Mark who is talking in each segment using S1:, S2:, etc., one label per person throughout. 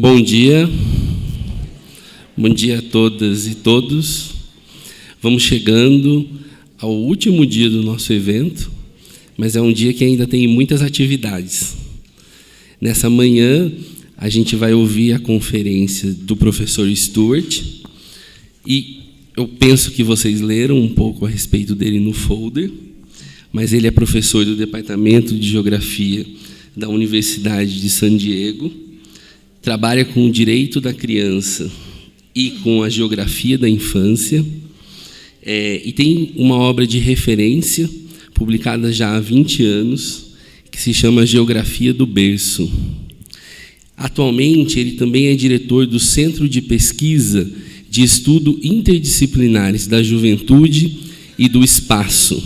S1: Bom dia a todas e todos. Vamos chegando ao último dia do nosso evento, mas é um dia que ainda tem muitas atividades. Nessa manhã, a gente vai ouvir a conferência do professor Stuart, e eu penso que vocês leram um pouco a respeito dele no folder, mas ele é professor do Departamento de Geografia da Universidade de San Diego, trabalha com o direito da criança e com a geografia da infância, e tem uma obra de referência, publicada já há 20 anos, que se chama Geografia do Berço. Atualmente, ele também é diretor do Centro de Pesquisa de Estudo Interdisciplinares da Juventude e do Espaço.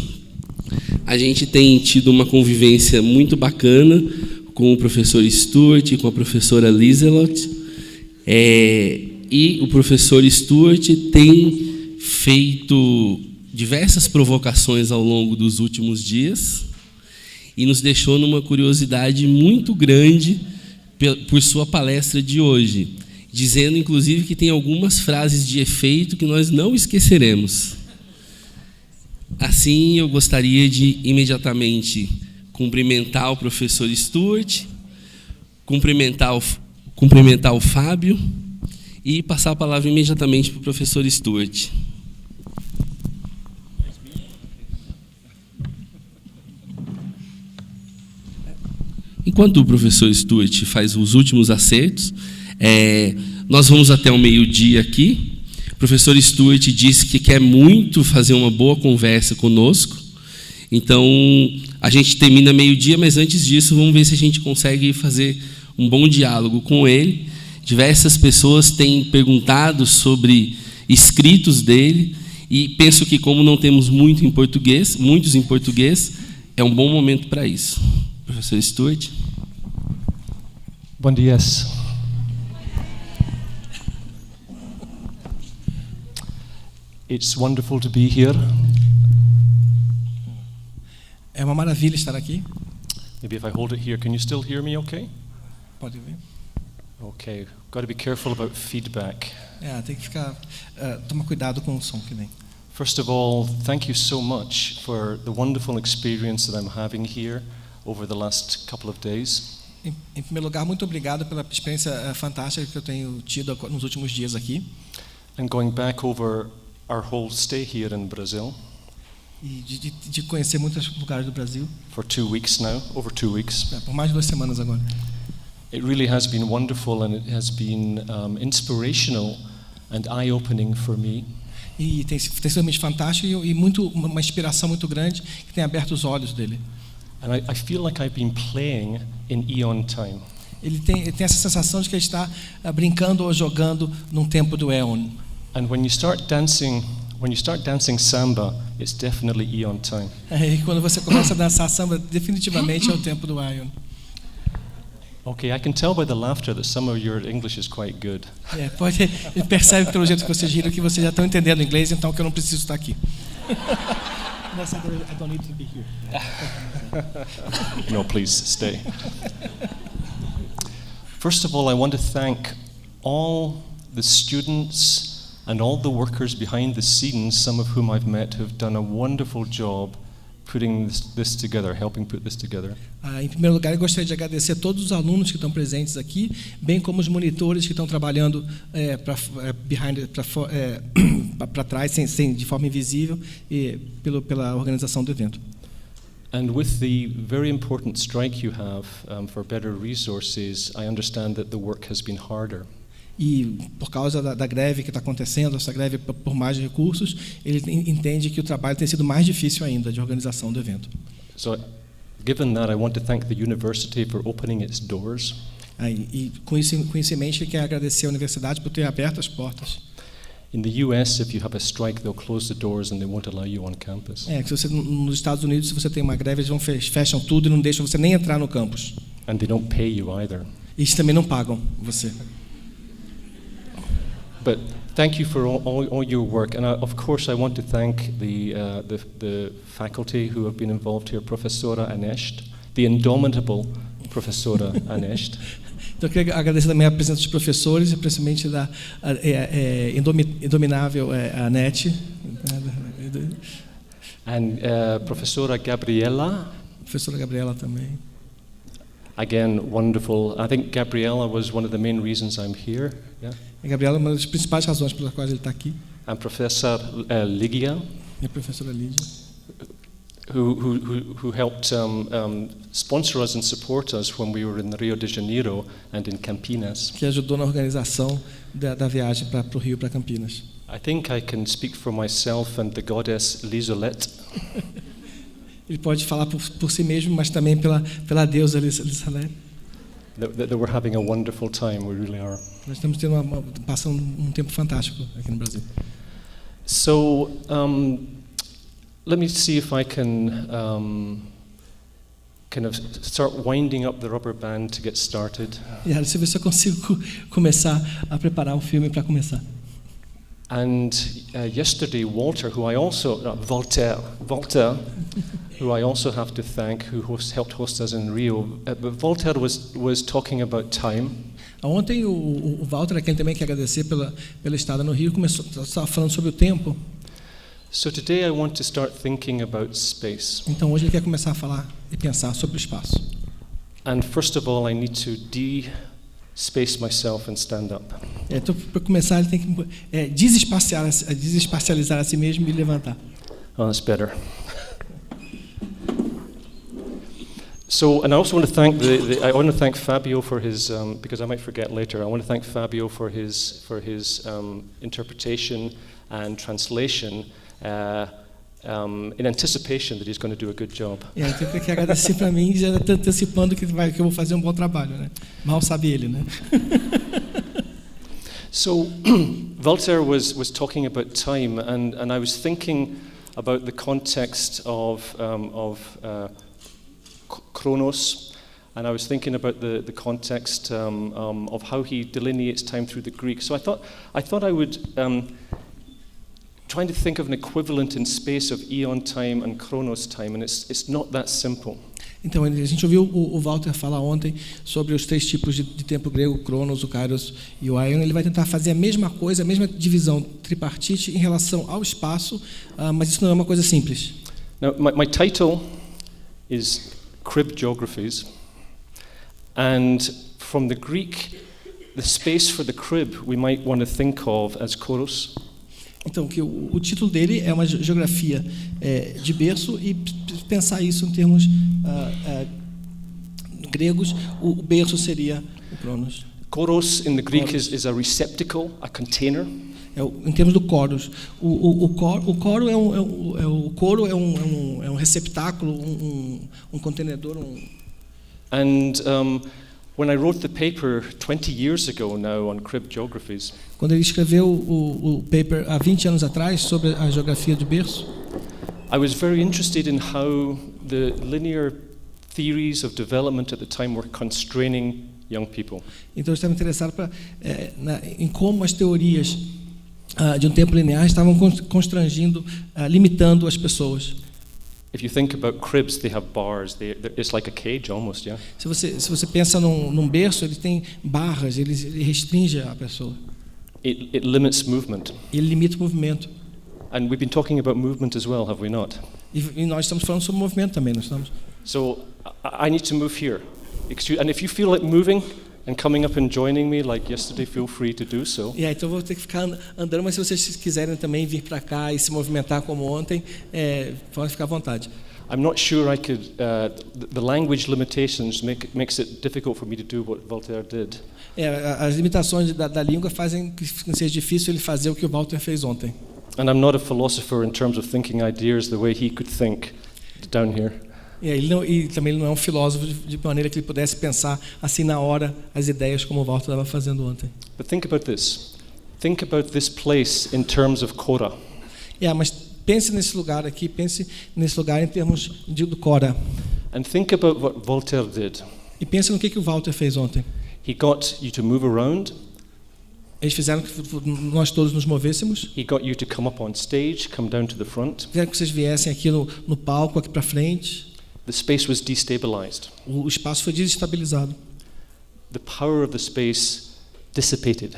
S1: A gente tem tido uma convivência muito bacana com o professor Stuart e com a professora Liselot, e o professor Stuart tem feito diversas provocações ao longo dos últimos dias e nos deixou numa curiosidade muito grande por sua palestra de hoje, dizendo, inclusive, que tem algumas frases de efeito que nós não esqueceremos. Assim, eu gostaria de imediatamente cumprimentar o professor Stuart, cumprimentar o Fábio e passar a palavra imediatamente para o professor Stuart. Enquanto o professor Stuart faz os últimos acertos, nós vamos até o meio-dia aqui. O professor Stuart disse que quer muito fazer uma boa conversa conosco. Então, a gente termina meio-dia, mas antes disso, vamos ver se a gente consegue fazer um bom diálogo com ele. Diversas pessoas têm perguntado sobre escritos dele, e penso que, como não temos muitos em português, é um bom momento para isso. Professor Stuart.
S2: Bom dia. It's wonderful to be here.
S3: É uma maravilha estar aqui.
S2: Maybe if I hold it here, can you still hear me okay?
S3: Pode ver.
S2: Okay, got to be careful about feedback.
S3: Tem que ficar, tomar cuidado com o som que vem.
S2: First of all, thank you so much for the wonderful experience that I'm having here over the last couple of days.
S3: Em primeiro lugar, muito obrigado pela experiência fantástica que eu tenho tido nos últimos dias aqui.
S2: And going back over our whole stay here in Brazil.
S3: E de conhecer muitos lugares do Brasil.
S2: For 2 weeks now, over 2 weeks.
S3: Por mais de 2 semanas agora.
S2: It really has been wonderful, and it has been inspirational and eye-opening for me.
S3: E tem sido realmente fantástico e uma inspiração muito grande que tem aberto os olhos dele.
S2: And I feel like I've been playing in Eon time.
S3: Ele tem essa sensação de que ele está brincando ou jogando num tempo do Eon.
S2: And when you start dancing samba, it's definitely Eon time.
S3: E quando você começa a dançar samba, definitivamente é o tempo do Eon.
S2: Okay, I can tell by the laughter that some of your English is quite good.
S3: Ele percebe pelo jeito que vocês riram que vocês já estão entendendo inglês, então que eu não preciso estar aqui. I don't need to be here.
S2: No, please stay. First of all, I want to thank all the students and all the workers behind the scenes, some of whom I've met who have done a wonderful job putting this together, helping put this together.
S3: Em primeiro lugar, eu gostaria de agradecer a todos os alunos que estão presentes aqui, bem como os monitores que estão trabalhando para trás, de forma invisível, pela organização do evento.
S2: And with the very important strike you have for better resources, I understand that the work has been harder.
S3: E por causa da greve que está acontecendo, essa greve por mais recursos, ele entende que o trabalho tem sido mais difícil ainda de organização do evento.
S2: So, given that, I want to thank the university for opening its doors.
S3: E com isso em mente, ele quer agradecer a universidade por ter aberto as portas.
S2: In the US, if you have a strike, they'll close the doors and they won't allow you on campus.
S3: Nos Estados Unidos, se você tem uma greve, eles fecham tudo e não deixam você nem entrar no campus.
S2: And they don't pay you either.
S3: E eles também não pagam você.
S2: But thank you for all your work, and of course I want to thank the faculty who have been involved here, Professora Anest, the indomitable Professora Anest.
S3: Então, eu queria agradecer também a presença dos professores, principalmente da indominável Anete.
S2: And Professora Gabriela.
S3: Professora Gabriela também.
S2: Again, wonderful. I think Gabriela was one of the main reasons I'm here. Yeah.
S3: A Gabriela é uma das principais razões pelas quais ele está aqui.
S2: And Professor Ligia.
S3: E a professora Lídia.
S2: Who helped sponsor us and support us when we were in Rio de Janeiro and in Campinas.
S3: Que ajudou na organização da viagem para o Rio, para Campinas.
S2: I think I can speak for myself and the goddess Lisolette.
S3: Ele pode falar por si mesmo, mas também pela deusa Lisolette.
S2: That we're having a wonderful time, we really are.
S3: Nós estamos passando um tempo fantástico aqui no Brasil.
S2: So, let me see if I can kind of start winding up the rubber band to get started.
S3: Deixa eu ver se eu consigo começar a preparar o filme para começar.
S2: And yesterday, Walter, who I also have to thank, who helped host us in Rio. But Walter was talking about time.
S3: Ontem o Walter, a quem também quer agradecer pela estada no Rio, estava falando sobre o tempo.
S2: So today I want to start thinking about space.
S3: Então hoje ele quer começar a falar e pensar sobre o espaço.
S2: And first of all, I need to de-space myself and stand up.
S3: Então, para começar, ele tem que desespacializar a si mesmo e levantar.
S2: Oh, that's better. So, and I also want to thank I want to thank Fabio for his because I might forget later. I want to thank Fabio for his interpretation and translation. In anticipation that he's going to do a good job.
S3: Então eu quero agradecer para mim, já antecipando que eu vou fazer um bom trabalho, né? Mal sabe ele, né?
S2: So, Walter was talking about time, and I was thinking about the context of Chronos, and I was thinking about the context of how he delineates time through the Greek. So I thought I would. Trying to think of an equivalent in space of eon time and chronos time, and it's not that simple.
S3: Então, a gente ouviu o Walter falar ontem sobre os 3 tipos de tempo grego, Cronos, o Kairos e o Aion. Ele vai tentar fazer a mesma coisa, a mesma divisão tripartite em relação ao espaço, mas isso não é uma coisa simples.
S2: Now, my title is Crib Geographies, and from the Greek, the space for the crib we might want to think of as Koros.
S3: Então, que o título dele é uma geografia de berço, e pensar isso em termos gregos, o berço seria o Cronos.
S2: Koros in the Greek is a receptacle, a container.
S3: Em termos do Koros, o coro é um receptáculo, um contenedor.
S2: And when I wrote the paper 20 years ago now on crib geographies,
S3: quando ele escreveu o paper há 20 anos atrás sobre a geografia de berço,
S2: I was very interested in how the linear theories of development at the time were constraining young people.
S3: Então eu estava interessado em como as teorias de um tempo linear estavam constrangindo, limitando as pessoas.
S2: If you think about cribs, they have bars. It's like a cage almost, yeah.
S3: Se você pensa num berço, ele tem barras, ele restringe a pessoa.
S2: It limits movement.
S3: Ele limita o movimento.
S2: And we've been talking about movement as well, have we not?
S3: E nós estamos falando sobre movimento também, não estamos?
S2: So I need to move here. And if you feel like moving and coming up and joining me like yesterday, feel free to do so.
S3: Então eu vou ter que ficar andando, mas se vocês quiserem também vir para cá e se movimentar como ontem, pode ficar à vontade.
S2: I'm not sure I could. The language limitations makes it difficult for me to do what Voltaire did.
S3: As limitações da língua fazem que seja difícil ele fazer o que o Walter fez ontem.
S2: And I'm not a philosopher in terms of thinking ideas the way he could think down here.
S3: E também ele não é um filósofo de maneira que ele pudesse pensar assim na hora as ideias como o Walter estava fazendo ontem.
S2: But think about this. Think about this place in terms of Cora.
S3: Mas pense nesse lugar aqui, pense nesse lugar em termos do Cora.
S2: And think about what Voltaire did.
S3: E pense no que o Walter fez ontem.
S2: He got you to move around.
S3: Eles fizeram que nós todos nos movêssemos.
S2: He got you to come up on stage, come down to the front.
S3: Fizeram que vocês viessem aqui no palco, aqui para frente.
S2: The space was destabilized.
S3: O espaço foi desestabilizado.
S2: the power of the space dissipated.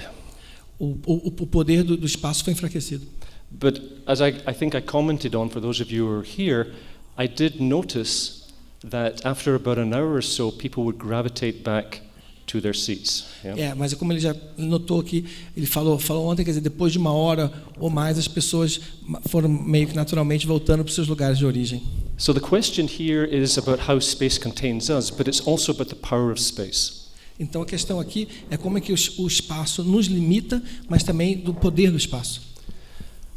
S3: O poder do espaço foi enfraquecido.
S2: But as I think I commented on, for those of you who are here, I did notice that after about an hour or so, people would gravitate back to their seats. Yeah?
S3: Mas como ele já notou que ele falou ontem, quer dizer, depois de uma hora ou mais, as pessoas foram meio que naturalmente voltando para os seus lugares de origem.
S2: So the question here is about how space contains us, but it's also about the power of space.
S3: Então a questão aqui é como é que o espaço nos limita, mas também do poder do espaço.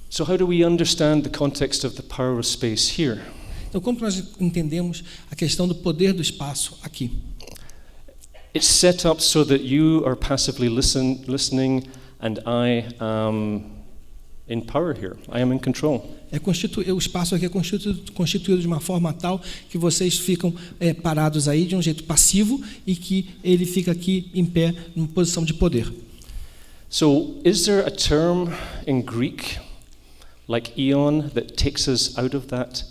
S2: So how do we understand the context of the power of space here?
S3: Então como nós entendemos a questão do poder do espaço aqui?
S2: It's set up so that you are passively listening and I am in power here. I am in control.
S3: O espaço aqui é constituído de uma forma tal que vocês ficam parados aí de um jeito passivo e que ele fica aqui em pé, numa posição de poder.
S2: So, is there a term in Greek, like eon, that takes us out of that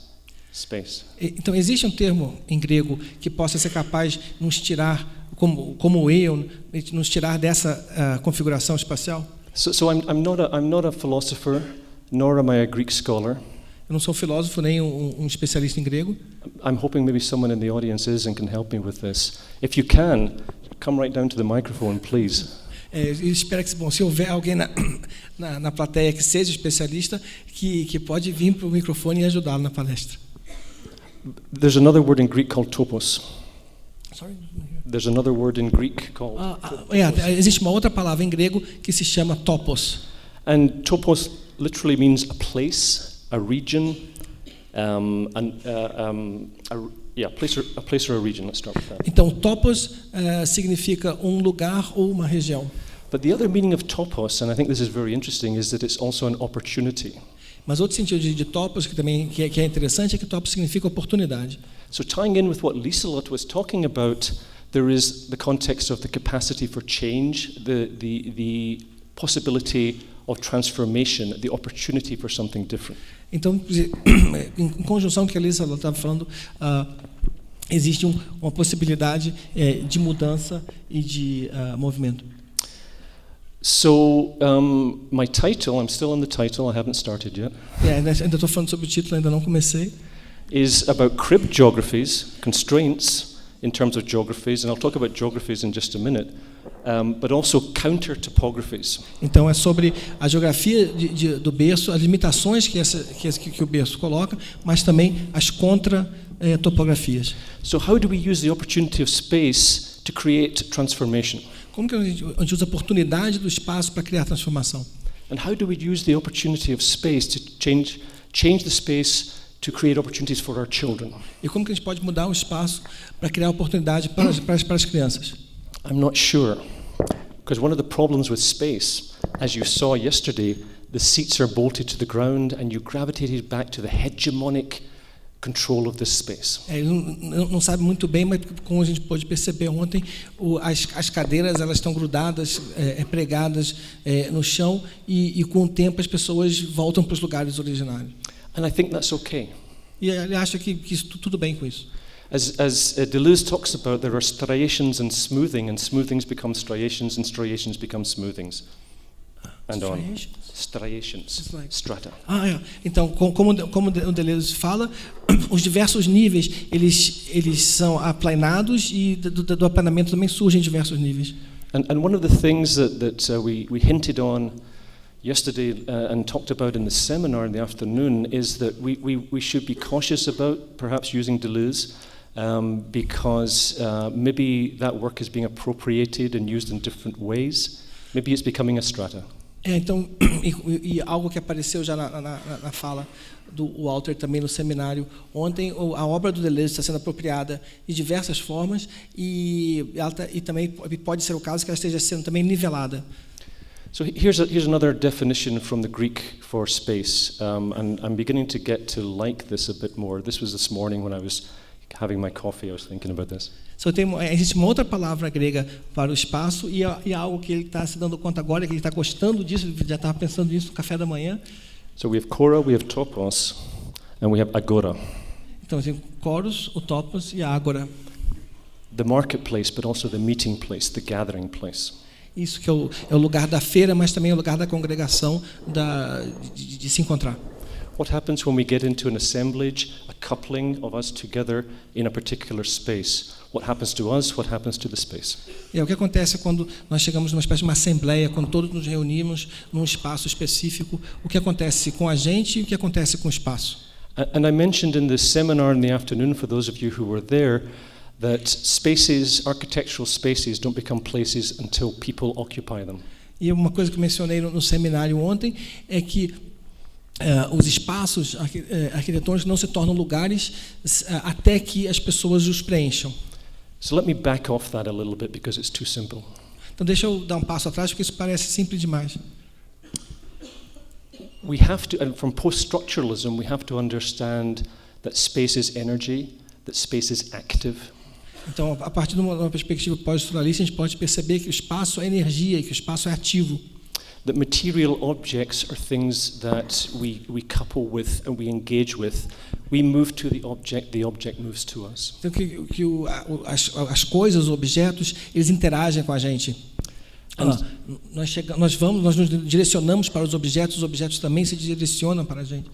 S2: space?
S3: Então, existe um termo em grego que possa ser capaz de nos tirar, como o eon, nos tirar dessa configuração espacial?
S2: So I'm not a philosopher, nor am I a Greek scholar.
S3: Eu não sou filósofo nem um especialista em grego.
S2: I'm hoping maybe someone in the audience is and can help me with this. If you can, come right down to the microphone, please.
S3: Eu espero que, se houver alguém na plateia que seja especialista, que pode vir para o microfone e ajudá-lo na palestra.
S2: There's another word in Greek called topos.
S3: Sorry?
S2: There's another word in Greek called
S3: existe uma outra palavra em grego que se chama topos.
S2: And topos literally means a place, a region, a place or a region. Let's start with that.
S3: Então, topos significa um lugar ou uma região.
S2: But the other meaning of topos, and I think this is very interesting, is that it's also an opportunity.
S3: Mas outro sentido de topos que também que é interessante é que topos significa oportunidade.
S2: So tying in with what Lieselot was talking about, there is the context of the capacity for change, the possibility of transformation, the opportunity for something different.
S3: Então, em conjunção com o que a Lieselot estava falando, existe uma possibilidade de mudança e de movimento.
S2: So, my title, I'm still in the title, I haven't started yet.
S3: Ainda estou falando sobre o título, ainda não comecei.
S2: Is about crib geographies, constraints in terms of geographies, and I'll talk about geographies in just a minute, but also counter topographies.
S3: Então é sobre a geografia do berço, as limitações que o berço coloca, mas também as contra-topografias.
S2: So how do we use the opportunity of space to create transformation?
S3: Como que a gente usa a oportunidade do espaço para criar transformação?
S2: And how do we use the opportunity of space to change the space to create opportunities for our children?
S3: E como que a gente pode mudar o espaço para criar oportunidade para as crianças?
S2: I'm not sure, because one of the problems with space, as you saw yesterday, the seats are bolted to the ground and you gravitated back to the hegemonic control of this space.
S3: Não sabe muito bem, mas como a gente pôde perceber ontem, as cadeiras elas estão grudadas, pregadas no chão e com o tempo as pessoas voltam para os lugares originários.
S2: And I think that's okay.
S3: E ele acha que isso tudo bem com isso.
S2: As Deleuze talks about, there are striations and smoothings become striations, and striations become smoothings. And striations? Striations, like strata.
S3: Então, como o Deleuze fala, os diversos níveis eles são aplanados e do aplanamento também surgem diversos níveis.
S2: And one of the things that we hinted on yesterday and talked about in the seminar in the afternoon is that we should be cautious about perhaps using Deleuze because maybe that work is being appropriated and used in different ways. Maybe it's becoming a strata.
S3: Então, e algo que apareceu já na fala do Walter também no seminário ontem, a obra do Deleuze está sendo apropriada de diversas formas e também pode ser o caso que ela esteja sendo também nivelada.
S2: So here's another definition from the Greek for space, and I'm beginning to get to like this a bit more. This was this morning when I was having my coffee, I was thinking about this.
S3: So existe uma outra palavra grega para o espaço e algo que ele está se dando conta agora, que ele está gostando disso, ele já estava pensando nisso no café da manhã.
S2: So we have kora, we have topos, and we have agora.
S3: Então tem chorus, o topos e a agora.
S2: the marketplace, but also the meeting place, the gathering place.
S3: Isso que é o lugar da feira, mas também é o lugar da congregação, de se encontrar.
S2: What happens when we get into an assemblage, a coupling of us together in a particular space? What happens to us? What happens to the space?
S3: O que acontece quando nós chegamos numa espécie de uma assembleia, quando todos nos reunimos num espaço específico, o que acontece com a gente e o que acontece com o espaço?
S2: And I mentioned in the seminar in the afternoon, for those of you who were there, that spaces, architectural spaces, don't become places until people occupy them.
S3: E uma coisa que eu mencionei no seminário ontem é que os espaços arquitetônicos não se tornam lugares até que as pessoas os preencham.
S2: So let me back off that a little bit because it's too simple.
S3: Então deixa eu dar um passo atrás porque isso parece simples demais.
S2: We have to, and from post-structuralism, we have to understand that space is energy, that space is active.
S3: Então, a partir de uma perspectiva pós-estruturalista, a gente pode perceber que o espaço é energia e que o espaço é ativo.
S2: That material objects are things that we couple with and we engage with. We move to the object moves to us.
S3: Então, as coisas, os objetos, eles interagem com a gente. Nós nos direcionamos para os objetos também se direcionam para a gente.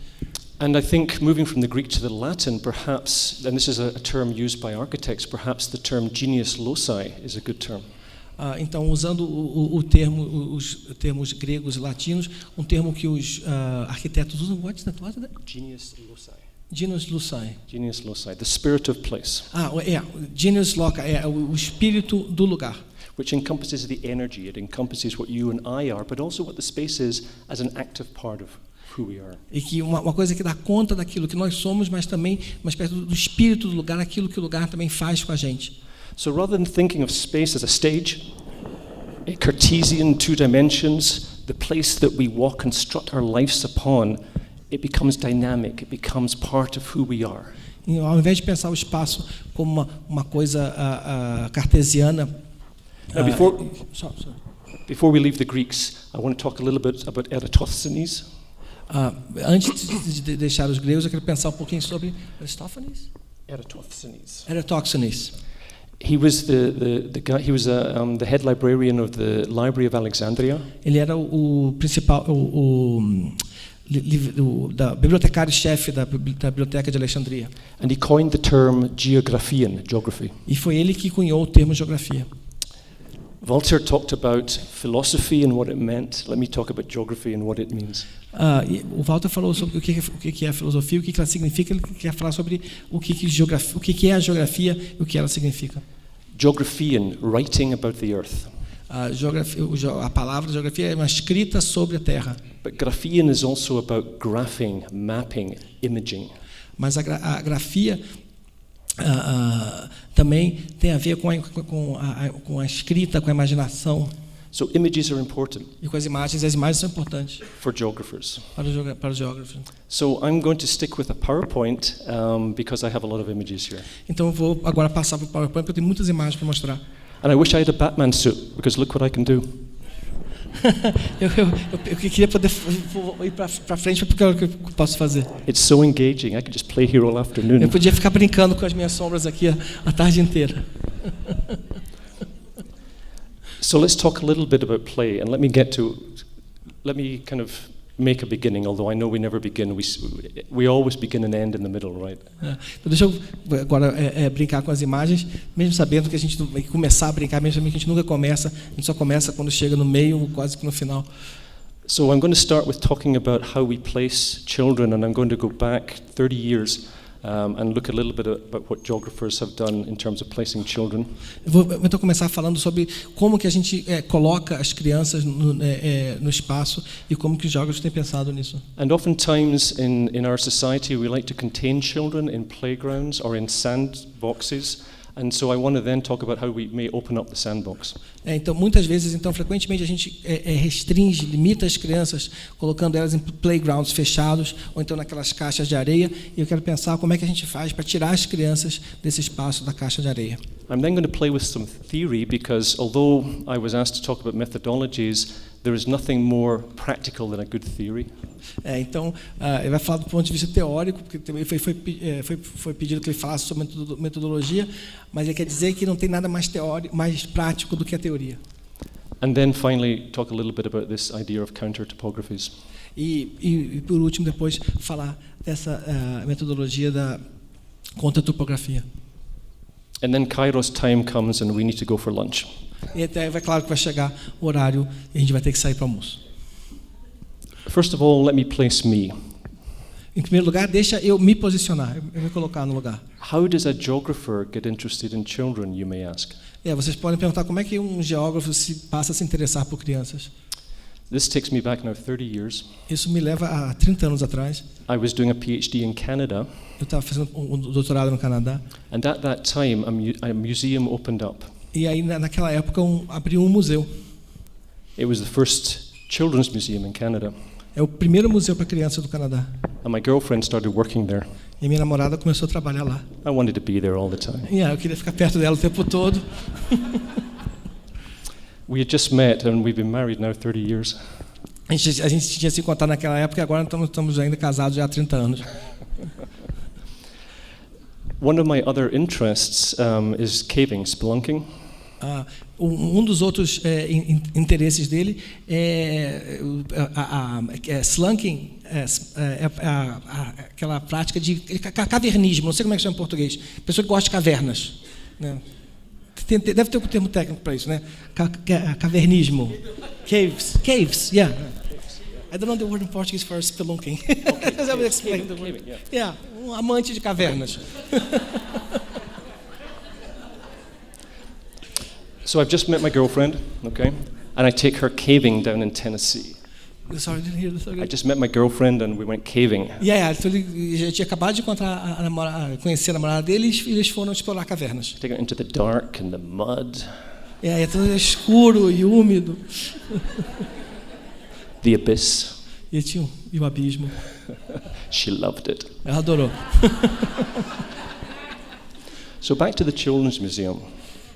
S2: And I think moving from the Greek to the Latin, perhaps, and this is a term used by architects, perhaps the term genius loci is a good term.
S3: Então, usando os termos gregos e latinos, um termo que os arquitetos usam, what is that?
S2: Genius loci.
S3: Genius loci.
S2: Genius loci, the spirit of place.
S3: Genius loci é o espírito do lugar.
S2: Which encompasses the energy, it encompasses what you and I are, but also what the space is as an active part of who we are.
S3: E que uma coisa que dá conta daquilo que nós somos, mas também uma espécie do espírito do lugar, aquilo que o lugar também faz com a gente.
S2: So rather than thinking of space as a stage, a Cartesian 2 dimensions, the place that we walk and strut our lives upon, it becomes dynamic, it becomes part of who we are.
S3: E ao invés de pensar o espaço como uma coisa cartesiana,
S2: before we leave the Greeks, I want to talk a little bit about Eratosthenes.
S3: Antes de deixar os gregos, eu quero pensar um pouquinho sobre Aristófanes. Eratosthenes.
S2: He was the guy. He was the head librarian of the Library of Alexandria.
S3: Ele era o principal, da bibliotecário-chefe da biblioteca de Alexandria.
S2: And he coined the term geography.
S3: E foi ele que cunhou o termo geografia.
S2: Walter talked about philosophy and what it meant. Let me talk about geography and what it means.
S3: O Walter falou sobre o que é a filosofia, o que ela significa. Ele quer falar sobre o que é a geografia e o que ela significa.
S2: Geographian, writing about the earth.
S3: A palavra geografia é uma escrita sobre a Terra.
S2: But graphian is also about graphing, mapping, imaging.
S3: Mas a grafia também tem a ver com a escrita, com a imaginação.
S2: So images are important.
S3: E com as imagens são importantes.
S2: For geographers.
S3: Para os geógrafos.
S2: So I'm going to stick with a PowerPoint because I have a lot of images here.
S3: Então eu vou agora passar para o PowerPoint porque eu tenho muitas imagens para mostrar.
S2: And I wish I had a Batman suit because look what I can do.
S3: eu queria poder ir para frente porque é o que eu posso fazer.
S2: It's so engaging. I could just play here all afternoon.
S3: Eu podia ficar brincando com as minhas sombras aqui a tarde inteira.
S2: So let's talk a little bit about play, and let me kind of make a beginning. Although I know we never begin, we always begin and end in the middle, right?
S3: Então deixa eu agora brincar com as imagens, mesmo sabendo que a gente vai começar a brincar, mesmo sabendo que a gente nunca começa, a gente só começa quando chega no meio, quase que no final.
S2: So I'm going to start with talking about how we place children, and I'm going to go back 30 years. And look a little bit about what geographers have done in terms of placing children.
S3: Eu vou então começar falando sobre como que a gente coloca as crianças no espaço e como que os geógrafos têm pensado nisso.
S2: And oftentimes in our society we like to contain children in playgrounds or in sandboxes. And so I want to then talk about how we may open up the sandbox.
S3: Então, muitas vezes, então, frequentemente a gente restringe, limita as crianças, colocando elas em playgrounds fechados, ou então naquelas caixas de areia, e eu quero pensar como é que a gente faz para tirar as crianças desse espaço da caixa de areia.
S2: I'm then going to play with some theory because although I was asked to talk about methodologies, there is nothing more practical than a good theory.
S3: Então, ele vai falar do ponto de vista teórico, porque também foi pedido que ele falasse sobre metodologia, mas ele quer dizer que não tem nada mais teórico, mais prático do que a teoria.
S2: And then finally talk a little bit about this idea of counter-topographies.
S3: E por último, depois, falar dessa metodologia da contra-topografia.
S2: And then Kairos time comes and we need to go for lunch.
S3: E até vai claro que vai chegar o horário e a gente vai ter que sair para o almoço.
S2: First of all, let me place me.
S3: Em primeiro lugar, deixa eu me posicionar, eu me colocar no lugar.
S2: How does a geographer get interested in children, you may ask?
S3: Vocês podem perguntar como é que um geógrafo passa a se interessar por crianças.
S2: This takes me back now 30 years.
S3: Isso me leva a 30 anos atrás.
S2: I was doing a PhD in Canada.
S3: Eu estava fazendo um doutorado no Canadá.
S2: And at that time, a museum opened up.
S3: E aí, naquela época, abriu um museu.
S2: It was the first children's museum in Canada.
S3: É o primeiro museu para crianças do Canadá.
S2: And my girlfriend started working there.
S3: E minha namorada começou a trabalhar lá.
S2: I wanted to be there all the time.
S3: Eu queria ficar perto dela o tempo todo.
S2: We had just met and we've been married now 30 years.
S3: A gente tinha se encontrado naquela época e agora estamos ainda casados já há 30 anos.
S2: One of my other interests is caving, spelunking.
S3: Um dos outros interesses dele é slunking, aquela prática de cavernismo, não sei como é que chama em português, pessoa que gosta de cavernas, né? Deve ter um termo técnico para isso, né? Cavernismo, caves, yeah. I don't know the word in Portuguese for spelunking. I will explain the word. Yeah, um amante de cavernas.
S2: So I've just met my girlfriend, okay, and I take her caving down in Tennessee.
S3: Sorry, I didn't hear this again.
S2: I just met my girlfriend and we went caving.
S3: Então ele já tinha acabado de conhecer a namorada dele e eles foram explorar cavernas.
S2: Taking her into the dark and the mud.
S3: É tudo escuro e úmido.
S2: The abyss.
S3: E o abismo.
S2: She loved it.
S3: Ela adorou.
S2: So back to the Children's Museum.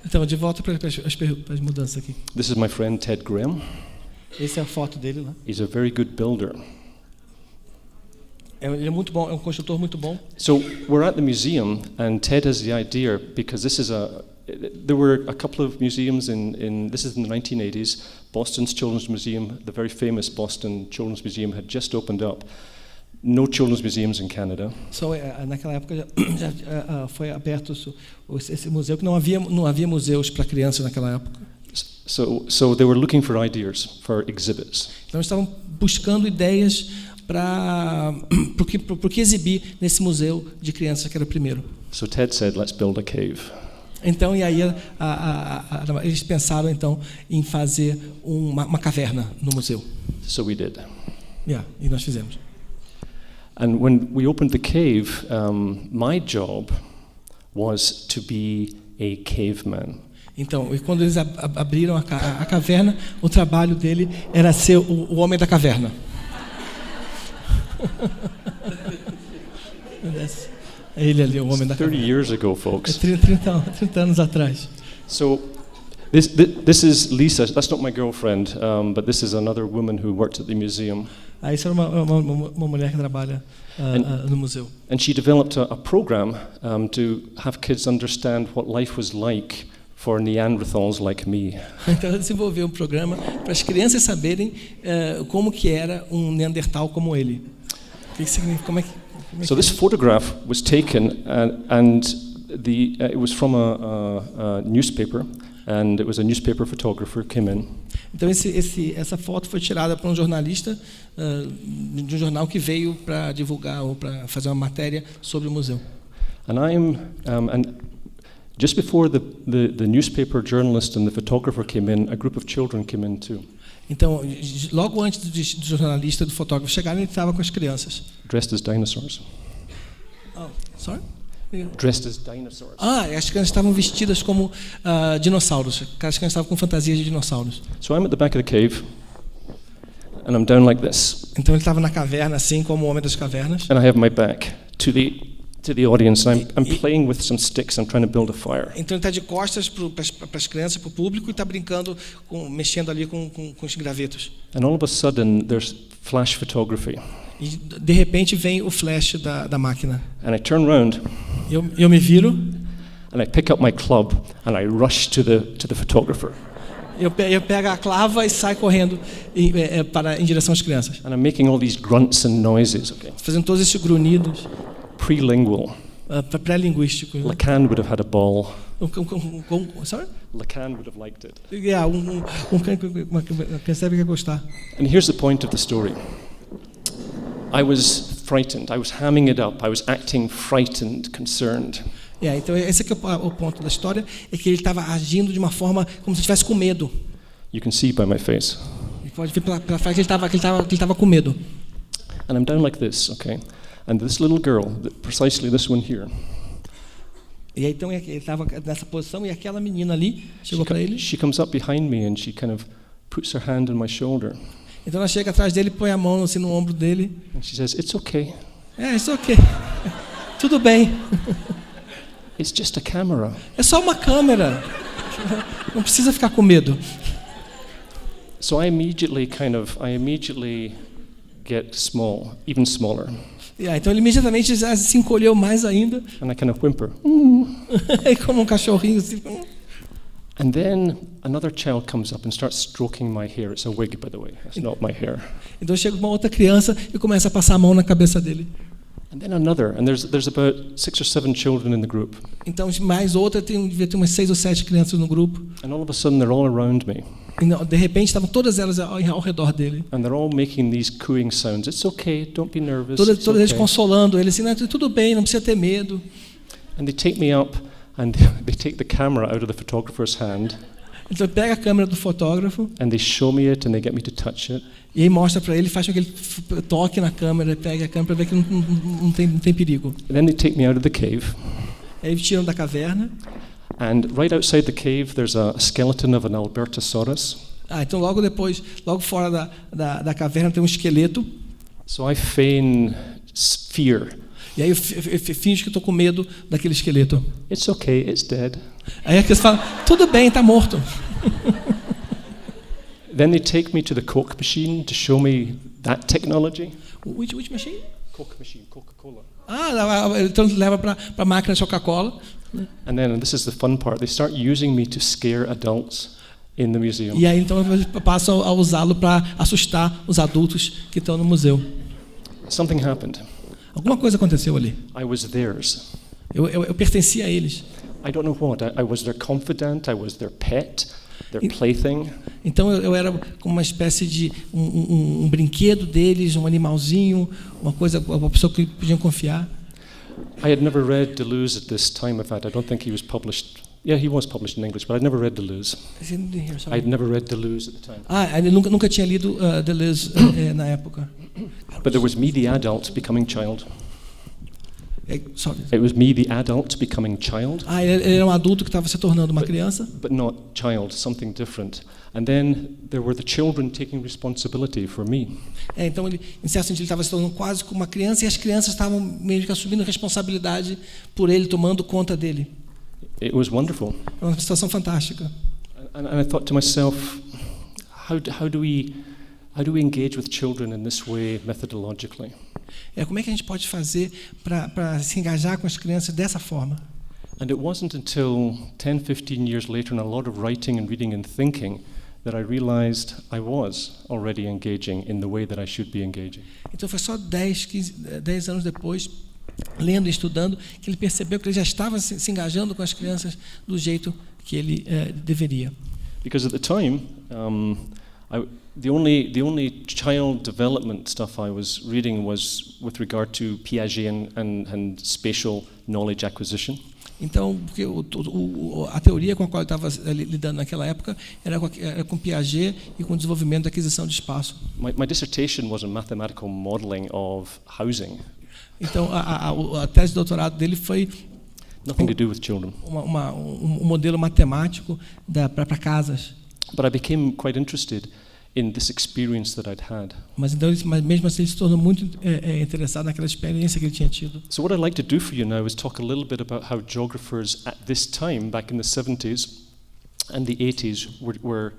S3: Então, de volta para as mudanças aqui.
S2: This is my friend Ted Graham.
S3: Essa é a foto dele lá.
S2: He's a very good builder.
S3: Ele é muito bom, é um construtor muito bom.
S2: So we're at the museum and Ted has the idea because there were a couple of museums this is in the 1980s. Boston's Children's Museum, the very famous Boston Children's Museum, had just opened up. No children's museums in Canada.
S3: Naquela época já foi aberto esse museu, que não havia museus para crianças naquela época.
S2: So they were looking for ideas for exhibits.
S3: Então estavam buscando ideias para o que exibir nesse museu de crianças que era o primeiro.
S2: So Ted said, "Let's build a cave."
S3: Então, e aí eles pensaram então em fazer uma caverna no museu.
S2: So we did.
S3: E nós fizemos.
S2: And when we opened the cave, my job was to be a caveman.
S3: Então, e quando eles abriram a caverna, o trabalho dele era ser o homem da caverna. Ele ali, o homem da caverna.
S2: 30 years ago, folks.
S3: 30 anos atrás.
S2: So this is Lisa. That's not my girlfriend, but this is another woman who worked at the museum.
S3: Isso é uma mulher que trabalha no museu.
S2: And she developed a program to have kids understand what life was like for Neanderthals like me.
S3: Então ela desenvolveu um programa para as crianças saberem como que era um Neandertal como ele. O que significa?
S2: So this photograph was taken and it was from a newspaper. And it was a newspaper photographer came in.
S3: Então essa foto foi tirada por um jornalista de um jornal que veio para divulgar ou para fazer uma matéria sobre o museu.
S2: And just before the newspaper journalist and the photographer came in, a group of children came in too.
S3: Então, logo antes do jornalista e do fotógrafo chegarem, ele estava com as crianças.
S2: Dressed as dinosaurs.
S3: Oh, sorry?
S2: dressed as dinosaurs.
S3: As crianças estavam vestidas como dinossauros. As crianças estavam com fantasias de dinossauros.
S2: So I'm at the back of the cave, and I'm down like this.
S3: Então ele estava na caverna, assim como o homem das cavernas.
S2: And I have my back to the audience. And I'm playing with some sticks. I'm trying to build a fire.
S3: Então ele está de costas para as crianças, para o público, e está brincando, mexendo ali com os gravetos.
S2: And all of a sudden, there's flash photography.
S3: E de repente vem o flash da máquina.
S2: And I turn around.
S3: Eu me viro.
S2: And I pick up my club and I rush to the photographer.
S3: Eu pego a clava e saio correndo em direção às crianças.
S2: And I'm making all these grunts and noises. Okay.
S3: Fazendo todos esses grunhidos.
S2: Pre-lingual.
S3: Pré-linguísticos.
S2: Lacan would have had a ball.
S3: Sorry?
S2: Lacan would have liked it.
S3: Yeah, uma criança que ia gostar.
S2: And here's the point of the story. I was frightened. I was hamming it up. I was acting frightened, concerned.
S3: Então esse aqui é o ponto da história, é que ele estava agindo de uma forma como se estivesse com medo.
S2: You can see by my face.
S3: E pode ver pela face que ele estava com medo.
S2: And I'm down like this, okay? And this little girl, precisely this one here.
S3: E aí então ele estava nessa posição e aquela menina ali chegou para ele.
S2: She comes up behind me and she kind of puts her hand on my shoulder.
S3: Então ela chega atrás dele, põe a mão assim no ombro dele.
S2: And she says, "It's okay."
S3: It's okay. Tudo bem.
S2: It's just a camera.
S3: É só uma câmera. Não precisa ficar com medo.
S2: So I immediately get small, even smaller.
S3: Então ele imediatamente se encolheu mais ainda.
S2: And I kind of whimper.
S3: Como um cachorrinho assim.
S2: And then another child comes up and starts stroking my hair. It's a wig, by the way. It's not my hair.
S3: Então chega uma outra criança e começa a passar a mão na cabeça dele.
S2: And then another, and there's about 6 or 7 children in the group.
S3: Então mais outra, devia ter umas 6 ou 7 crianças no grupo.
S2: And all of a sudden they're all around me.
S3: E de repente estavam todas elas ao redor dele.
S2: And they're all making these cooing sounds. It's okay, don't be nervous.
S3: Todas eles consolando ele, assim, tudo bem, não precisa ter medo.
S2: And they take me up and they take the camera out of the photographer's hand.
S3: Então pega a câmera do fotógrafo.
S2: And they show me it and they get me to touch it.
S3: E aí mostra para ele, faz com que ele toque na câmera, pega a câmera para ver que não tem perigo.
S2: And then they take me out of the cave.
S3: Aí eles tiram da caverna.
S2: And right outside the cave there's a skeleton of an Albertosaurus.
S3: Então logo fora da caverna tem um esqueleto.
S2: So I feign fear.
S3: E aí eu finjo que estou com medo daquele esqueleto.
S2: It's okay, it's dead.
S3: Aí a criança fala, tudo bem, está morto.
S2: Then they take me to the Coke machine to show me that technology.
S3: Which machine?
S2: Coke machine, Coca-Cola.
S3: Então leva para a máquina de Coca-Cola.
S2: And then, and this is the fun part, they start using me to scare adults in the museum.
S3: E aí então eles passam a usá-lo para assustar os adultos que estão no museu.
S2: Something happened.
S3: Alguma coisa aconteceu ali.
S2: I was theirs.
S3: Eu pertencia a eles.
S2: I don't know what. I was their confidant. I was their pet, their plaything.
S3: Então eu era como uma espécie de um brinquedo deles, um animalzinho, uma pessoa que podiam confiar.
S2: I had never read Deleuze at this time. In fact, I don't think he was published. Yeah, he was published in English, but I'd never read Deleuze. I'd never read Deleuze at the time.
S3: Eu nunca tinha lido Deleuze na época.
S2: But there was me, the adult, becoming child.
S3: Sorry.
S2: It was me, the adult, becoming child.
S3: Ele era um adulto que estava se tornando uma criança.
S2: But not child, something different. And then there were the children taking responsibility for me.
S3: Então ele, em certo sentido, ele estava se tornando quase como uma criança e as crianças estavam meio que assumindo responsabilidade por ele, tomando conta dele.
S2: It was wonderful.
S3: É uma situação fantástica.
S2: And I thought to myself, how do we engage with children in this way methodologically?
S3: Como é que a gente pode fazer para se engajar com as crianças dessa forma?
S2: And it wasn't until 10, 15 years later, and a lot of writing and reading and thinking, that I realized I was already engaging in the way that I should be engaging.
S3: Então foi só 10 anos depois, lendo e estudando, que ele percebeu que ele já estava se engajando com as crianças do jeito que ele deveria.
S2: Because at the time, the only child development stuff I was reading was with regard to Piaget and spatial knowledge acquisition.
S3: Então, porque a teoria com a qual eu estava lidando naquela época era com Piaget e com o desenvolvimento da aquisição de espaço.
S2: My dissertation was a mathematical modeling of housing.
S3: Então, a tese de doutorado dele foi
S2: Nothing to do with children.
S3: Um modelo matemático para casas.
S2: But I became quite interested in this experience that I'd had.
S3: Mas mesmo assim ele se tornou muito interessado naquela experiência que ele tinha tido.
S2: So what I'd like to do for you now is talk a little bit about how geographers at this time, back in the 70s and the 80s, were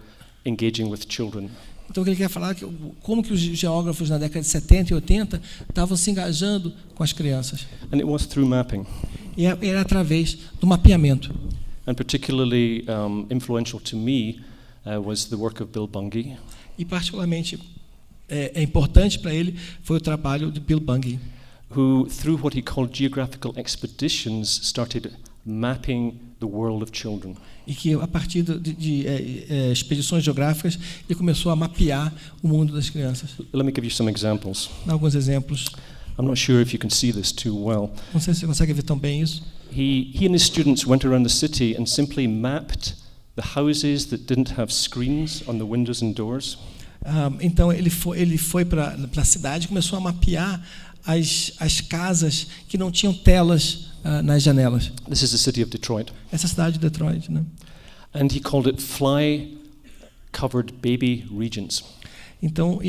S2: engaging with children.
S3: Então ele quer falar como que os geógrafos na década de 70 e 80 estavam se engajando com as crianças.
S2: And it was through mapping.
S3: E era através do mapeamento.
S2: And particularly influential to me was the work of Bill Bungay.
S3: E particularmente importante para ele foi o trabalho de Bill Bungay,
S2: who, through what he called geographical expeditions, started mapping the world of children.
S3: E que a partir de expedições geográficas ele começou a mapear o mundo das crianças.
S2: Let me give you some examples.
S3: Dá alguns exemplos.
S2: I'm not sure if you can see this too well.
S3: Não sei se você consegue ver tão bem isso.
S2: He and his students went around the city and simply mapped the houses that didn't have screens on the windows and doors.
S3: Então ele foi para a cidade e começou a mapear as casas que não tinham telas nas janelas.
S2: This is the city of Detroit.
S3: Essa cidade de Detroit, né?
S2: And he called it fly-covered baby regions.
S3: Então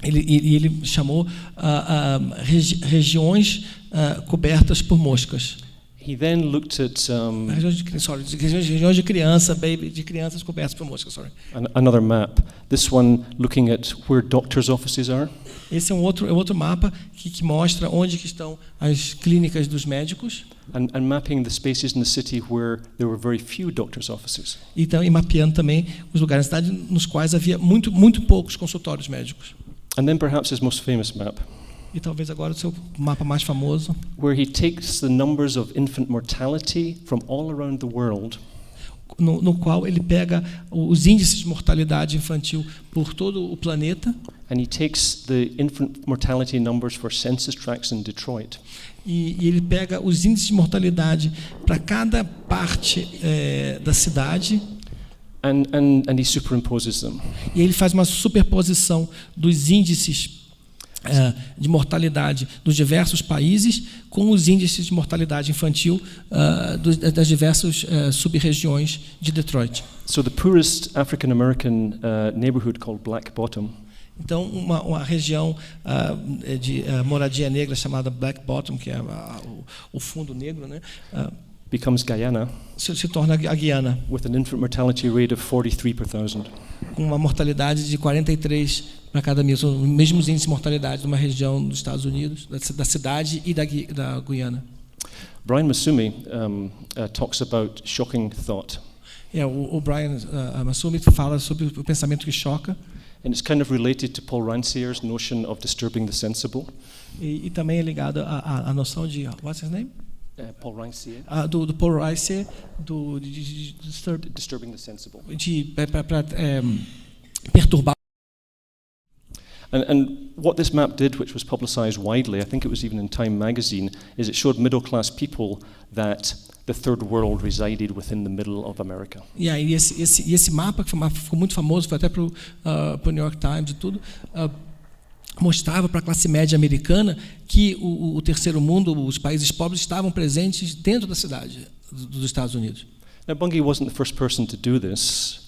S3: ele chamou regiões cobertas por moscas.
S2: He then looked at
S3: regiões de crianças cobertas por moscas.
S2: Another map. This one looking at where doctors' offices are.
S3: Esse é outro mapa que mostra onde que estão as clínicas dos médicos.
S2: And mapping the spaces in the city where there were very few doctors' offices.
S3: E mapeando também os lugares da cidade nos quais havia muito poucos consultórios médicos.
S2: And then perhaps his most famous map.
S3: E talvez agora o seu mapa mais famoso,
S2: where he takes the numbers of infant mortality from all around the world.
S3: No qual ele pega os índices de mortalidade infantil por todo o planeta.
S2: And he takes the infant mortality numbers for census tracts in Detroit.
S3: E ele pega os índices de mortalidade para cada parte da cidade.
S2: And he superimposes them.
S3: E ele faz uma superposição dos índices de mortalidade dos diversos países com os índices de mortalidade infantil das diversas sub-regiões de Detroit.
S2: So the poorest African American neighborhood called Black Bottom.
S3: Então uma região de moradia negra chamada Black Bottom, que é o fundo negro, né?
S2: Becomes Guyana.
S3: Se torna a Guiana.
S2: With an infant mortality rate of 43 per thousand.
S3: Com uma mortalidade de 43 para cada mil. São os mesmos índices de mortalidade de uma região dos Estados Unidos, da cidade e da Guiana.
S2: Brian Masumi talks about shocking thought.
S3: O Brian Masumi fala sobre o pensamento que choca.
S2: And it's kind of related to Paul Ranciere's notion of disturbing the sensible.
S3: E também é ligado à noção de what's his name?
S2: Paul Ranciere.
S3: Do Paul Ranciere,
S2: Disturbing the sensible.
S3: Para perturbar.
S2: And what this map did, which was publicized widely, I think it was even in Time magazine, is it showed middle-class people that the third world resided within the middle of America.
S3: E aí esse mapa que ficou muito famoso, foi até para o New York Times e tudo, mostrava para a classe média americana que o terceiro mundo, os países pobres, estavam presentes dentro da cidade dos Estados Unidos.
S2: Now, Bungay wasn't the first person to do this.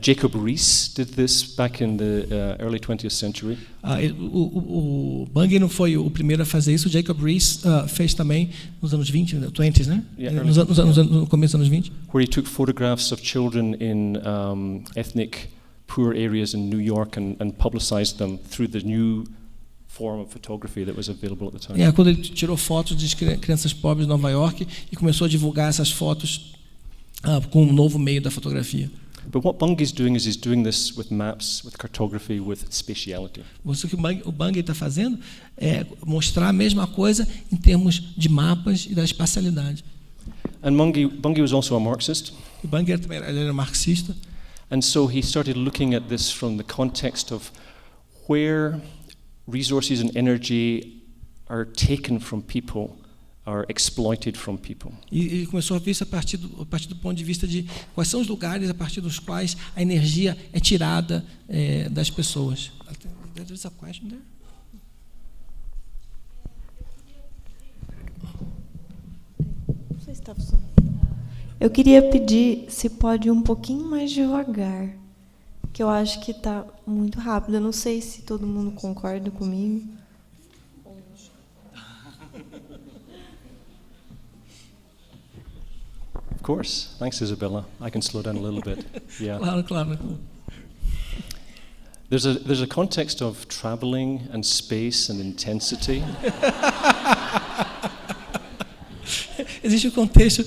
S2: Jacob Riis did this back in the early 20th century.
S3: O Bungay não foi o primeiro a fazer isso. O Jacob Riis fez também nos anos 20, 20s, né?
S2: Yeah,
S3: no começo dos anos 20.
S2: Where he took photographs of children in ethnic poor areas in New York and publicized them through the new form of photography that was available at the time.
S3: Quando ele tirou fotos de crianças pobres de Nova York e começou a divulgar essas fotos com um novo meio da fotografia.
S2: But what Bungay's doing is he's doing this with maps, with cartography, with spatiality.
S3: O que o Bungay está fazendo é mostrar a mesma coisa em termos de mapas e da espacialidade.
S2: And Bungay was also a Marxist.
S3: O Bungay também era marxista.
S2: And so he started looking at this from the context of where resources and energy are taken from people, are exploited from people.
S3: E ele começou a ver isso a partir do ponto de vista de quais são os lugares a partir dos quais a energia é tirada das pessoas. There's a question there?
S4: Está funcionando. Eu queria pedir se pode ir um pouquinho mais devagar, que eu acho que está muito rápido. Eu não sei se todo mundo concorda comigo.
S2: Of course. Thanks, Isabella. I can slow down a little bit. Yeah.
S3: Claro.
S2: There's a context of traveling and space and intensity.
S3: Existe um contexto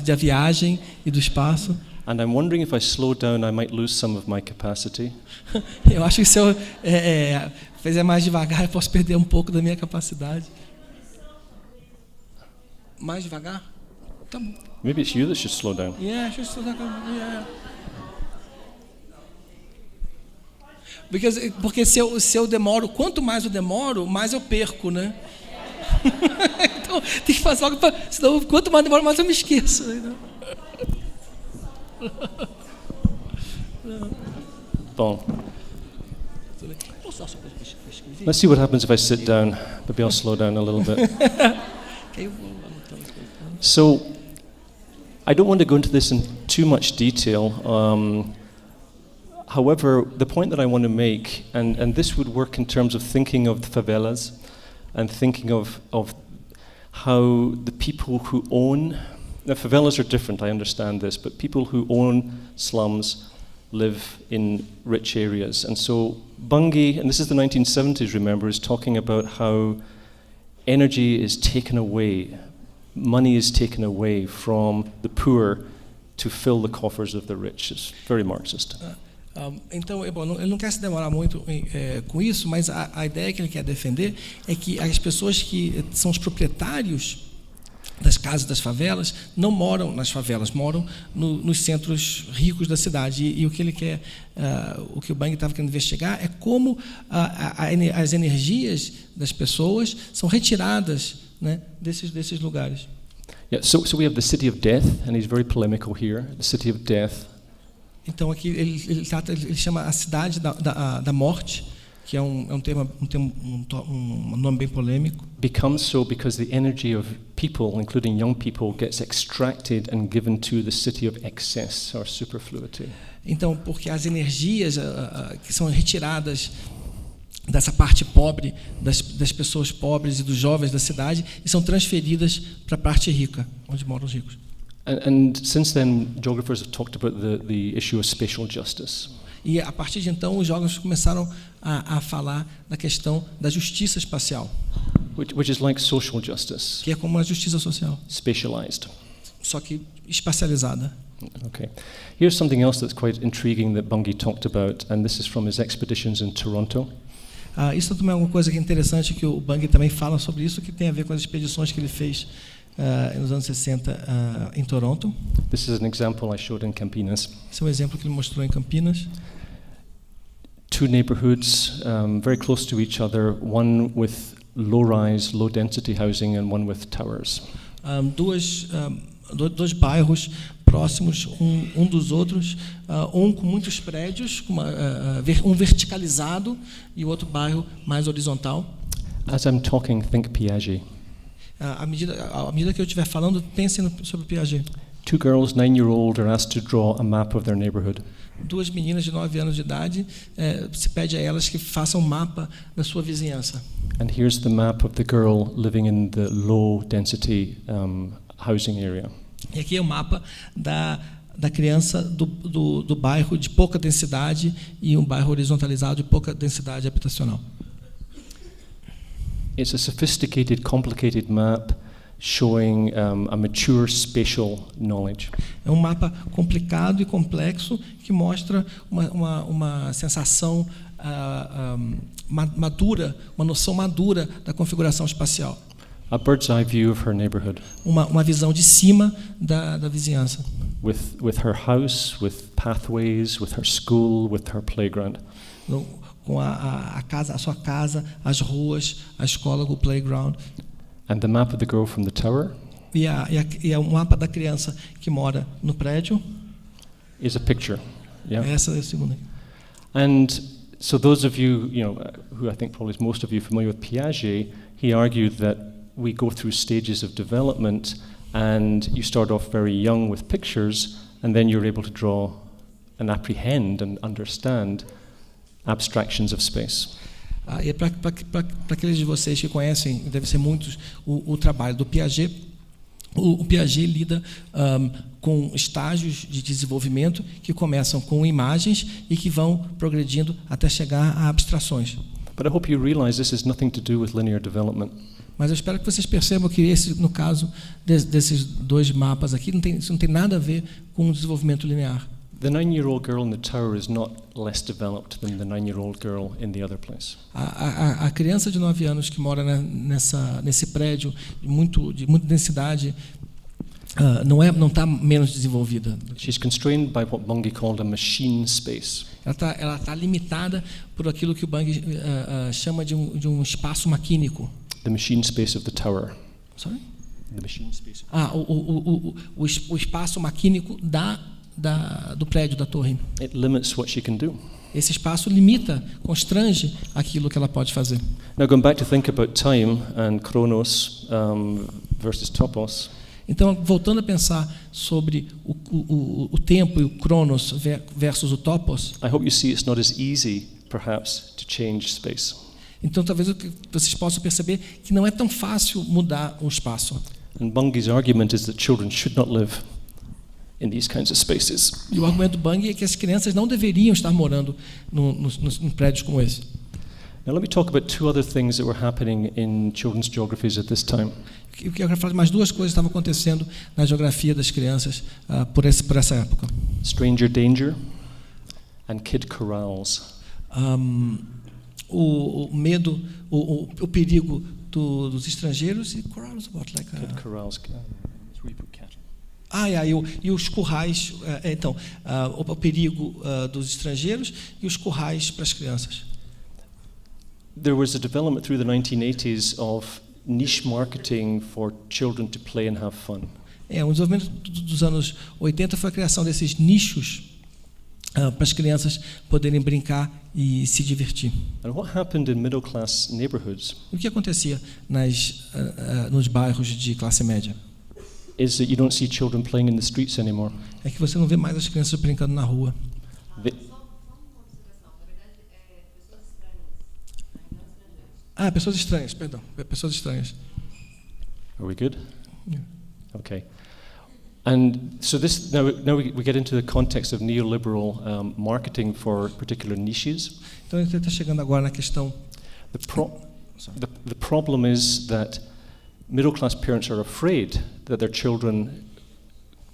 S3: da viagem e do espaço.
S2: And I'm wondering if I slow down, I might lose some of my capacity.
S3: Eu acho que se eu fizer mais devagar, eu posso perder um pouco da minha capacidade. Mais devagar? Tá bom.
S2: Maybe it's you that should slow down.
S3: Yeah, should slow down. Yeah. Porque se eu demoro, quanto mais eu demoro, mais eu perco, né? Então, tem que fazer algo para... Senão, quanto mais demora, mais eu me esqueço.
S2: Bom. Let's see what happens if I sit down. Maybe I'll slow down a little bit. So, I don't want to go into this in too much detail. However, the point that I want to make, and this would work in terms of thinking of the favelas and thinking of how the people who own, the favelas are different, I understand this, but people who own slums live in rich areas. And so Bungie, and this is the 1970s, remember, is talking about how energy is taken away, money is taken away from the poor to fill the coffers of the rich. It's very Marxist.
S3: Então, ele não quer se demorar muito com isso, mas a ideia que ele quer defender é que as pessoas que são os proprietários das casas das favelas não moram nas favelas, moram nos centros ricos da cidade. E o que ele quer, o que o Bungie estava querendo investigar é como as energias das pessoas são retiradas, né, desses lugares.
S2: Yeah, so we have the city of death, and he's very polemical here. The city of death.
S3: Então aqui ele chama a cidade da morte, que é um nome bem polêmico.
S2: Becomes so because the energy of people, including young people, gets extracted and given to the city of excess or superfluity.
S3: Então, porque as energias que são retiradas dessa parte pobre, das pessoas pobres e dos jovens da cidade, e são transferidas para a parte rica, onde moram os ricos.
S2: And since then, geographers have talked about the issue of spatial justice.
S3: E a partir de então, os geógrafos começaram a falar da questão da justiça espacial,
S2: Which is like social justice.
S3: que é como a justiça social,
S2: Spatialized.
S3: só que espacializada.
S2: Okay. Here's something else that's quite intriguing that Bungie talked about, and this is from his expeditions in Toronto.
S3: Isso também é uma coisa que é interessante, que o Bungie também fala sobre isso, que tem a ver com as expedições que ele fez nos anos 60 em Toronto.
S2: This is an example I showed in Campinas.
S3: Esse é um exemplo que ele mostrou em Campinas.
S2: Two neighborhoods very close to each other, one with low-rise, low-density housing and one with towers. Dois
S3: bairros próximos um dos outros, um com muitos prédios, um verticalizado e o outro bairro mais horizontal.
S2: As I'm talking, think Piaget.
S3: À medida que eu estiver falando, pensem sobre Piaget.
S2: Two girls, 9-year-old, are asked to draw a map of their neighborhood.
S3: Duas meninas de 9 anos de idade, se pede a elas que façam um mapa da sua vizinhança.
S2: And here's the map of the girl living in the low-density housing area.
S3: E aqui é o mapa da criança do bairro de pouca densidade e um bairro horizontalizado de pouca densidade habitacional.
S2: It's a sophisticated, complicated map showing a mature spatial knowledge.
S3: É um mapa complicado e complexo que mostra uma sensação madura, uma noção madura da configuração espacial.
S2: A bird's eye view of her neighborhood.
S3: Uma visão de cima da vizinhança.
S2: With her house, with pathways, with her school, with her playground.
S3: Com a sua casa, as ruas, a escola, o playground.
S2: And the map of the girl from the tower.
S3: E é um mapa da criança que mora no prédio.
S2: Is a picture. Yeah.
S3: Essa é a segunda.
S2: And so those of you, who I think probably most of you familiar with Piaget, he argued that we go through stages of development, and you start off very young with pictures, and then you're able to draw and apprehend and understand abstractions of space.
S3: E para aqueles de vocês que conhecem, deve ser muitos, o trabalho do Piaget, o Piaget lida com estágios de desenvolvimento que começam com imagens e que vão progredindo até chegar a abstrações.
S2: But I hope you realize this has nothing to do with linear development.
S3: Mas eu espero que vocês percebam que esse, no caso desses dois mapas aqui, isso não tem nada a ver com o desenvolvimento linear.
S2: The 9-year-old girl in the tower is not less developed than the 9-year-old girl in the other place.
S3: A criança de 9 anos que mora nesse prédio de muita densidade não está menos desenvolvida.
S2: She's constrained by what Bunge called a machine space.
S3: Ela tá limitada por aquilo que o Bunge chama de um espaço maquínico.
S2: The machine space of the tower.
S3: Sorry?
S2: The machine space.
S3: O espaço maquínico do prédio, da torre.
S2: It limits what she can do.
S3: Esse espaço limita, constrange aquilo que ela pode fazer.
S2: Now, going back to think about time and chronos versus topos.
S3: Então, voltando a pensar sobre o tempo e o chronos versus o topos.
S2: I hope you see it's not as easy, perhaps, to change space.
S3: Então, talvez vocês possam perceber que não é tão fácil mudar o espaço.
S2: And Bunge's argument is that children should not live in these kinds of spaces.
S3: E o argumento do Bunge é que as crianças não deveriam estar morando em prédios como esse.
S2: Now let me talk about two other things that were happening in children's geographies at this time.
S3: Eu quero falar de mais duas coisas que estavam acontecendo na geografia das crianças por essa época.
S2: Stranger danger and kid corrals.
S3: O medo, o perigo dos estrangeiros e corrals,
S2: Kid corrals.
S3: E os currais, o perigo dos estrangeiros e os currais para as crianças.
S2: There was a development through the 1980s of niche marketing for children to play and have fun.
S3: O desenvolvimento dos anos 80 foi a criação desses nichos para as crianças poderem brincar e se divertir.
S2: And what happened in middle class neighborhoods?
S3: O que acontecia nos bairros de classe média?
S2: Is that you don't see children playing in the streets anymore.
S3: É que você não vê mais as crianças brincando na rua. Pessoas estranhas, perdão. Pessoas estranhas.
S2: Are we good?
S3: Yeah.
S2: Okay. And so this now we get into the context of neoliberal marketing for particular niches.
S3: Então a gente está chegando agora na questão.
S2: The problem is that middle class parents are afraid that their children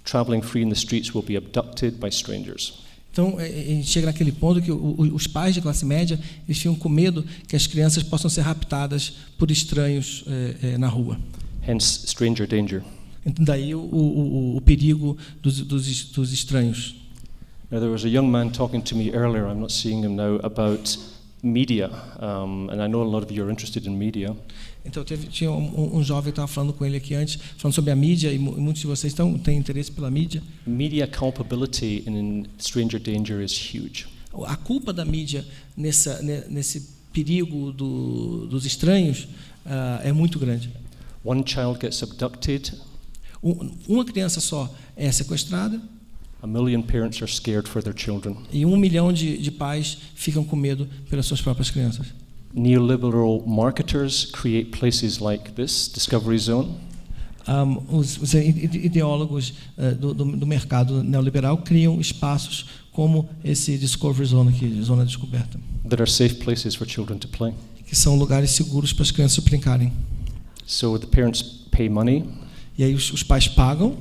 S2: traveling free in the streets will be abducted by strangers.
S3: Então, a gente chega naquele ponto que os pais de classe média eles ficam com medo que as crianças possam ser raptadas por estranhos na rua.
S2: Hence, stranger danger.
S3: Então, daí o perigo dos estranhos.
S2: Now, there was a young man talking to me earlier, I'm not seeing him now, about media, and I know a lot of you are interested in media.
S3: Então, tinha um jovem que estava falando com ele aqui antes, falando sobre a mídia, e muitos de vocês têm interesse pela mídia.
S2: Media culpability in stranger danger is huge.
S3: A culpa da mídia nesse perigo dos estranhos é muito grande.
S2: One child gets abducted.
S3: Uma criança só é sequestrada.
S2: 1 million parents are scared for their children.
S3: E 1 milhão de pais ficam com medo pelas suas próprias crianças.
S2: Neoliberal marketers create places like this, Discovery Zone.
S3: Os ideólogos do mercado neoliberal criam espaços como esse Discovery Zone aqui, zona de descoberta.
S2: That are safe places for children to play.
S3: Que são lugares seguros para as crianças brincarem.
S2: So the parents pay money.
S3: E aí os pais pagam.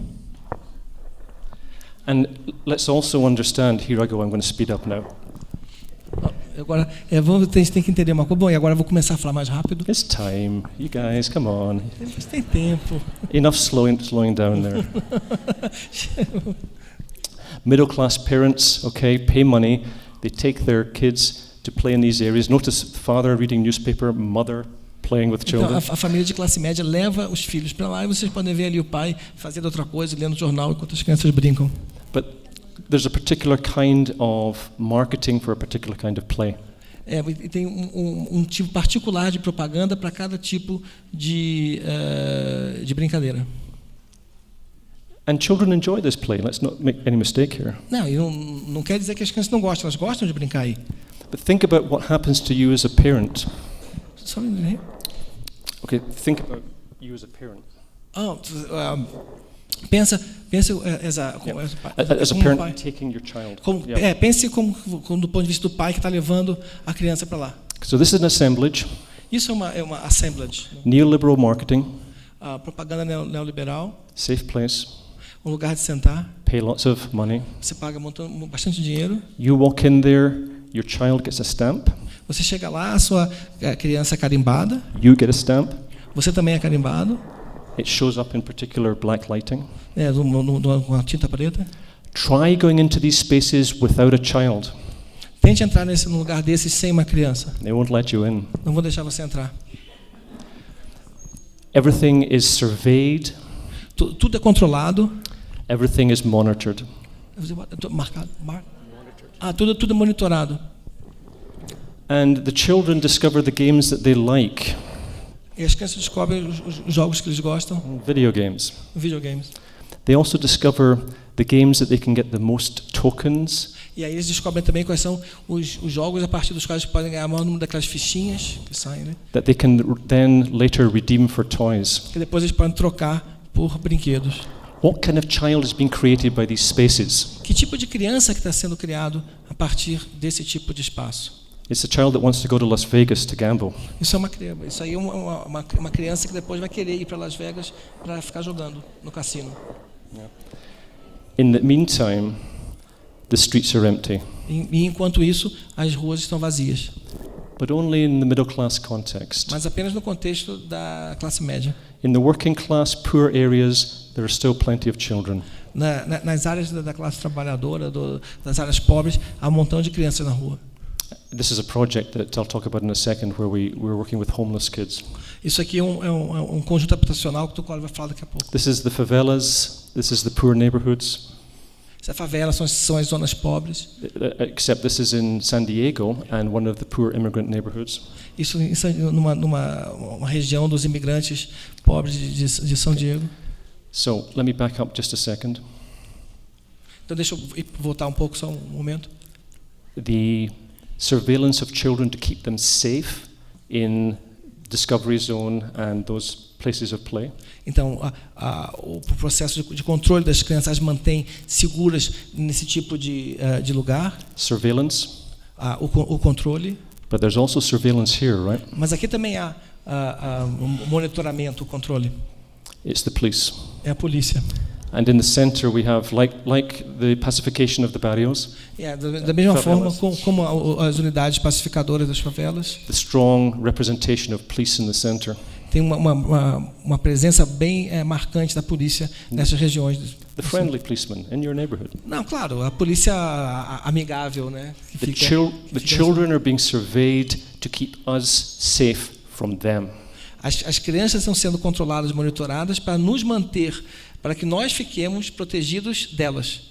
S2: And let's also understand, here I go, I'm going to speed up now.
S3: Agora, a gente tem que entender uma coisa. Bom, e agora eu vou começar a falar mais rápido.
S2: It's time. You guys, come on.
S3: Tem tempo.
S2: Enough slowing down there. Middle class parents, okay, pay money. They take their kids to play in these areas. Notice father reading newspaper, mother playing with children.
S3: Então, a família de classe média leva os filhos para lá e vocês podem ver ali o pai fazendo outra coisa, lendo jornal enquanto as crianças brincam.
S2: But there's a particular kind of marketing for a particular kind of play.
S3: E tem um tipo particular de propaganda para cada tipo de brincadeira.
S2: And children enjoy this play. Let's not make any mistake here.
S3: Não, e não quer dizer que as crianças não gostam, elas gostam de brincar aí.
S2: But think about what happens to you as a parent.
S3: Só um
S2: Okay, think about you as a parent.
S3: Pensa
S2: As a parent taking your child.
S3: Pense como do ponto de vista do pai que está levando a criança para lá.
S2: So this is an assemblage.
S3: Isso é uma assemblage.
S2: Neoliberal marketing.
S3: Propaganda neoliberal.
S2: Safe place.
S3: Um lugar de sentar.
S2: Pay lots of money.
S3: Você paga bastante dinheiro.
S2: You walk in there, your child gets a stamp.
S3: Você chega lá, a sua criança é carimbada.
S2: You get a stamp.
S3: Você também é carimbado.
S2: It shows up in particular black lighting.
S3: Com a tinta preta.
S2: Try going into these spaces without a child.
S3: Tente entrar num lugar desses sem uma criança.
S2: They won't let you in.
S3: Não vou deixar você entrar.
S2: Everything is surveyed.
S3: Tudo é controlado.
S2: Everything is monitored.
S3: Marcado. Tudo é monitorado.
S2: And the children discover the games that they like.
S3: E as crianças descobrem os jogos que eles gostam.
S2: Video games.
S3: Videogames.
S2: They also discover the games that they can get the most tokens.
S3: E aí eles descobrem também quais são os jogos a partir dos quais podem ganhar o maior número daquelas fichinhas que saem, né?
S2: That they can then later redeem for toys.
S3: Que depois eles podem trocar por brinquedos.
S2: What kind of child is being created by these spaces?
S3: Que tipo de criança que está sendo criado a partir desse tipo de espaço?
S2: It's a child that wants to go to Las Vegas to gamble.
S3: Isso aí é uma criança que depois vai querer ir para Las Vegas para ficar jogando no cassino.
S2: Yeah. In the meantime, the streets are empty.
S3: E enquanto isso, as ruas estão vazias.
S2: But only in the middle class context.
S3: Mas apenas no contexto da classe média.
S2: In the working class, poor areas, there are still plenty of children.
S3: Nas áreas da classe trabalhadora, das áreas pobres, há um montão de crianças na rua.
S2: This is a project that I'll talk about in a second, where we're working with homeless kids.
S3: Isso aqui é um conjunto habitacional que o Cole vai falar daqui a pouco.
S2: This is the favelas. This is the poor neighborhoods.
S3: Essa favela são as zonas pobres.
S2: Except this is in San Diego and one of the poor immigrant neighborhoods.
S3: Isso numa região dos imigrantes pobres de São Diego.
S2: So let me back up just a second.
S3: Então deixa eu voltar um pouco, só um momento.
S2: The surveillance of children to keep them safe in Discovery Zone and those places of play.
S3: Então, o processo de controle das crianças as mantém seguras nesse tipo de lugar.
S2: Surveillance.
S3: O controle.
S2: But there's also surveillance here, right?
S3: Mas aqui também há monitoramento, o controle.
S2: It's the police.
S3: É a polícia.
S2: And in the center we have like the pacification of the barrios.
S3: Da mesma forma como as unidades pacificadoras das favelas.
S2: The strong representation of police in the center.
S3: Tem uma presença bem marcante da polícia nessas regiões.
S2: The friendly policeman in your neighborhood.
S3: Não, claro, a polícia amigável, né?
S2: The children are being surveyed to keep us safe from them.
S3: As crianças estão sendo controladas, monitoradas para nos manter, para que nós fiquemos protegidos delas.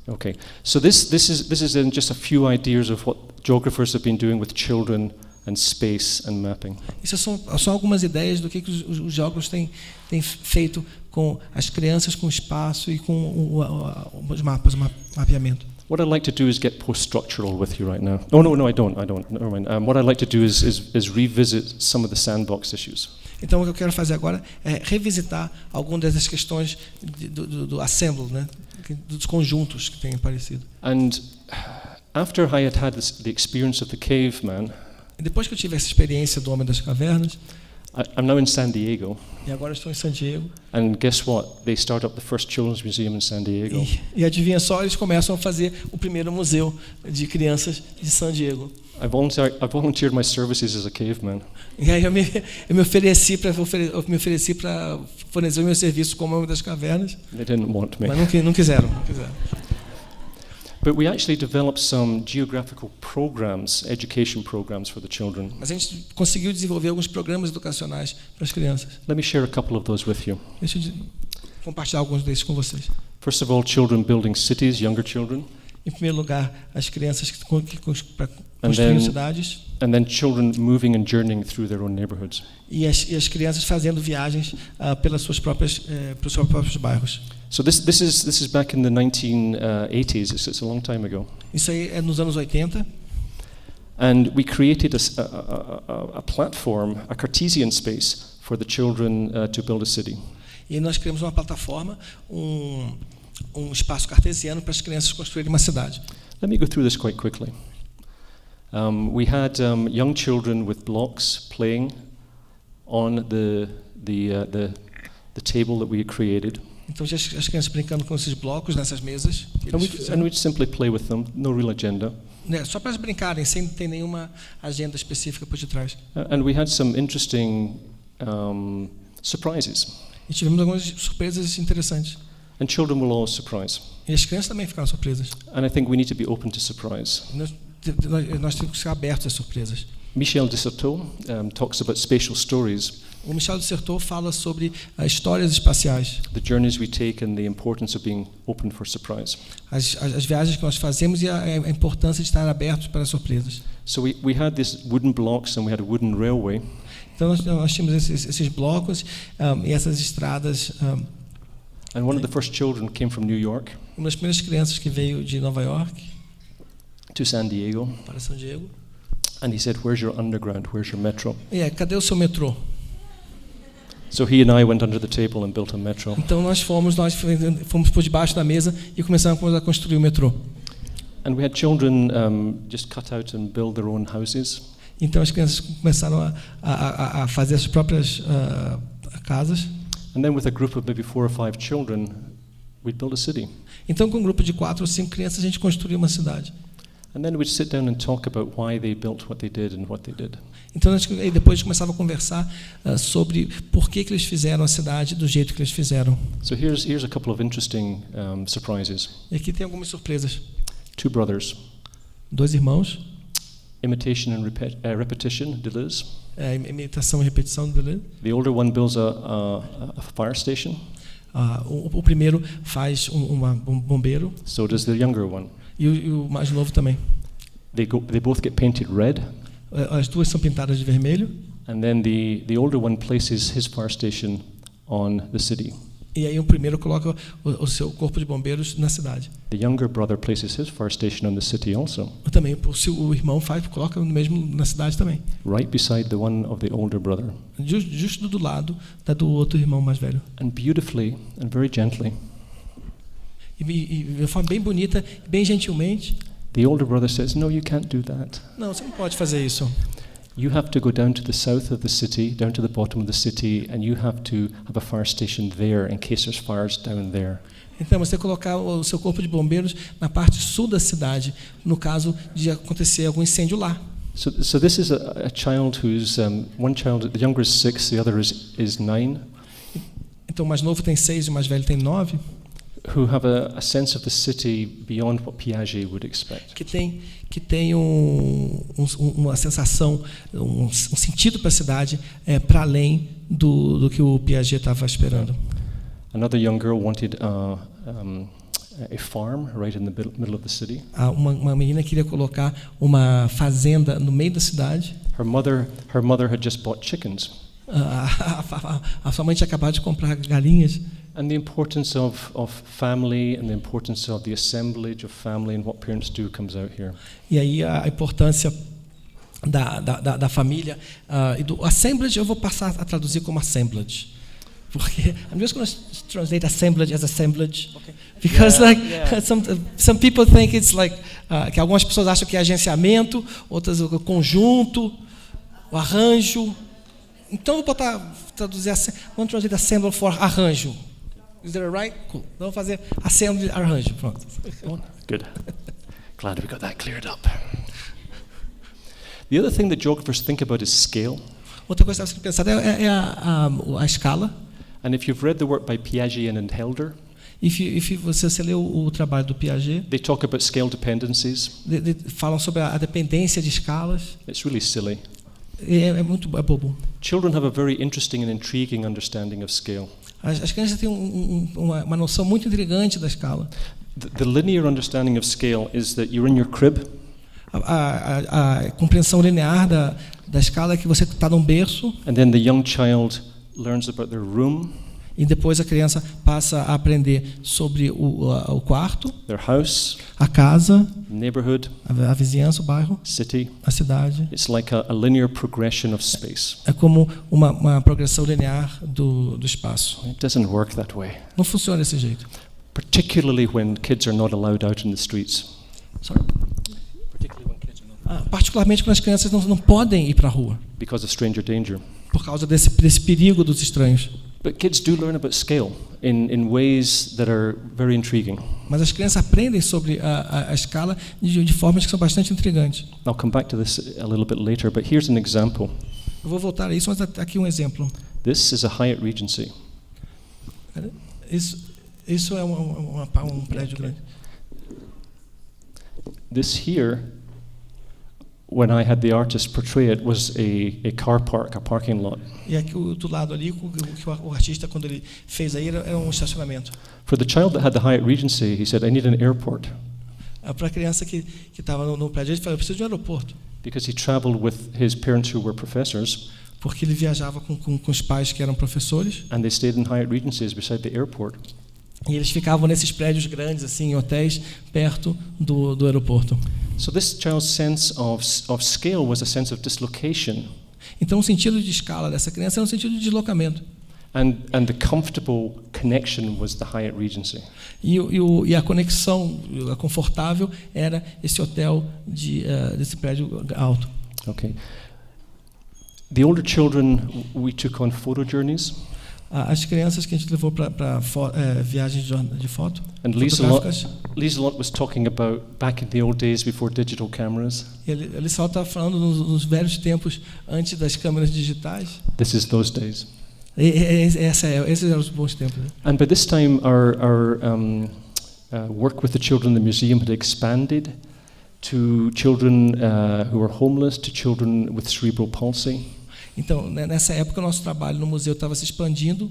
S2: Okay, so this is in just a few ideas of what geographers have been doing with children and space and mapping.
S3: Isso são algumas ideias do que os geógrafos têm feito com as crianças, com o espaço e com os mapas, o mapeamento.
S2: What I'd like to do is get post-structural with you right now. Oh no, I don't. Never mind. What I'd like to do is revisit some of the sandbox issues.
S3: Então o que eu quero fazer agora é revisitar algumas dessas questões do assemble, né, dos conjuntos que têm aparecido.
S2: And after I had the experience of the caveman,
S3: depois que eu tive essa experiência do Homem das Cavernas,
S2: I'm now in San Diego.
S3: E agora estou em San Diego.
S2: And guess what? They start up the first children's museum in San Diego.
S3: E adivinha só, eles começam a fazer o primeiro museu de crianças de San Diego.
S2: I volunteered my services as a caveman.
S3: E aí eu me ofereci para fornecer o meu serviço como Homem das Cavernas.
S2: They didn't want me.
S3: Mas não quiseram.
S2: But we actually developed some geographical programs, education programs for the children.
S3: Mas a gente conseguiu desenvolver alguns programas educacionais para as crianças.
S2: Let me share a couple of those with you.
S3: Deixa eu compartilhar alguns desses com vocês.
S2: First of all, children building cities, younger children.
S3: Em primeiro lugar, as crianças que construíam cidades.
S2: And then children moving and journeying through their own neighborhoods.
S3: E as crianças fazendo viagens pelos seus próprios bairros.
S2: So this is back in the 1980s. It's a long time ago.
S3: Isso aí é nos anos 80.
S2: And we created a platform, a Cartesian space for the children to build a city.
S3: E nós criamos uma plataforma, espaço cartesiano para as crianças construírem uma cidade.
S2: Let me go through this quite quickly. We had young children with blocks playing on the table that we had created.
S3: Então as crianças brincando com esses blocos nessas mesas.
S2: And we'd simply play with them, no real agenda.
S3: Só para eles brincarem, sem ter nenhuma agenda específica por detrás.
S2: And we had some interesting surprises.
S3: E tivemos algumas surpresas interessantes.
S2: And children will always surprise.
S3: E as crianças também ficaram surpresas.
S2: And I think we need to be open to surprise.
S3: Nós temos que ser abertos às surpresas.
S2: Michel Dissertot talks about spatial stories.
S3: O Michel Dissertot fala sobre histórias espaciais.
S2: The journeys we take and the importance of being open for surprise.
S3: As viagens que nós fazemos e a importância de estar abertos para surpresas.
S2: So we had these wooden blocks and we had a wooden railway.
S3: Então nós tínhamos esses blocos e essas estradas.
S2: And one of the first children came from New York.
S3: Uma das primeiras crianças que veio de Nova York
S2: to San Diego.
S3: Para São Diego.
S2: And he said, "Where's your underground? Where's your metro?"
S3: Cadê o seu metrô?
S2: So he and I went under the table and built a metro.
S3: Então nós fomos por debaixo da mesa e começamos a construir o metrô.
S2: And we had children just cut out and build their own houses.
S3: Então as crianças começaram a fazer as próprias casas.
S2: And then with a group of maybe 4 or 5 children, we'd build a city.
S3: Então com um grupo de 4 ou 5 crianças a gente construiu uma cidade.
S2: And then we'd sit down and talk about why they built what they did and what they did.
S3: Então depois a gente começava a conversar sobre por que eles fizeram a cidade do jeito que eles fizeram.
S2: So here's a couple of interesting surprises.
S3: E aqui tem algumas surpresas.
S2: 2 brothers.
S3: 2 irmãos.
S2: Imitation and repetition, Deleuze.
S3: Imitação e repetição, Deleuze.
S2: The older one builds a fire station.
S3: O primeiro faz um bombeiro.
S2: So does the younger one.
S3: E o mais novo também.
S2: They both get painted red.
S3: As duas são pintadas de vermelho.
S2: And then the older one places his fire station on the city.
S3: E aí o primeiro coloca o seu corpo de bombeiros na cidade.
S2: The younger brother places his fire station on the city also.
S3: Também o irmão coloca no mesmo na cidade também.
S2: Right beside the one of the older brother.
S3: Justo do lado do outro irmão mais velho.
S2: And beautifully and very gently.
S3: E de forma bem bonita, bem gentilmente.
S2: The older brother says, "No, you can't do that.
S3: Não, você não pode fazer isso.
S2: You have to go down to the south of the city, down to the bottom of the city, and you have to have a fire station there in case there's fires down there."
S3: Então você colocar o seu corpo de bombeiros na parte sul da cidade, no caso de acontecer algum incêndio lá.
S2: So this is a child who's one child, the younger is 6, the other is 9.
S3: Então o mais novo tem 6 e o mais velho tem 9.
S2: Who have a sense of the city beyond what Piaget would expect.
S3: Que tem uma sensação, um sentido para a cidade para além do que o Piaget estava esperando.
S2: Another young girl wanted a farm right in the middle of the city.
S3: Uma menina queria colocar uma fazenda no meio da cidade.
S2: Her mother had just bought chickens.
S3: A sua mãe tinha acabado de comprar galinhas.
S2: And the importance of family and the importance of the assemblage of family and what parents do comes out here.
S3: E aí a importância da família e do assemblage eu vou passar a traduzir como assemblage, porque I'm just going to translate assemblage as assemblage, okay. Because some people think it's like que algumas pessoas acham que é agenciamento, outras o conjunto, o arranjo. Então vou traduzir vamos translate assemble for arranjo. Is that right? Cool. Vamos fazer assembly arranjo. Pronto.
S2: Good. Glad we got that cleared up. The other thing that geographers think about is scale.
S3: Outra coisa que você tem que pensar é a escala.
S2: And if you've read the work by Piaget and Helder,
S3: você leu o trabalho do Piaget,
S2: they talk about scale dependencies.
S3: Falam sobre a dependência de escalas.
S2: It's really silly.
S3: É bobo.
S2: Children have a very interesting and intriguing understanding of scale.
S3: As crianças têm uma noção muito intrigante da escala.
S2: The linear understanding of scale is that you're in your crib.
S3: A compreensão linear da escala é que você está num berço.
S2: And then the young child learns about their room.
S3: E depois a criança passa a aprender sobre o quarto,
S2: their house,
S3: a casa,
S2: neighborhood,
S3: a vizinhança, o bairro,
S2: city,
S3: a cidade.
S2: It's like a linear progression of space.
S3: É como uma progressão linear do espaço.
S2: It doesn't work that way.
S3: Não funciona desse jeito.
S2: Particularly when kids are not allowed out in the streets.
S3: Sorry. Particularmente quando as crianças não podem ir para a rua.
S2: Because of stranger danger.
S3: Por causa desse perigo dos estranhos.
S2: But kids do learn about scale in ways that are very intriguing.
S3: Mas as crianças aprendem sobre a escala de formas que são bastante intrigantes.
S2: I'll come back to this a little bit later, but here's an example.
S3: Eu vou voltar a isso, mas aqui um exemplo.
S2: This is a Hyatt Regency.
S3: Isso é um prédio grande.
S2: This here, when I had the artist portray it, was a car park, a parking lot.
S3: E aqui do lado ali, o artista quando ele fez aí era um estacionamento.
S2: For the child that had the Hyatt Regency, he said, "I need an airport."
S3: Para a criança que estava no prédio, ele falou, eu preciso de um aeroporto.
S2: Because he traveled with his parents who were professors.
S3: Porque ele viajava com os pais que eram professores.
S2: And they stayed in Hyatt Regencies beside the airport.
S3: E eles ficavam nesses prédios grandes, assim, em hotéis perto do aeroporto.
S2: So this child's sense of scale was a sense of dislocation.
S3: Então o sentido de escala dessa criança era um sentido de deslocamento.
S2: And the comfortable connection was the Hyatt Regency.
S3: E a conexão, a confortável, era esse hotel desse prédio alto.
S2: Okay. The older children, we took on photo journeys.
S3: As crianças que a gente levou para viagens de foto.
S2: And Lieselot was talking about back in the old days before digital cameras.
S3: E ele só está falando nos velhos tempos antes das câmeras digitais.
S2: This is those days.
S3: Esses eram os bons tempos. Né?
S2: And by this time, our work with the children in the museum had expanded to children who were homeless, to children with cerebral palsy.
S3: Então, nessa época, o nosso trabalho no museu estava se expandindo.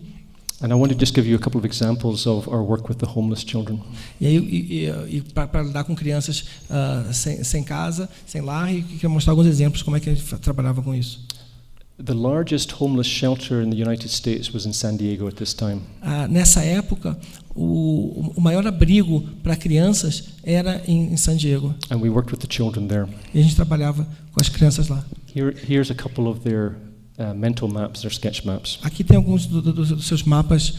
S2: And I want to just give you a couple of examples of our work with the homeless children.
S3: E para lidar com crianças sem casa, sem lar, e queria mostrar alguns exemplos como é que a gente trabalhava com isso.
S2: The largest homeless shelter in the United States was in San Diego at this time.
S3: Nessa época, o maior abrigo para crianças era em San Diego.
S2: And we worked with the children there.
S3: E a gente trabalhava com as crianças lá.
S2: Here's a couple of their mental maps, their sketch maps.
S3: Aqui tem alguns dos seus mapas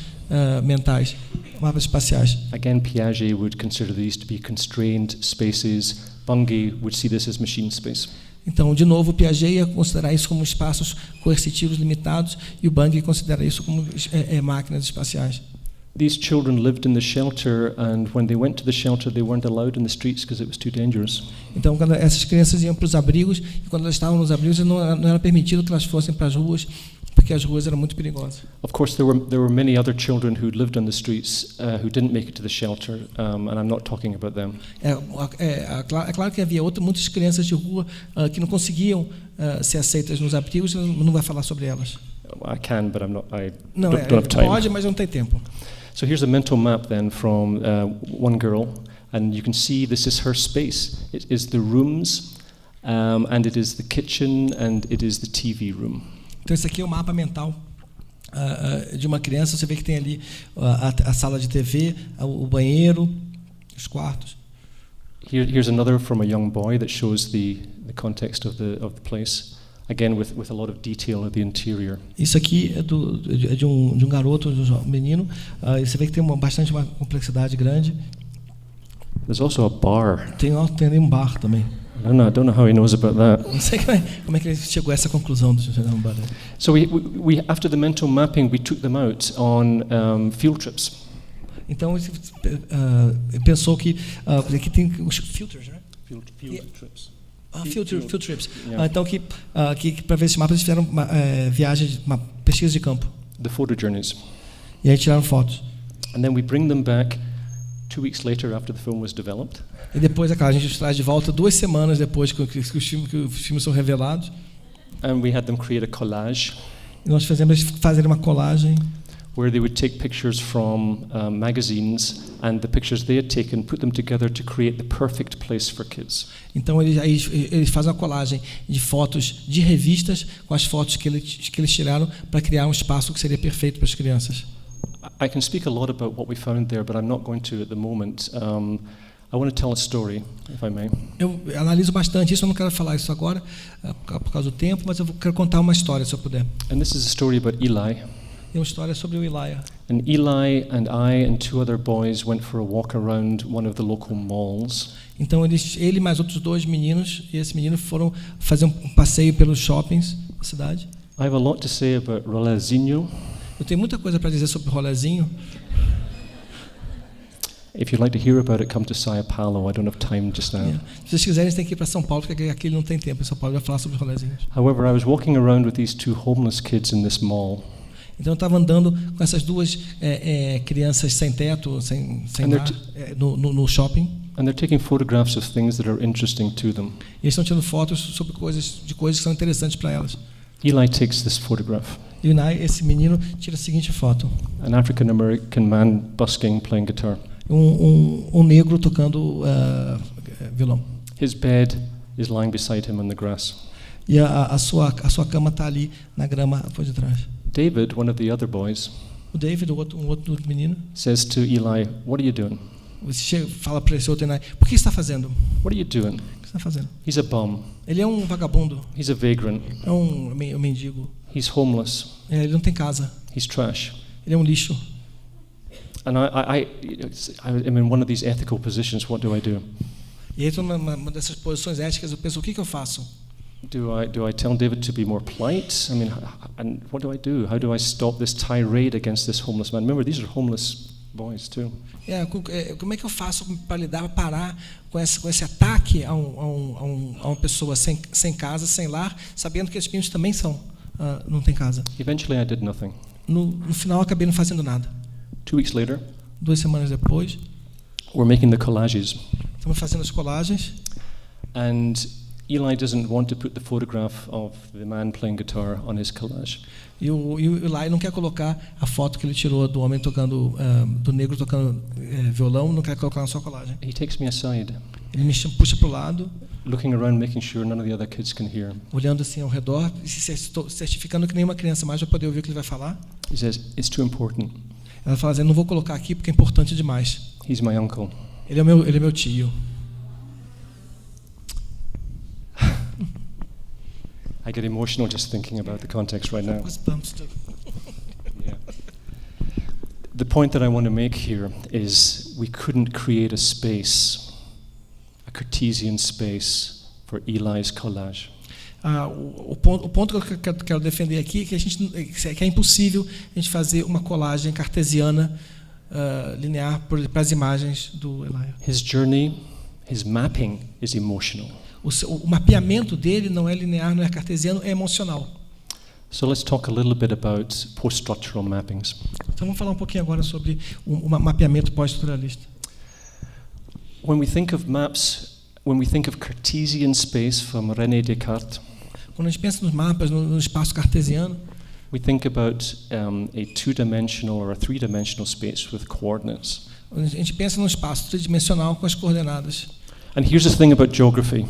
S3: mentais, mapas espaciais.
S2: Again, Piaget would consider these to be constrained spaces. Bungay would see this as machine space.
S3: Então, de novo, Piaget ia considerar isso como espaços coercitivos limitados e o Bungay considera isso como máquinas espaciais.
S2: These children lived in the shelter, and when they went to the shelter, they weren't allowed in the streets because it was too dangerous.
S3: Então, quando essas crianças iam para os abrigos, e quando elas estavam nos abrigos, não era permitido que elas fossem para as ruas, porque as ruas eram muito perigosas.
S2: Of course, there were many other children who lived on the streets who didn't make it to the shelter, and I'm not talking about them.
S3: É claro que havia muitas crianças de rua que não conseguiam ser aceitas nos abrigos, não vai falar sobre elas.
S2: I can, but I'm not. I
S3: não,
S2: don't have time.
S3: Pode, mas não tem tempo.
S2: So here's a mental map then from one girl, and you can see this is her space. It is the rooms, and it is the kitchen, and it is the TV room.
S3: Então esse aqui é o mapa mental de uma criança. Você vê que tem ali a sala de TV, o banheiro, os quartos.
S2: Here's another from a young boy that shows the context of the place. Again, with a lot of detail of the interior. Isso aqui é
S3: de um garoto, de um menino. Você vê que tem bastante uma complexidade grande.
S2: There's also a bar.
S3: Tem um bar também.
S2: I don't know how he knows about that.
S3: Não sei como é que ele chegou a essa conclusão de um bar.
S2: So we after the mental mapping, we took them out on field trips.
S3: Então pensou que aqui tem os filters, né?
S2: Field trips.
S3: Field trips. Yeah. Então que para ver esse mapa eles fizeram viagens, uma pesquisa de campo.
S2: The photo journeys.
S3: E aí tiraram fotos.
S2: And then we bring them back 2 weeks later after the film was developed.
S3: E depois a gente traz de volta 2 semanas depois que os filmes são revelados.
S2: And we had them create a collage.
S3: E nós fazemos fazer uma colagem.
S2: where they would take pictures from magazines and the pictures they had taken, put them together to create the perfect place for kids.
S3: Então eles fazem uma colagem de fotos de revistas com as fotos que eles tiraram para criar um espaço que seria perfeito para as crianças.
S2: I can speak a lot about what we found there, but I'm not going to at the moment. I want to tell a story, if I may.
S3: Eu analiso bastante isso, eu não quero falar isso agora por causa do tempo, mas eu quero contar uma história, se eu puder.
S2: And this is a story about Eli.
S3: É uma história sobre o Elijah.
S2: And Eli and I and 2 other boys went for a walk around one of the local malls.
S3: Então ele mais outros 2 meninos e esse menino foram fazer um passeio pelos shoppings da cidade.
S2: I have a lot to say about Rolezinho.
S3: Eu tenho muita coisa para dizer sobre o rolezinho.
S2: If you'd like to hear about it, come to Sao Paulo. I don't have time just now.
S3: Se vocês quiserem, vocês têm que ir para São Paulo, porque aqui ele não tem tempo. Em São Paulo vai falar sobre os rolezinhos.
S2: However, I was walking around with these 2 homeless kids in this mall.
S3: Então eu estava andando com essas 2 crianças sem teto, sem lar, no shopping.
S2: And they're taking photographs of things that are interesting to them.
S3: E eles estão tirando fotos sobre coisas que são interessantes para elas.
S2: Eli takes this photograph.
S3: E esse menino tira a seguinte foto.
S2: An African American man busking, playing guitar.
S3: Um negro tocando violão.
S2: His bed is lying beside him on the grass.
S3: E a sua cama está ali na grama por detrás.
S2: David, one of the other boys,
S3: O David, um outro menino,
S2: says to Eli, "What are you doing?
S3: você fala para esse outro, por que você está fazendo? O
S2: What are you doing?
S3: que você está fazendo?
S2: He's a bum.
S3: Ele é um vagabundo,
S2: He's a vagrant.
S3: é um mendigo.
S2: He's homeless.
S3: Ele não tem casa,
S2: He's trash."
S3: ele é um lixo.
S2: And I'm in one of these ethical positions. What do I do?
S3: E aí, numa dessas posições éticas, eu penso, o que eu faço?
S2: Do I tell David to be more polite? I mean, and what do I do? How do I stop this tirade against this homeless man? Remember, these are homeless boys too.
S3: Como é que eu faço para parar com esse ataque a uma pessoa sem casa, sem lar, sabendo que esses meninos também não têm casa?
S2: Eventually, I did nothing.
S3: No final, eu acabei não fazendo nada.
S2: 2 weeks later,
S3: 2 semanas depois,
S2: we're making the collages,
S3: estamos fazendo as colagens.
S2: and Eli doesn't want to put the photograph of the man playing guitar on his collage.
S3: E o Eli não quer colocar a foto que ele tirou do homem tocando, do negro tocando violão, não quer colocar na sua colagem.
S2: He takes me aside,
S3: Ele me puxa para o lado,
S2: looking around, making sure none of the other kids can hear.
S3: olhando assim ao redor, e se certificando que nenhuma criança mais vai poder ouvir o que ele vai falar.
S2: He says, "It's too important.
S3: Ela fala assim, não vou colocar aqui porque é importante demais.
S2: He's my uncle."
S3: Ele é meu tio.
S2: I get emotional just thinking about the context right now. Yeah. The point that I want to make here is we couldn't create a space, a Cartesian space, for Eli's collage.
S3: O ponto que eu quero defender aqui é que é impossível a gente fazer uma colagem cartesiana linear para as imagens do Elijah.
S2: His journey, his mapping is emotional.
S3: O mapeamento dele não é linear, não é cartesiano, é emocional.
S2: So let's talk a little bit about post-structural mappings.
S3: Então vamos falar um pouquinho agora sobre o mapeamento pós-estruturalista.
S2: When we think of maps, when we think of Cartesian space from René Descartes,
S3: quando a gente pensa nos mapas, no espaço cartesiano,
S2: we think about a 2-dimensional or a 3-dimensional space with coordinates.
S3: a gente pensa num espaço tridimensional com as coordenadas.
S2: And here's the thing about geography,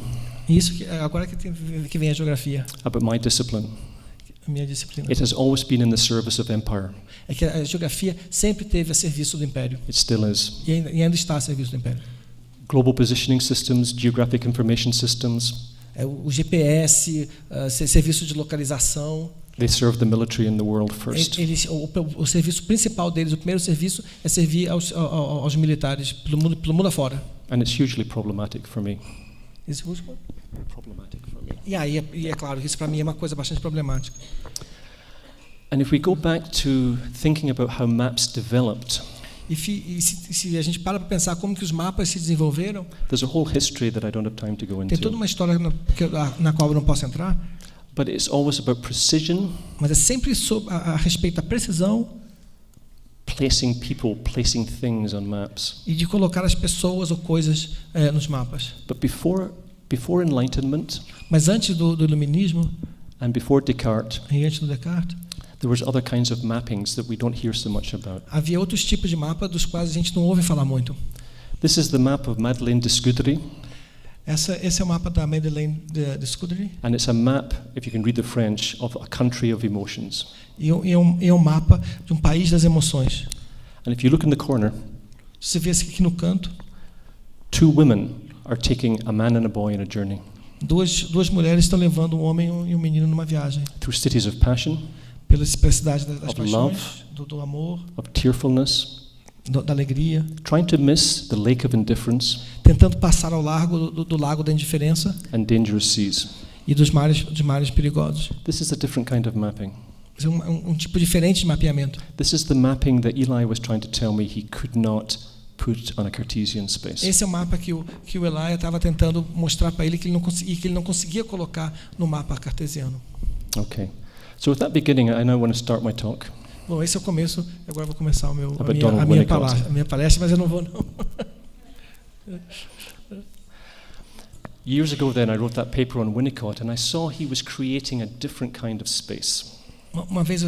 S3: Isso agora que vem a geografia,
S2: about my discipline.
S3: a minha disciplina.
S2: It has always been in the service of empire.
S3: É que a geografia sempre teve a serviço do Império.
S2: It still is.
S3: E ainda está a serviço do Império.
S2: Global positioning systems, geographic information systems,
S3: O GPS, serviço de localização.
S2: they serve the military in the world first.
S3: O serviço principal deles, o primeiro serviço, é servir aos militares pelo mundo afora.
S2: And it's hugely problematic for me.
S3: Problematic for me. E é claro, isso para mim é uma coisa bastante problemática.
S2: And if we go back to thinking about how maps developed,
S3: E se a gente para pensar como que os mapas se desenvolveram,
S2: there's a whole history that I don't have time to go
S3: tem toda
S2: into.
S3: uma história na qual eu não posso entrar,
S2: But it's always about precision,
S3: mas é sempre a respeito da precisão
S2: placing people, placing things on maps.
S3: e de colocar as pessoas ou coisas nos mapas.
S2: But before Enlightenment
S3: Mas antes do iluminismo
S2: and before Descartes,
S3: e antes do Descartes,
S2: There was other kinds of mappings that we don't hear so much about.
S3: Havia outros tipos de mapa dos quais a gente não ouve falar muito.
S2: This is the map of Madeleine de Scudéry.
S3: Esse é o mapa da Madeleine de Scudéry.
S2: And it's a map, if you can read the French, of a country of emotions.
S3: E é um mapa de um país das emoções.
S2: And if you look in the corner,
S3: Você vê aqui no canto,
S2: 2 women are taking a man and a boy on a journey.
S3: Duas mulheres estão levando um homem e um menino numa viagem.
S2: Through cities of passion,
S3: Pela cidade das
S2: of
S3: paixões,
S2: love,
S3: do amor,
S2: of tearfulness,
S3: da alegria,
S2: trying to miss the lake of indifference
S3: tentando passar ao largo do lago da indiferença
S2: and dangerous seas.
S3: e dos mares perigosos.
S2: This is a different kind of mapping.
S3: É um tipo diferente de mapeamento.
S2: This is the mapping that Eli was trying to tell me he could not put on a Cartesian space.
S3: Esse é o mapa que o Eli estava tentando mostrar para ele que ele não conseguia colocar no mapa cartesiano.
S2: Okay. So with that beginning, I now want to start my talk.
S3: Bom, esse é o começo. Agora vou começar a
S2: Donald
S3: minha
S2: Winnicott.
S3: palestra, mas eu não vou não.
S2: Years ago then, I wrote that paper on Winnicott, and I saw he was creating a different kind of space.
S3: Uma vez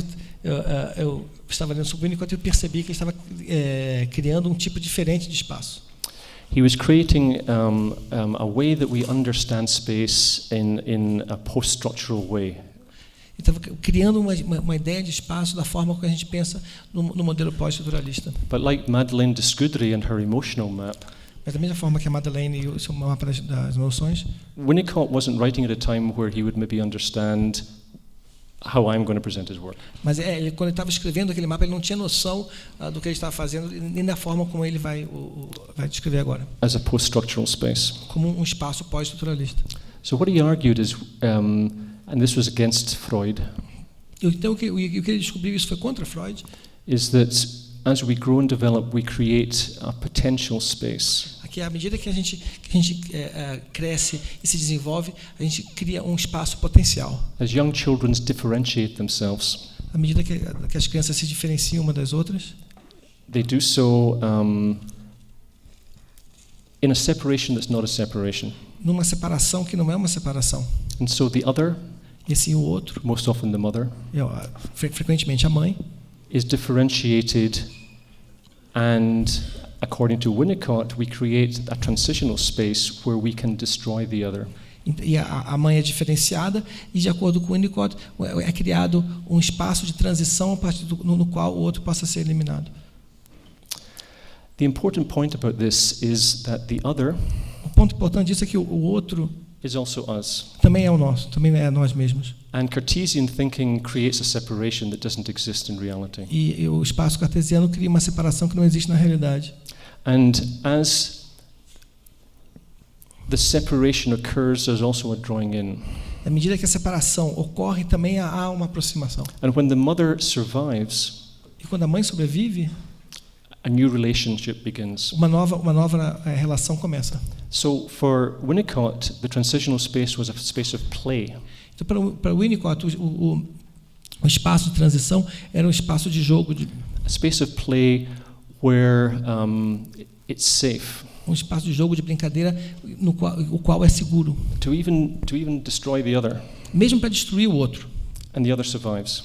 S3: eu estava lendo sobre o Winnicott e eu percebi que ele estava criando um tipo diferente de espaço.
S2: He was creating a way that we understand space in a post-structural way.
S3: Ele estava criando uma ideia de espaço da forma que a gente pensa no modelo pós-estruturalista.
S2: But like Madeleine de Scudéry and her emotional map,
S3: Mas da mesma forma que a Madeleine e o seu mapa das emoções,
S2: Winnicott wasn't writing at a time where he would maybe understand how I'm going to present his work.
S3: mas quando ele estava escrevendo aquele mapa, ele não tinha noção do que ele estava fazendo, nem da forma como ele vai descrever agora,
S2: As a post-structural space.
S3: como um espaço pós-estruturalista.
S2: So what he argued is, and this was against Freud,
S3: Então o que ele descobriu, isso foi contra Freud,
S2: is that as we grow and develop, we create a potential space.
S3: que à medida que a gente cresce e se desenvolve, a gente cria um espaço potencial.
S2: As young children differentiate themselves,
S3: À medida que as crianças se diferenciam uma das outras,
S2: they do so in a separation that's not a separation.
S3: numa separação que não é uma separação.
S2: And so the other,
S3: E assim o outro,
S2: most often the mother,
S3: frequentemente a mãe,
S2: is differentiated, and according to Winnicott, we create a transitional space where we can destroy the other.
S3: e a mãe é diferenciada, e de acordo com o Winnicott, é criado um espaço de transição a partir no qual o outro possa ser eliminado.
S2: The important point about this is that the other
S3: O ponto importante disso é que o outro
S2: is also us.
S3: também é o nosso, também é nós mesmos.
S2: And Cartesian thinking creates a separation that doesn't exist in reality.
S3: E o espaço cartesiano cria uma separação que não existe na realidade.
S2: And as the separation occurs, there's also a drawing in.
S3: À medida que a separação ocorre, também há uma aproximação.
S2: And when the mother survives,
S3: E quando a mãe sobrevive,
S2: a new relationship begins.
S3: uma nova relação começa.
S2: So for Winnicott, the transitional space was a space of play.
S3: Então, para Winnicott, o espaço de transição era um espaço de jogo,
S2: A space of play where it's safe
S3: um espaço de jogo, de brincadeira, o qual é seguro,
S2: to even destroy the other,
S3: mesmo para destruir o outro.
S2: and the other survives.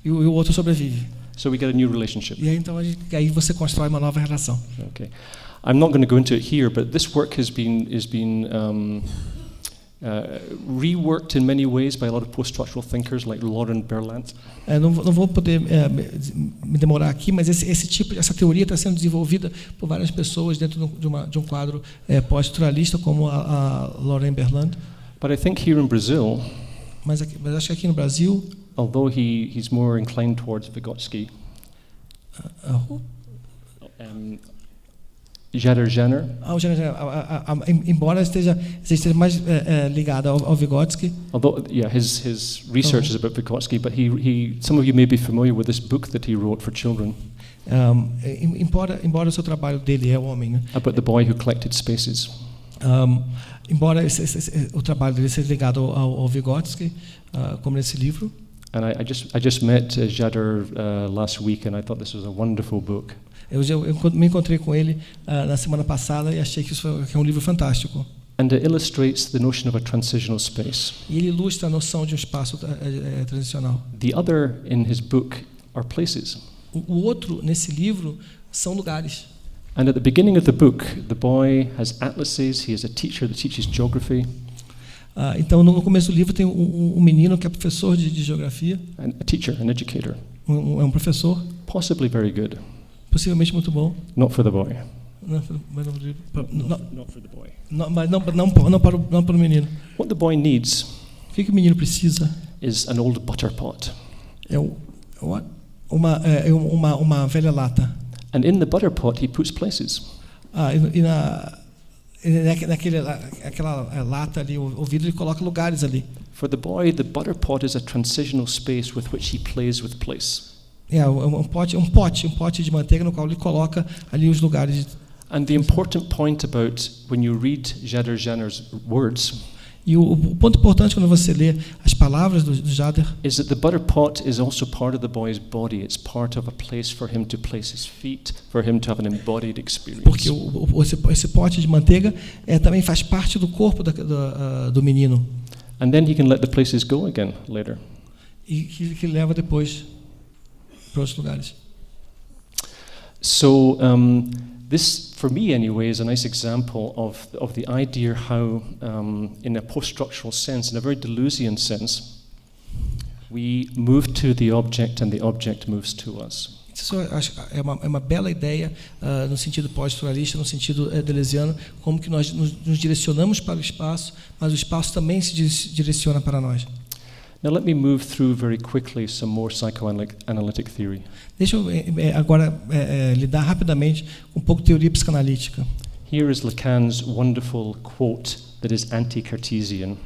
S3: E o outro sobrevive.
S2: So we get a new relationship.
S3: E aí, então, aí você constrói uma nova relação.
S2: Okay, I'm not going to go into it here, but this work has been reworked in many ways by a lot of post-structural thinkers like Lauren Berlant.
S3: Não vou poder me demorar aqui, mas essa teoria está sendo desenvolvida por várias pessoas dentro de um quadro pós-estruturalista, como a Lauren Berlant.
S2: But I think here in Brazil,
S3: mas acho que aqui no Brasil,
S2: although he's more inclined towards Vygotsky, Jader Jenner,
S3: embora esteja mais ligado ao Vygotsky.
S2: Although, his research is about Vygotsky, but some of you may be familiar with this book that he wrote for children.
S3: Embora o seu trabalho dele é o homem,
S2: about the boy who collected spaces.
S3: Embora o trabalho dele seja ligado ao Vygotsky, como nesse livro.
S2: And I just met Jader last week, and I thought this was a wonderful book.
S3: Eu me encontrei com ele na semana passada e achei que isso é um livro fantástico.
S2: And it illustrates the notion of a transitional space.
S3: E ele ilustra a noção de um espaço transicional.
S2: The other in his book are places.
S3: O outro nesse livro são lugares.
S2: And at the beginning of the book, the boy has atlases. He has a teacher that teaches geography.
S3: Então, no começo do livro tem um menino que é professor de geografia.
S2: And a teacher, an educator.
S3: É um professor.
S2: Possibly very good.
S3: Possivelmente muito bom.
S2: Not for the boy.
S3: Not
S2: for the boy.
S3: Mas não para o menino.
S2: What the boy needs
S3: O que o menino precisa?
S2: is an old butter pot.
S3: É uma velha lata.
S2: And in the butter pot, he puts places.
S3: Aquela lata ali, o vidro, ele coloca lugares ali.
S2: For the boy, the butter pot is a transitional space with which he plays with place.
S3: Um pote de manteiga no qual ele coloca ali os lugares.
S2: And the important point about when you read Jader Janner's words
S3: E o ponto importante quando você lê as palavras do Jader
S2: is that the butter pot is also part of the boy's body. It's part of a place for him to place his feet, for him to have an embodied experience.
S3: Porque esse pote de manteiga também faz parte do corpo do menino.
S2: And then he can let the places go again later.
S3: E que leva depois para outros lugares.
S2: So this, for me anyway, is a nice example of the idea how, in a post-structural sense, in a very Deleuzian sense, we move to the object and the object moves to us.
S3: Isso é uma bela ideia no sentido pós-estruturalista, no sentido deleuziano, como que nós nos direcionamos para o espaço, mas o espaço também se direciona para nós.
S2: Now let me move through very quickly some more psychoanalytic theory.
S3: Deixa eu agora lidar rapidamente com um pouco de teoria psicanalítica.
S2: Here is Lacan's wonderful quote that is anti-Cartesian.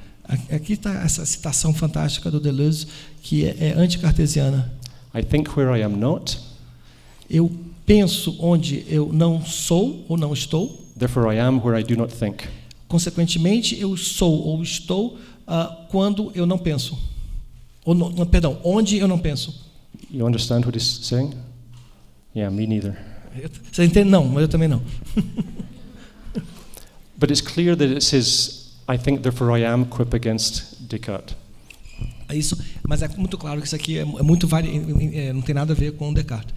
S3: Aqui está essa citação fantástica do Deleuze, que é anti-cartesiana.
S2: I think where I am not.
S3: Eu penso onde eu não sou ou não estou.
S2: Therefore I am where I do not think.
S3: Consequentemente, eu sou ou estou quando eu não penso. Onde eu não penso.
S2: You understand what he's saying? Yeah, me neither.
S3: Você entende? Não, mas eu também não.
S2: But it's clear that it says, I think, therefore I am, quip against Descartes.
S3: Isso, mas é muito claro que isso aqui não tem nada a ver com Descartes.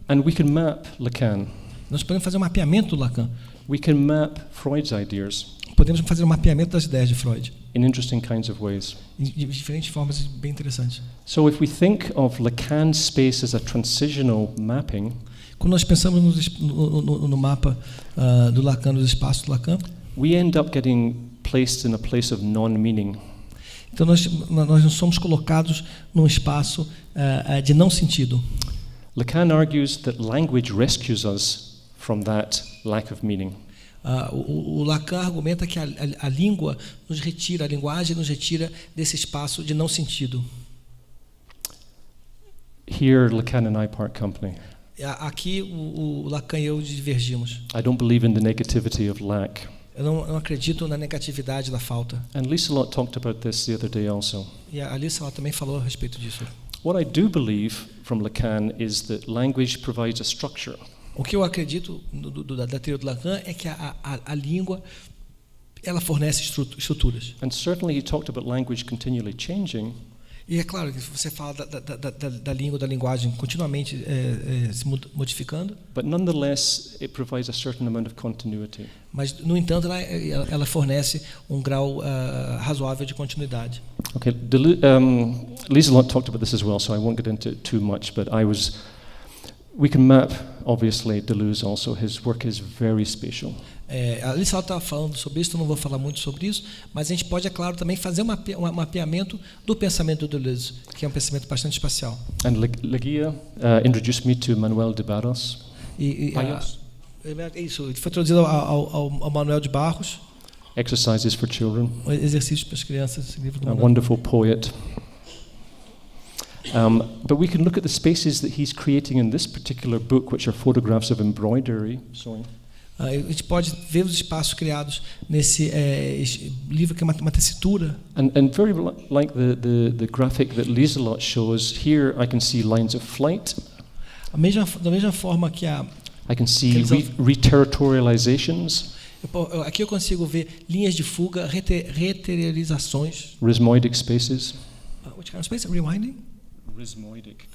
S2: And we can map Lacan.
S3: Nós podemos fazer um mapeamento do Lacan.
S2: We can map Freud's ideas.
S3: Podemos fazer um mapeamento das ideias de Freud.
S2: In interesting kinds of ways.
S3: De diferentes formas bem interessantes.
S2: So if we think of Lacan's space as a transitional mapping,
S3: quando nós pensamos no mapa do Lacan, dos espaços do Lacan,
S2: we end up getting placed in a place of non-meaning.
S3: Então nós não somos colocados num espaço de não sentido.
S2: Lacan argues that language rescues us from that lack of meaning.
S3: O Lacan argumenta que a língua nos retira, a linguagem nos retira desse espaço de não sentido.
S2: Here, Lacan and I part company.
S3: Aqui o Lacan e eu divergimos.
S2: I don't believe in the negativity of lack.
S3: Eu não acredito na negatividade da falta.
S2: And Lieselot talked about this the other day also.
S3: E a Lieselot também falou a respeito disso.
S2: What I do believe from Lacan is that language provides a structure.
S3: O que eu acredito da teoria do Lacan é que a língua ela fornece estruturas.
S2: And certainly he talked about language continually changing.
S3: E é claro que você fala da língua, da linguagem continuamente se modificando.
S2: But nonetheless, it provides a certain amount of continuity.
S3: Mas no entanto, ela fornece um grau razoável de continuidade.
S2: Okay, Lieselot talked about this as well, so I won't get into it too much. But we can map, obviously, Deleuze also. His work is very spatial.
S3: A Lieselot estava falando sobre isso, eu não vou falar muito sobre isso, mas a gente pode, é claro, também fazer um mapeamento do pensamento do Deleuze, que é um pensamento bastante espacial.
S2: And Leguia introduced me to Manuel de Barros.
S3: Isso, ele foi traduzido ao Manuel de Barros.
S2: Exercises for Children.
S3: Exercícios para as crianças, esse livro do
S2: A wonderful poet. But we can look at the spaces that he's creating in this particular book, which are photographs of embroidery.
S3: A gente pode ver os espaços criados nesse livro que é uma tessitura.
S2: And very like the graphic that Lieselot shows, here I can see lines of flight.
S3: Da mesma forma que
S2: I can see reterritorializations.
S3: Aqui eu consigo ver linhas de fuga, reterializações.
S2: Rhythmoidic spaces.
S3: Which kind of space? Rewinding?
S2: Rhythmoidic.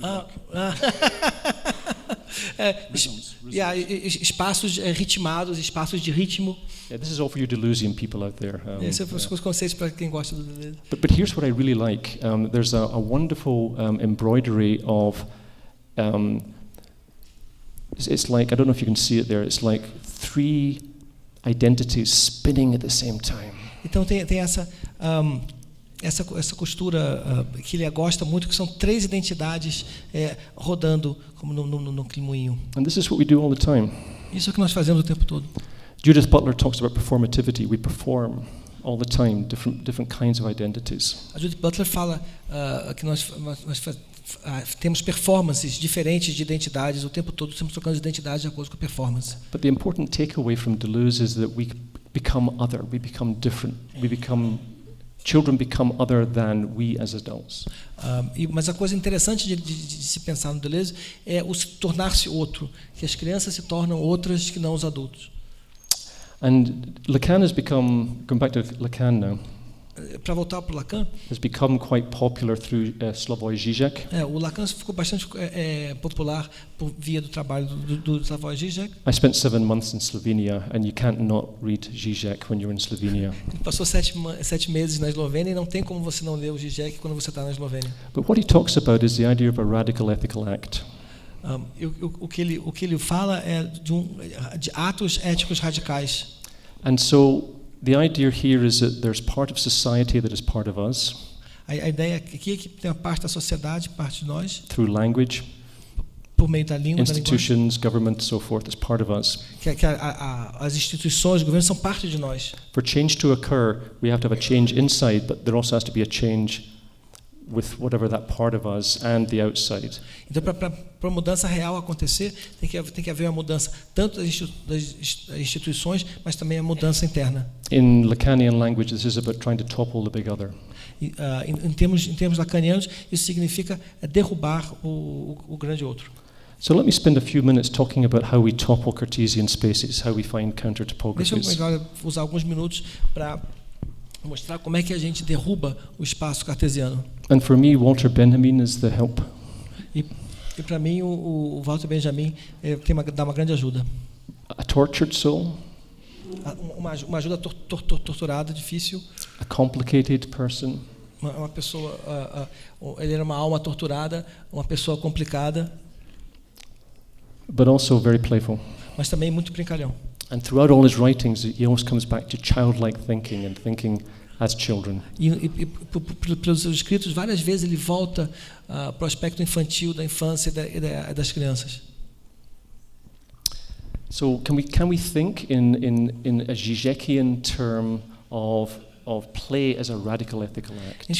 S3: Espaços ritmados, espaços de ritmo.
S2: Yeah, this is all for you Deleuzian people out there.
S3: Esses são os conceitos para quem gosta do Deleuze.
S2: But here's what I really like. There's a wonderful embroidery of. It's like, I don't know if you can see it there. It's like 3 identities spinning at the same time.
S3: Então tem essa costura que ele gosta muito, que são 3 identidades rodando como no climoinho.
S2: And this is what we do all the time.
S3: Isso é o que nós fazemos o tempo todo.
S2: Judith Butler talks about performativity. We perform all the time different kinds of identities.
S3: A Judith Butler fala que nós temos performances diferentes de identidades o tempo todo, estamos trocando identidades de acordo com a performance.
S2: But the important takeaway from Deleuze is that we become other, we become different, children become other than we as adults.
S3: Mas a coisa interessante de se pensar no Deleuze é o tornar-se outro, que as crianças se tornam outras que não os adultos.
S2: And Lacan has become, going back to Lacan now,
S3: para voltar para o Lacan,
S2: has become quite popular through Slavoj Žižek.
S3: O Lacan ficou bastante popular por via do trabalho do Slavoj Žižek.
S2: I spent 7 months in Slovenia, and you can't not read Žižek when you're in Slovenia.
S3: Ele passou 7 meses na Eslovênia e não tem como você não ler o Žižek quando você está na Eslovênia.
S2: But what he talks about is the idea of a radical ethical act.
S3: O que ele fala é de atos éticos radicais.
S2: And so the idea here is that there's part of society that is part of us.
S3: A ideia aqui é que tem uma parte da sociedade, parte de nós.
S2: Through language,
S3: por meio da língua,
S2: institutions, government, so forth, is part of us.
S3: Que as instituições, os governos são parte de nós.
S2: For change to occur, we have to have a change inside, but there also has to be a change with whatever that part of us and the outside.
S3: Então, para a mudança real acontecer, tem que haver uma mudança tanto das instituições, mas também a mudança interna.
S2: In Lacanian language, this is about trying to topple the big other.
S3: Em termos lacanianos, isso significa derrubar o grande outro.
S2: So let me spend a few minutes talking about how we topple Cartesian spaces, how we find counter-topographies.
S3: Deixa eu agora usar alguns minutos para mostrar como é que a gente derruba o espaço cartesiano.
S2: And for me, Walter Benjamin is the help.
S3: E para mim, o Walter Benjamin dá uma grande ajuda.
S2: A tortured soul.
S3: Uma ajuda torturada, difícil.
S2: A complicated person.
S3: Uma pessoa, ele era uma alma torturada, uma pessoa complicada.
S2: But also very playful.
S3: Mas também muito brincalhão.
S2: And throughout all his writings, he always comes back to childlike thinking and thinking as children.
S3: E pelos seus escritos, várias vezes ele volta para o aspecto infantil da infância e das crianças.
S2: So can we think in a Žižekian term of play as a radical ethical act?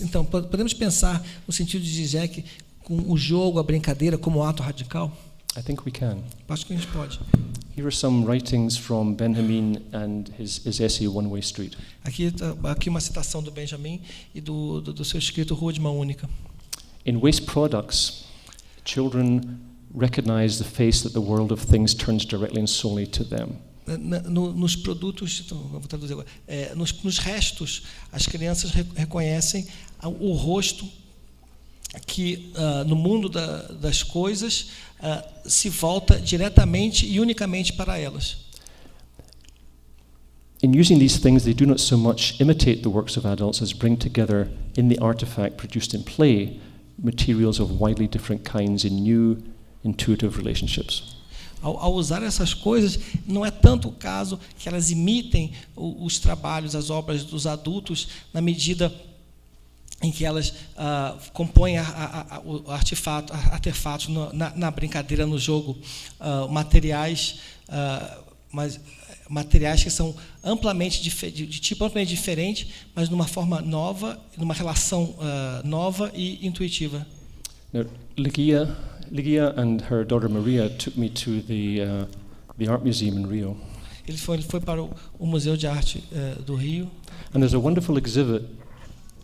S3: Então, podemos pensar no sentido de Žižek com o jogo, a brincadeira como ato radical?
S2: I think we can.
S3: Acho que a gente pode.
S2: Here are some writings from Benjamin and his essay One Way Street.
S3: Aqui uma citação do Benjamin e do seu escrito Rua de Mão Única.
S2: In waste products, children recognize the face that the world of things turns directly and solely to them.
S3: Nos produtos, vou traduzir agora, nos restos, as crianças reconhecem o rosto que no mundo das coisas se volta diretamente e unicamente para elas.
S2: In using these things, they do not so much imitate the works of adults as bring together in the artifact produced in play materials of widely different kinds in new, intuitive relationships.
S3: Ao usar essas coisas, não é tanto o caso que elas imitem os trabalhos, as obras dos adultos, na medida em que elas compõem artefatos na brincadeira, no jogo, materiais que são de tipo amplamente diferente, mas numa forma nova, numa relação nova e intuitiva.
S2: Now, Ligia and her daughter Maria took me to the art museum in Rio.
S3: Ele foi para o Museu de Arte do Rio.
S2: And there's a wonderful exhibit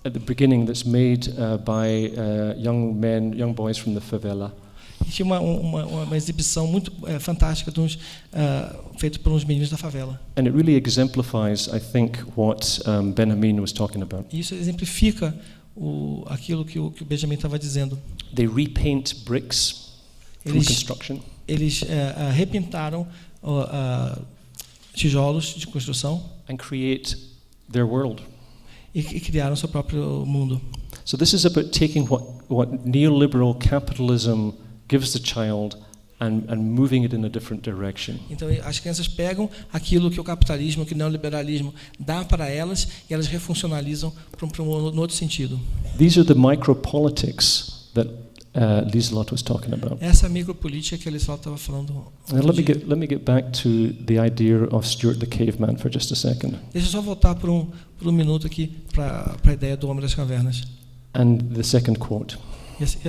S2: at the beginning that's made by young boys from the favela.
S3: E tinha uma exibição muito fantástica feita por uns meninos da favela.
S2: And it really exemplifies, I think, what Benjamin was talking about.
S3: E isso exemplifica aquilo que o Benjamin estava dizendo.
S2: They repaint bricks from construction.
S3: Eles repintaram tijolos de construção
S2: And create their world.
S3: e criaram seu próprio mundo.
S2: So this is about taking what neoliberal capitalism gives the child and moving it in a different direction.
S3: Então as crianças pegam aquilo que o capitalismo, que o neoliberalismo dá para elas e elas refuncionalizam para um outro sentido.
S2: These are the micropolitics that Liselott was talking about.
S3: Essa micropolítica que Liselott estava falando.
S2: Let me get back to the idea of Stuart the caveman for just a second.
S3: Deixa eu só voltar por um minuto aqui para a ideia do homem das cavernas.
S2: And the second quote.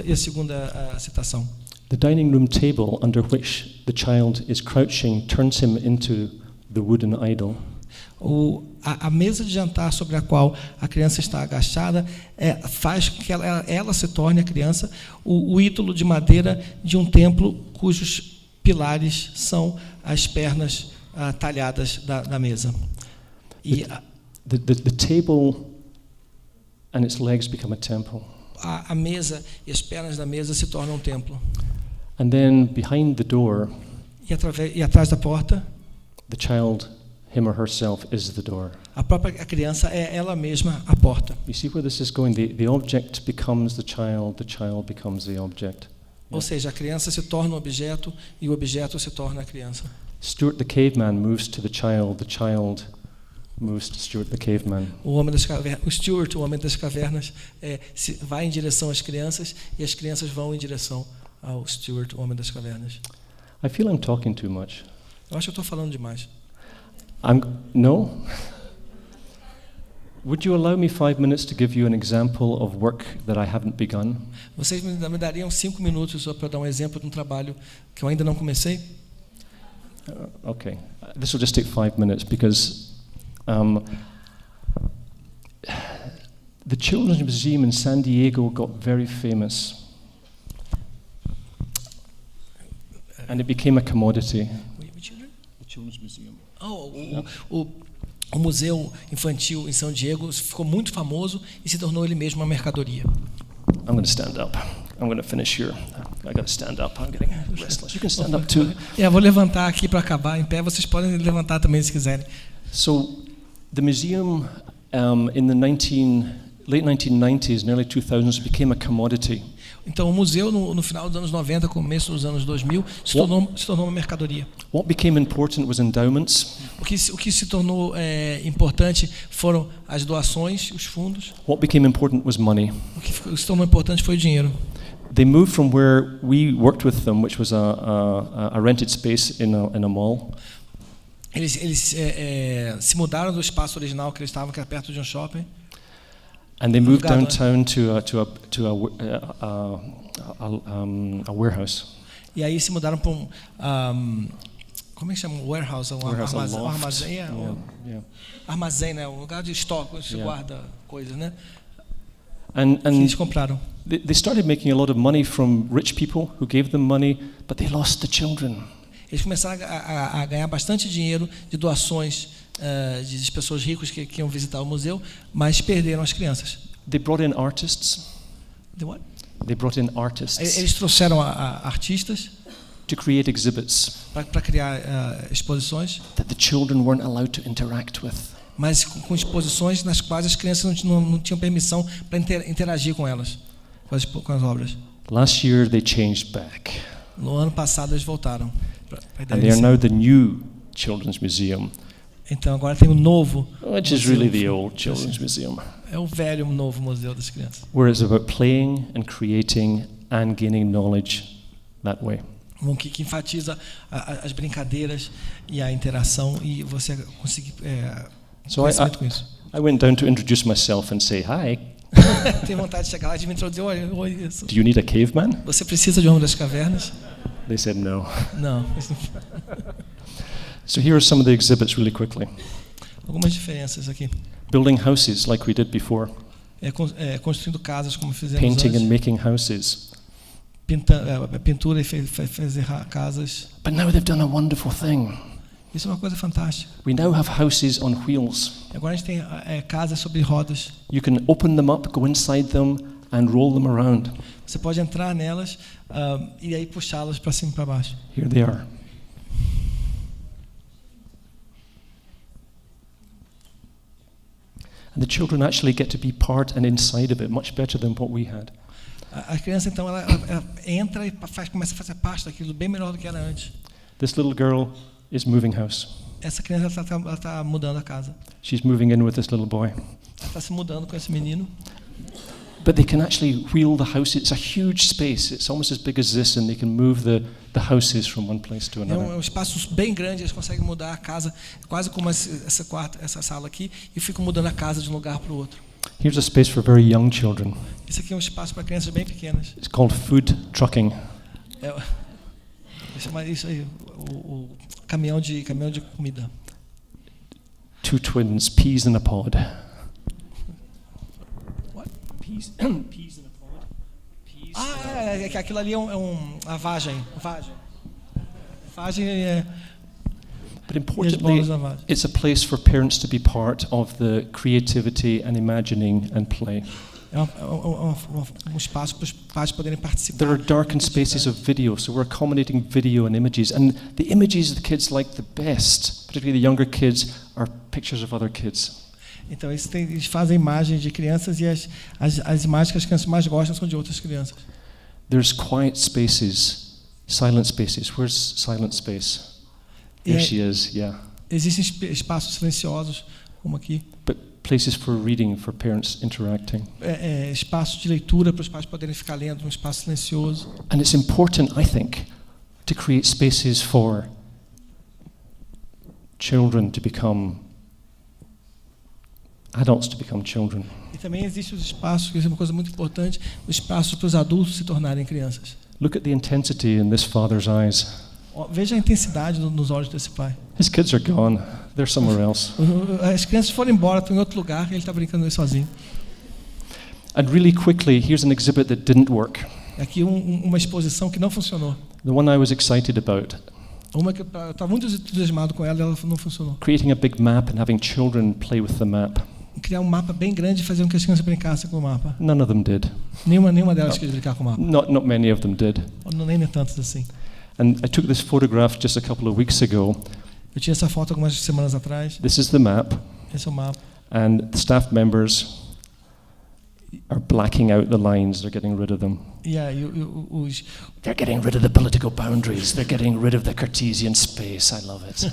S3: E a segunda citação.
S2: The dining room table under which the child is crouching turns him into the wooden idol.
S3: A mesa de jantar sobre a qual a criança está agachada faz com que ela se torne, a criança, o ídolo de madeira de um templo cujos pilares são as pernas talhadas da mesa. E
S2: the table and its legs become a temple.
S3: A mesa e as pernas da mesa se tornam um templo.
S2: And then behind the door,
S3: e atrás da porta,
S2: the child, him or herself, is the door.
S3: A criança é ela mesma a porta.
S2: You see where this is going? The object becomes the child becomes the object.
S3: Ou seja, a criança se torna um objeto e o objeto se torna a criança.
S2: Stuart the caveman moves to the child moves to Stuart the caveman.
S3: O Stuart, o homem das cavernas, vai em direção às crianças e as crianças vão em direção ao Stuart, o homem das cavernas.
S2: I feel I'm talking too much.
S3: Eu acho que eu estou falando demais.
S2: No? Would you allow me 5 minutes to give you an example of work that I haven't begun?
S3: Vocês me dariam 5 minutos só para dar um exemplo de um trabalho que eu ainda não comecei?
S2: Okay. This will just take 5 minutes because the Children's Museum in San Diego got very famous. And it became a commodity. The Children's Museum.
S3: O Museu Infantil em São Diego ficou muito famoso e se tornou ele mesmo uma mercadoria.
S2: I'm going to stand up. I'm going to finish here. I got to stand up. I'm getting restless. You can stand up too.
S3: Vou levantar aqui para acabar em pé. Vocês podem levantar também se quiserem.
S2: So, the museum in the late 1990s and early 2000s became a commodity.
S3: Então, o museu no final dos anos 90, começo dos anos 2000, se tornou uma mercadoria.
S2: What became important was endowments.
S3: O que se tornou importante foram as doações, os fundos.
S2: What became important was money.
S3: O que se tornou importante foi o dinheiro.
S2: They moved from where we worked with them, which was a rented space in a mall.
S3: Eles se mudaram do espaço original que eles estavam, que era perto de um shopping.
S2: And they moved downtown to a warehouse.
S3: E aí se mudaram para como é que chama? Warehouse, armazém. Armazém, né? Um lugar de estoque, onde se guarda coisas, né?
S2: And
S3: eles compraram.
S2: They started making a lot of money from rich people who gave them money, but they lost the children.
S3: Eles começaram a ganhar bastante dinheiro de doações de pessoas ricas que iam visitar o museu, mas perderam as crianças.
S2: They brought in artists.
S3: The what?
S2: They brought in artists.
S3: Eles trouxeram artistas
S2: to create exhibits
S3: para criar exposições
S2: that the children weren't allowed to interact with.
S3: Mas com exposições nas quais as crianças não tinham permissão para interagir com elas, com as obras.
S2: Last year they changed back.
S3: No ano passado eles voltaram.
S2: And they are now the new Children's Museum.
S3: Então agora tem um novo.
S2: Which is really the old Children's Museum.
S3: É o velho novo museu das crianças.
S2: Where it's about playing and creating and gaining knowledge that way.
S3: Que enfatiza as brincadeiras e a interação e você conseguir conhecimento com isso.
S2: I went down to introduce myself and say hi.
S3: Tenho vontade de chegar lá e de me introduzir. Oi, isso.
S2: Do you need a caveman?
S3: Você precisa de um homem das cavernas?
S2: They said no.
S3: Não.
S2: So here are some of the exhibits really quickly.
S3: Algumas diferenças aqui.
S2: Building houses like we did before.
S3: Construindo casas como fizemos
S2: Painting
S3: antes.
S2: and making houses.
S3: pintura e fazer casas.
S2: But now they've done a wonderful thing.
S3: Isso é uma coisa fantástica.
S2: We now have houses on wheels.
S3: Agora a gente tem casas sobre rodas.
S2: You can open them up, go inside them, and roll them around.
S3: Você pode entrar nelas e aí puxá-las para cima e para baixo.
S2: Here they are. And the children actually get to be part and inside of it much better than what we had.
S3: A criança então ela entra e começa a fazer parte daquilo bem melhor do que era antes.
S2: This little girl is moving house.
S3: Essa criança ela tá mudando a casa.
S2: She's moving in with this little boy.
S3: Ela está se mudando com esse menino.
S2: But they can actually wheel the house. It's a huge space. It's almost as big as this, and they can move the houses from one place to another.
S3: É um espaço bem grande. Eles conseguem mudar a casa, quase como essa sala aqui, e ficam mudando a casa de um lugar para o outro.
S2: Here's a space for very young children.
S3: Isso aqui é um espaço para crianças bem pequenas.
S2: It's called food trucking.
S3: Isso aí, o caminhão de comida.
S2: Two twins, peas in a pod.
S3: What?
S2: Peas in a pod. Peas.
S3: Aquilo ali a vagem. Vagem é.
S2: But importantly, it's a place for parents to be part of the creativity and imagining and play.
S3: É um espaço para os pais poderem participar.
S2: There are darkened spaces of video, so we're accommodating video and images. And the images the kids like the best, particularly the younger kids, are pictures of other kids.
S3: Então eles fazem imagens de crianças e as imagens que as crianças mais gostam são de outras crianças.
S2: There's quiet spaces, silent spaces. Where's silent space? There she is, yeah.
S3: Existem espaços silenciosos, como aqui.
S2: But places for reading, for parents interacting.
S3: Espaços de leitura para os pais poderem ficar lendo, um espaço silencioso.
S2: And it's important, I think, to create spaces for children to become adults, to become children.
S3: E também existem os espaços, que é uma coisa muito importante, os espaços para os adultos se tornarem crianças.
S2: Look at the intensity in this father's eyes.
S3: Veja a intensidade nos olhos desse pai.
S2: His kids are gone. They're somewhere else.
S3: As crianças foram embora, estão em outro lugar, e ele está brincando aí sozinho.
S2: And really quickly, here's an exhibit that didn't work.
S3: Aqui uma exposição que não funcionou.
S2: The one I was excited about.
S3: Uma que eu estava muito entusiasmado com ela e ela não funcionou.
S2: Creating a big map and having children play with the map.
S3: Criar um mapa bem grande e fazer com que as crianças brincassem com o mapa.
S2: None of them did.
S3: Nenhuma delas quis brincar com o mapa.
S2: Not many of them did.
S3: Nem tantas assim.
S2: And I took this photograph just a couple of weeks ago.
S3: Eu tinha essa foto algumas semanas atrás.
S2: This is the map.
S3: Esse é o mapa.
S2: And the staff members are blacking out the lines. They're getting rid of them. They're getting rid of the political boundaries. They're getting rid of the Cartesian space. I love it.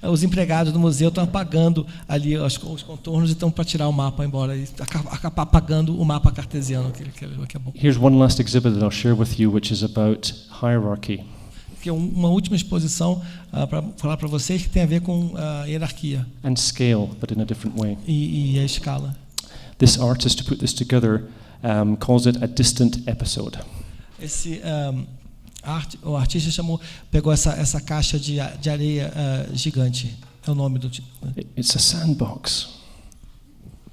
S3: Os empregados do museu estão apagando ali os contornos e estão para tirar o mapa embora e acabar apagando o mapa cartesiano que é bom.
S2: Here's one last exhibit that I'll share with you, which is about hierarchy.
S3: Que é uma última exposição para falar para vocês que tem a ver com hierarquia.
S2: And scale, but in a different way.
S3: E a escala.
S2: This artist, to put this together, calls it a distant episode.
S3: O artista pegou essa caixa de areia gigante. É o nome do tipo.
S2: It's a sandbox.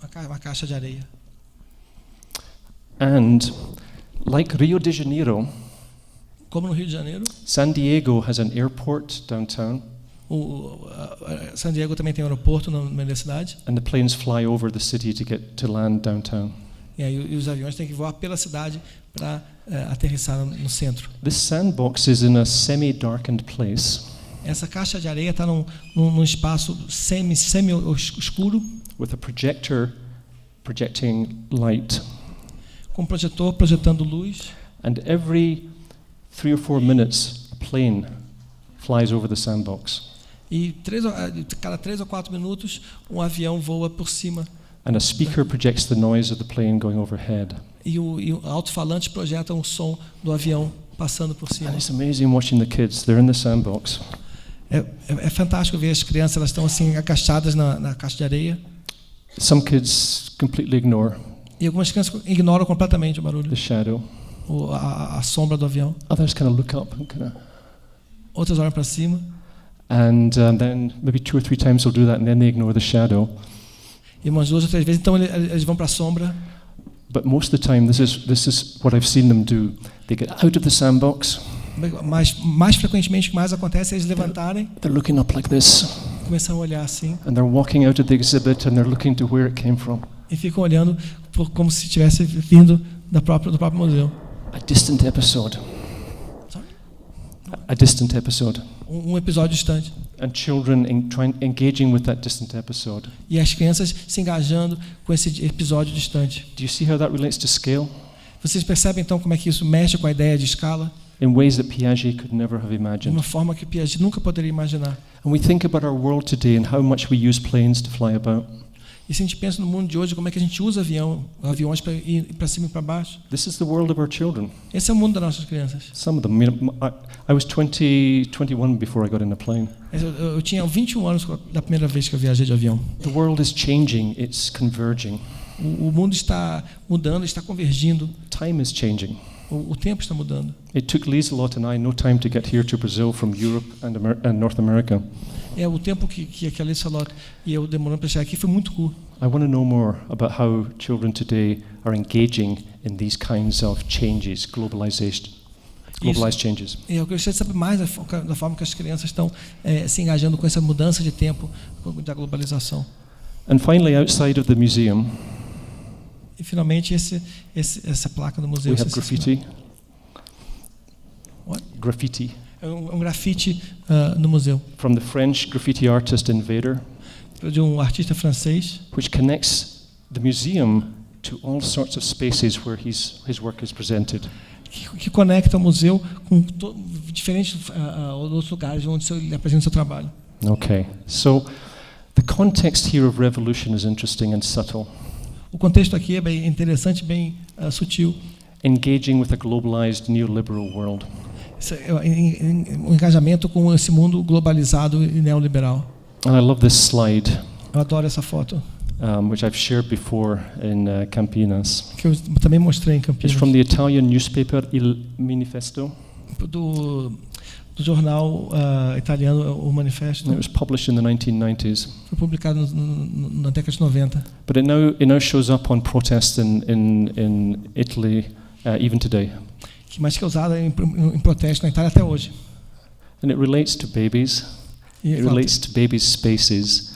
S3: Uma caixa de areia.
S2: And like Rio de Janeiro,
S3: como no Rio de Janeiro,
S2: San Diego has an airport downtown.
S3: San Diego também tem um aeroporto no meio da cidade.
S2: And the planes fly over the city to land downtown.
S3: E os aviões têm que voar pela cidade para aterrissar no centro.
S2: This sandbox is in a semi-darkened place.
S3: Essa caixa de areia está num espaço semi escuro.
S2: With a projector projecting light.
S3: Com um projetor projetando luz.
S2: And every 3 or 4 minutes, a plane flies over the sandbox.
S3: E cada 3 ou 4 minutos, um avião voa por cima.
S2: And a speaker projects the noise of the plane going overhead.
S3: E o alto-falante projeta um som do avião passando por cima.
S2: And it's amazing watching the kids. They're in the sandbox.
S3: É fantástico ver as crianças, elas estão assim agachadas na caixa de areia.
S2: Some kids completely ignore.
S3: E algumas crianças ignoram completamente o barulho.
S2: The shadow.
S3: A sombra do avião.
S2: Others kind of look up and kind of.
S3: Outras olham para cima.
S2: And then maybe 2 or 3 times they'll do that, and then they ignore the shadow.
S3: E umas 2 ou 3 vezes, então eles vão para a sombra.
S2: But most of the time, this is what I've seen them do. They get out of the sandbox.
S3: Mas mais frequentemente o que mais acontece é eles levantarem,
S2: They're looking up like this,
S3: começam a olhar assim
S2: and they're walking out of the exhibit, and they're looking to where it came from.
S3: e ficam olhando como se tivesse vindo do próprio museu.
S2: A distant episode.
S3: Sorry?
S2: A distant episode.
S3: Um episódio distante.
S2: And children engaging with that distant episode.
S3: E as crianças se engajando com esse episódio distante.
S2: Do you see how that relates to scale?
S3: Vocês percebem então como é que isso mexe com a ideia de escala?
S2: In ways that Piaget could never have
S3: De
S2: imagined.
S3: uma forma que Piaget nunca poderia imaginar.
S2: And we think about our world today and how much we use planes to fly about.
S3: E se a gente pensa no mundo de hoje, como é que a gente usa aviões para ir para cima e para baixo?
S2: This is the world of our children.
S3: Esse é o mundo das nossas crianças.
S2: Some of them. I was 21 before I got in a plane.
S3: Eu tinha 21 anos da primeira vez que eu viajei de avião.
S2: The world is changing. It's converging.
S3: O mundo está mudando, está convergindo.
S2: Time is changing.
S3: O tempo está mudando.
S2: It took Lieselot and I no time to get here to Brazil from Europe and North America.
S3: O tempo que a Lieselot e eu demoramos para chegar aqui foi muito curto.
S2: I want to know more about how children today are engaging in these kinds of changes, globalized changes.
S3: Eu gostaria de saber mais da forma que as crianças estão se engajando com essa mudança de tempo da globalização.
S2: And finally, outside of the museum,
S3: E finalmente essa placa do museu.
S2: we have graffiti.
S3: What?
S2: Graffiti.
S3: É um grafite no museu
S2: From the French graffiti artist Invader,
S3: de um artista francês
S2: which connects the museum to all sorts of spaces where his work is presented.
S3: que conecta o museu com diferentes outros lugares onde ele apresenta o seu trabalho.
S2: Okay, so the context here of revolution is interesting and subtle.
S3: O contexto aqui é bem interessante, bem sutil.
S2: Engaging with a globalized neoliberal world.
S3: Um engajamento com esse mundo globalizado e neoliberal.
S2: And I love this slide,
S3: Eu adoro essa foto,
S2: which I've shared before in Campinas.
S3: que eu também mostrei em
S2: It's
S3: Campinas,
S2: from the Italian newspaper Il Manifesto.
S3: do jornal italiano, o Manifesto.
S2: It was published in the 1990s.
S3: Foi publicado na década de 90.
S2: But it now shows up on protests in Italy even today.
S3: Mas que é usada em protesto na Itália até hoje.
S2: And it relates to babies.
S3: E
S2: It relates to babies' spaces.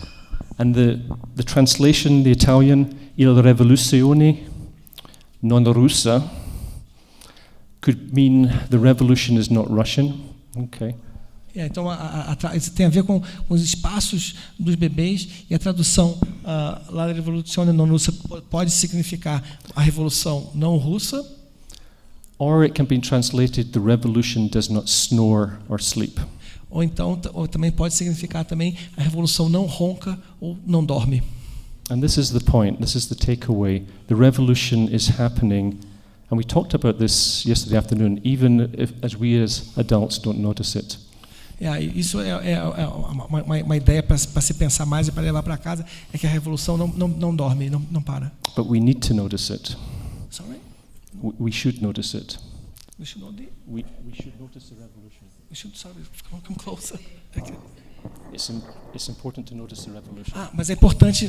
S2: And the translation, the Italian, Il rivoluzione non russa, could mean the revolution is not Russian. Okay.
S3: Então, isso tem a ver com os espaços dos bebês e a tradução lá da Revolução não russa pode significar a revolução não russa,
S2: Or it can be translated, the revolution does not snore or sleep.
S3: ou também pode significar também a revolução não ronca ou não dorme.
S2: And this is the point, this is the takeaway. The revolution is happening, and we talked about this yesterday afternoon, even as we as adults don't notice it.
S3: Isso é uma ideia para se pensar mais e para levar para casa, é que a revolução não dorme, não para.
S2: But we need to notice it.
S3: Sorry?
S2: We should notice it.
S3: We should
S2: We should notice the revolution.
S3: come closer.
S2: It's important to notice the revolution.
S3: Mas é importante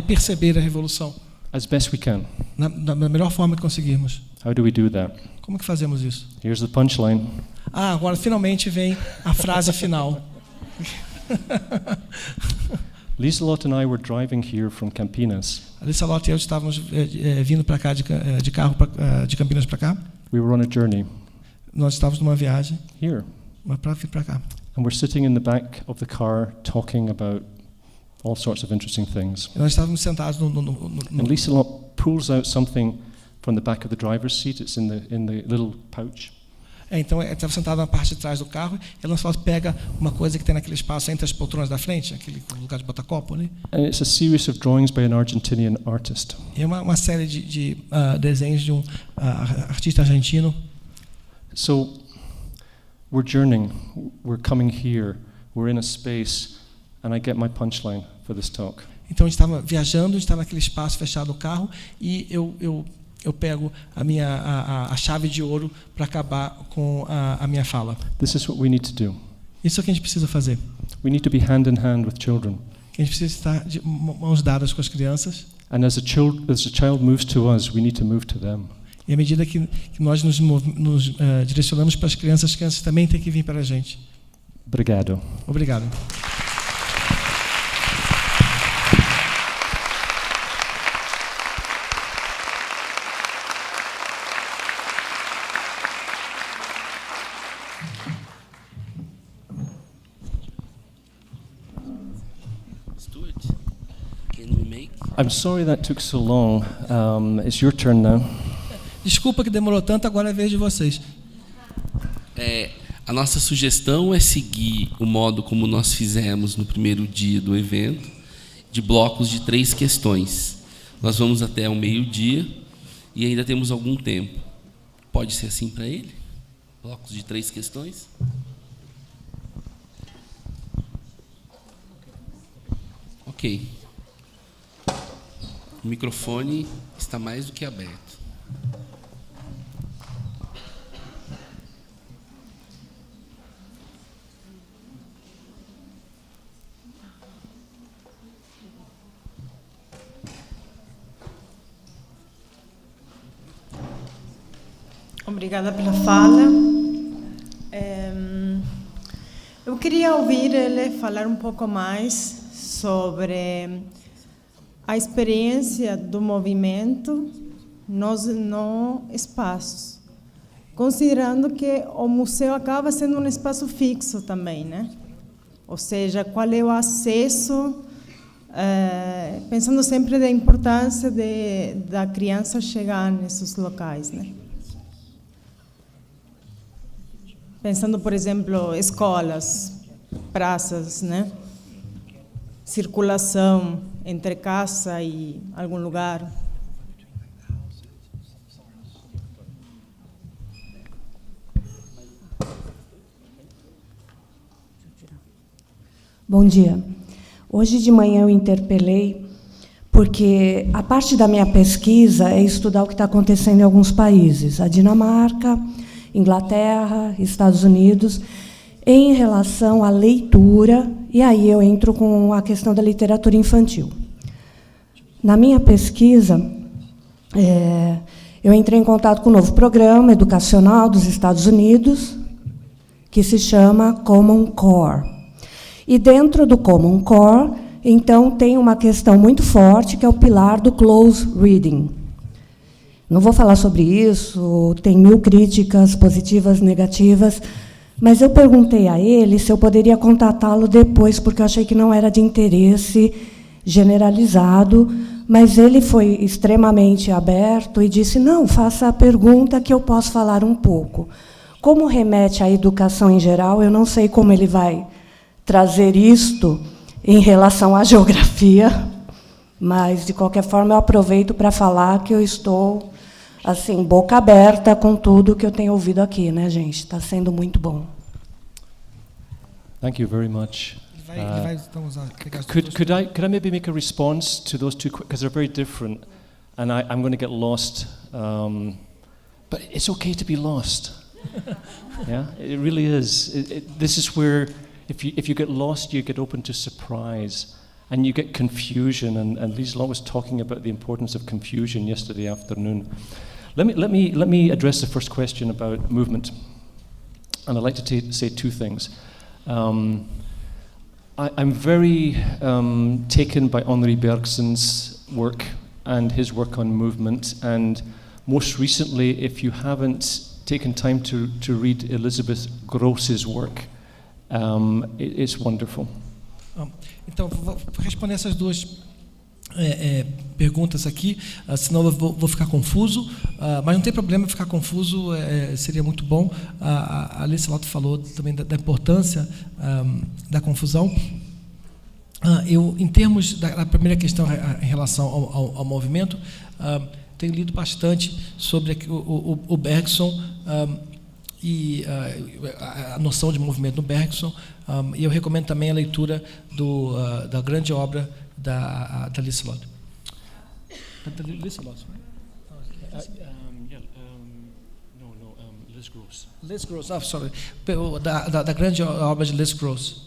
S3: perceber a revolução
S2: As best we can.
S3: da melhor forma que conseguirmos.
S2: How do we do that?
S3: Como que fazemos isso?
S2: Here's the punchline.
S3: Agora finalmente vem a frase final.
S2: Lieselot and I were driving here from Campinas.
S3: A Lieselot e eu estávamos vindo para cá de carro de Campinas para cá.
S2: We were on a journey
S3: Nós estávamos numa viagem
S2: here.
S3: para vir para cá.
S2: And we're sitting in the back of the car talking about all sorts of interesting things.
S3: E nós estávamos sentados
S2: And Lieselot pulls out something from the back of the driver's seat. It's in the little pouch.
S3: Então, eu estava sentado na parte de trás do carro e ela só pega uma coisa que tem naquele espaço entre as poltronas da frente, aquele lugar de botar copo ali.
S2: And it's a series of drawings by an Argentinian artist.
S3: E é uma série de desenhos de um artista argentino.
S2: So we're journeying, we're coming here, we're in a space, and I get my punchline for this talk.
S3: Então, a gente estava viajando, a gente estava naquele espaço fechado do carro e eu pego a chave de ouro para acabar com a minha fala.
S2: This is what we need to do.
S3: Isso é o que a gente precisa fazer.
S2: We need to be hand in hand with children.
S3: A gente precisa estar de mãos dadas com as crianças.
S2: And as a child moves to us, we need to move to them.
S3: E à medida que nós nos direcionamos para as crianças também têm que vir para a gente.
S2: Obrigado.
S3: Obrigado.
S1: Stuart, can we make?
S2: I'm sorry that took so long. It's your turn now.
S3: Desculpa que demorou tanto, agora é a vez de vocês.
S1: A nossa sugestão é seguir o modo como nós fizemos no primeiro dia do evento, de blocos de 3 questões. Nós vamos até o meio-dia e ainda temos algum tempo. Pode ser assim para ele? Blocos de 3 questões? Ok. O microfone está mais do que aberto.
S5: Obrigada pela fala. Eu queria ouvir ele falar um pouco mais sobre a experiência do movimento no espaço, considerando que o museu acaba sendo um espaço fixo também, né? Ou seja, qual é o acesso, pensando sempre da importância da criança chegar nesses locais, né? Pensando, por exemplo, escolas, praças, né? Circulação entre casa e algum lugar.
S6: Bom dia. Hoje de manhã eu interpelei porque a parte da minha pesquisa é estudar o que está acontecendo em alguns países, a Dinamarca, Inglaterra, Estados Unidos, em relação à leitura, e aí eu entro com a questão da literatura infantil. Na minha pesquisa, eu entrei em contato com um novo programa educacional dos Estados Unidos, que se chama Common Core. E dentro do Common Core, então, tem uma questão muito forte, que é o pilar do close reading. Não vou falar sobre isso, tem 1000 críticas positivas, negativas, mas eu perguntei a ele se eu poderia contatá-lo depois, porque eu achei que não era de interesse generalizado, mas ele foi extremamente aberto e disse, não, faça a pergunta que eu posso falar um pouco. Como remete à educação em geral, eu não sei como ele vai trazer isto em relação à geografia, mas, de qualquer forma, eu aproveito para falar que eu estou assim, boca aberta com tudo que eu tenho ouvido aqui, né, gente? Está sendo muito bom.
S2: Thank you very much. Could I maybe make a response to those two, because they're very different, and I'm going to get lost, but it's okay to be lost. Yeah, it really is. This is where, if you get lost, you get open to surprise, and you get confusion. And Liesl was talking about the importance of confusion yesterday afternoon. Let me address the first question about movement, and I'd like to say 2 things. I'm very taken by Henri Bergson's work and his work on movement, and most recently, if you haven't taken time to read Elizabeth Gross's work, it's wonderful.
S3: Então, vou responder essas 2 perguntas aqui, senão eu vou ficar confuso, mas não tem problema ficar confuso, seria muito bom. A Alice Lotto falou também da importância da confusão. Em termos da primeira questão em relação ao movimento, tenho lido bastante sobre o Bergson e a noção de movimento no Bergson, e eu recomendo também a leitura da grande obra da Alice Lotto.
S2: Liz Gross.
S3: Liz Gross, sorry. Da grande obra de Liz Gross.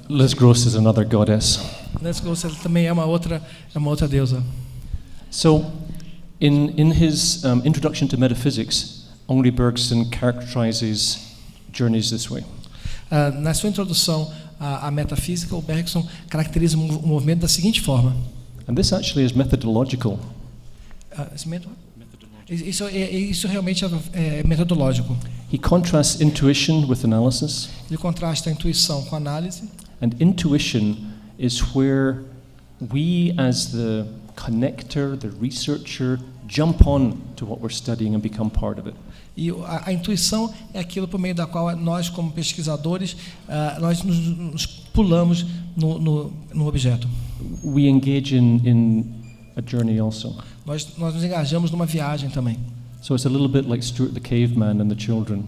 S2: Liz Gross is another goddess.
S3: Nancy Closer também é uma outra deusa.
S2: So, in his Introduction to Metaphysics, Henri Bergson characterizes journeys this way.
S3: Na sua introdução à metafísica, o Bergson caracteriza o movimento da seguinte forma.
S2: And this actually is methodological.
S3: Isso realmente é metodológico.
S2: He contrasts intuition with analysis.
S3: Ele contrasta a intuição com a análise.
S2: And intuition is where we, as the connector, the researcher, jump on to what we're studying and become part of it.
S3: E a intuição é aquilo por meio da qual nós, como pesquisadores, nós nos pulamos no objeto.
S2: We engage in a journey also.
S3: Nós nos engajamos numa viagem também.
S2: So it's a little bit like Stuart the caveman and the children.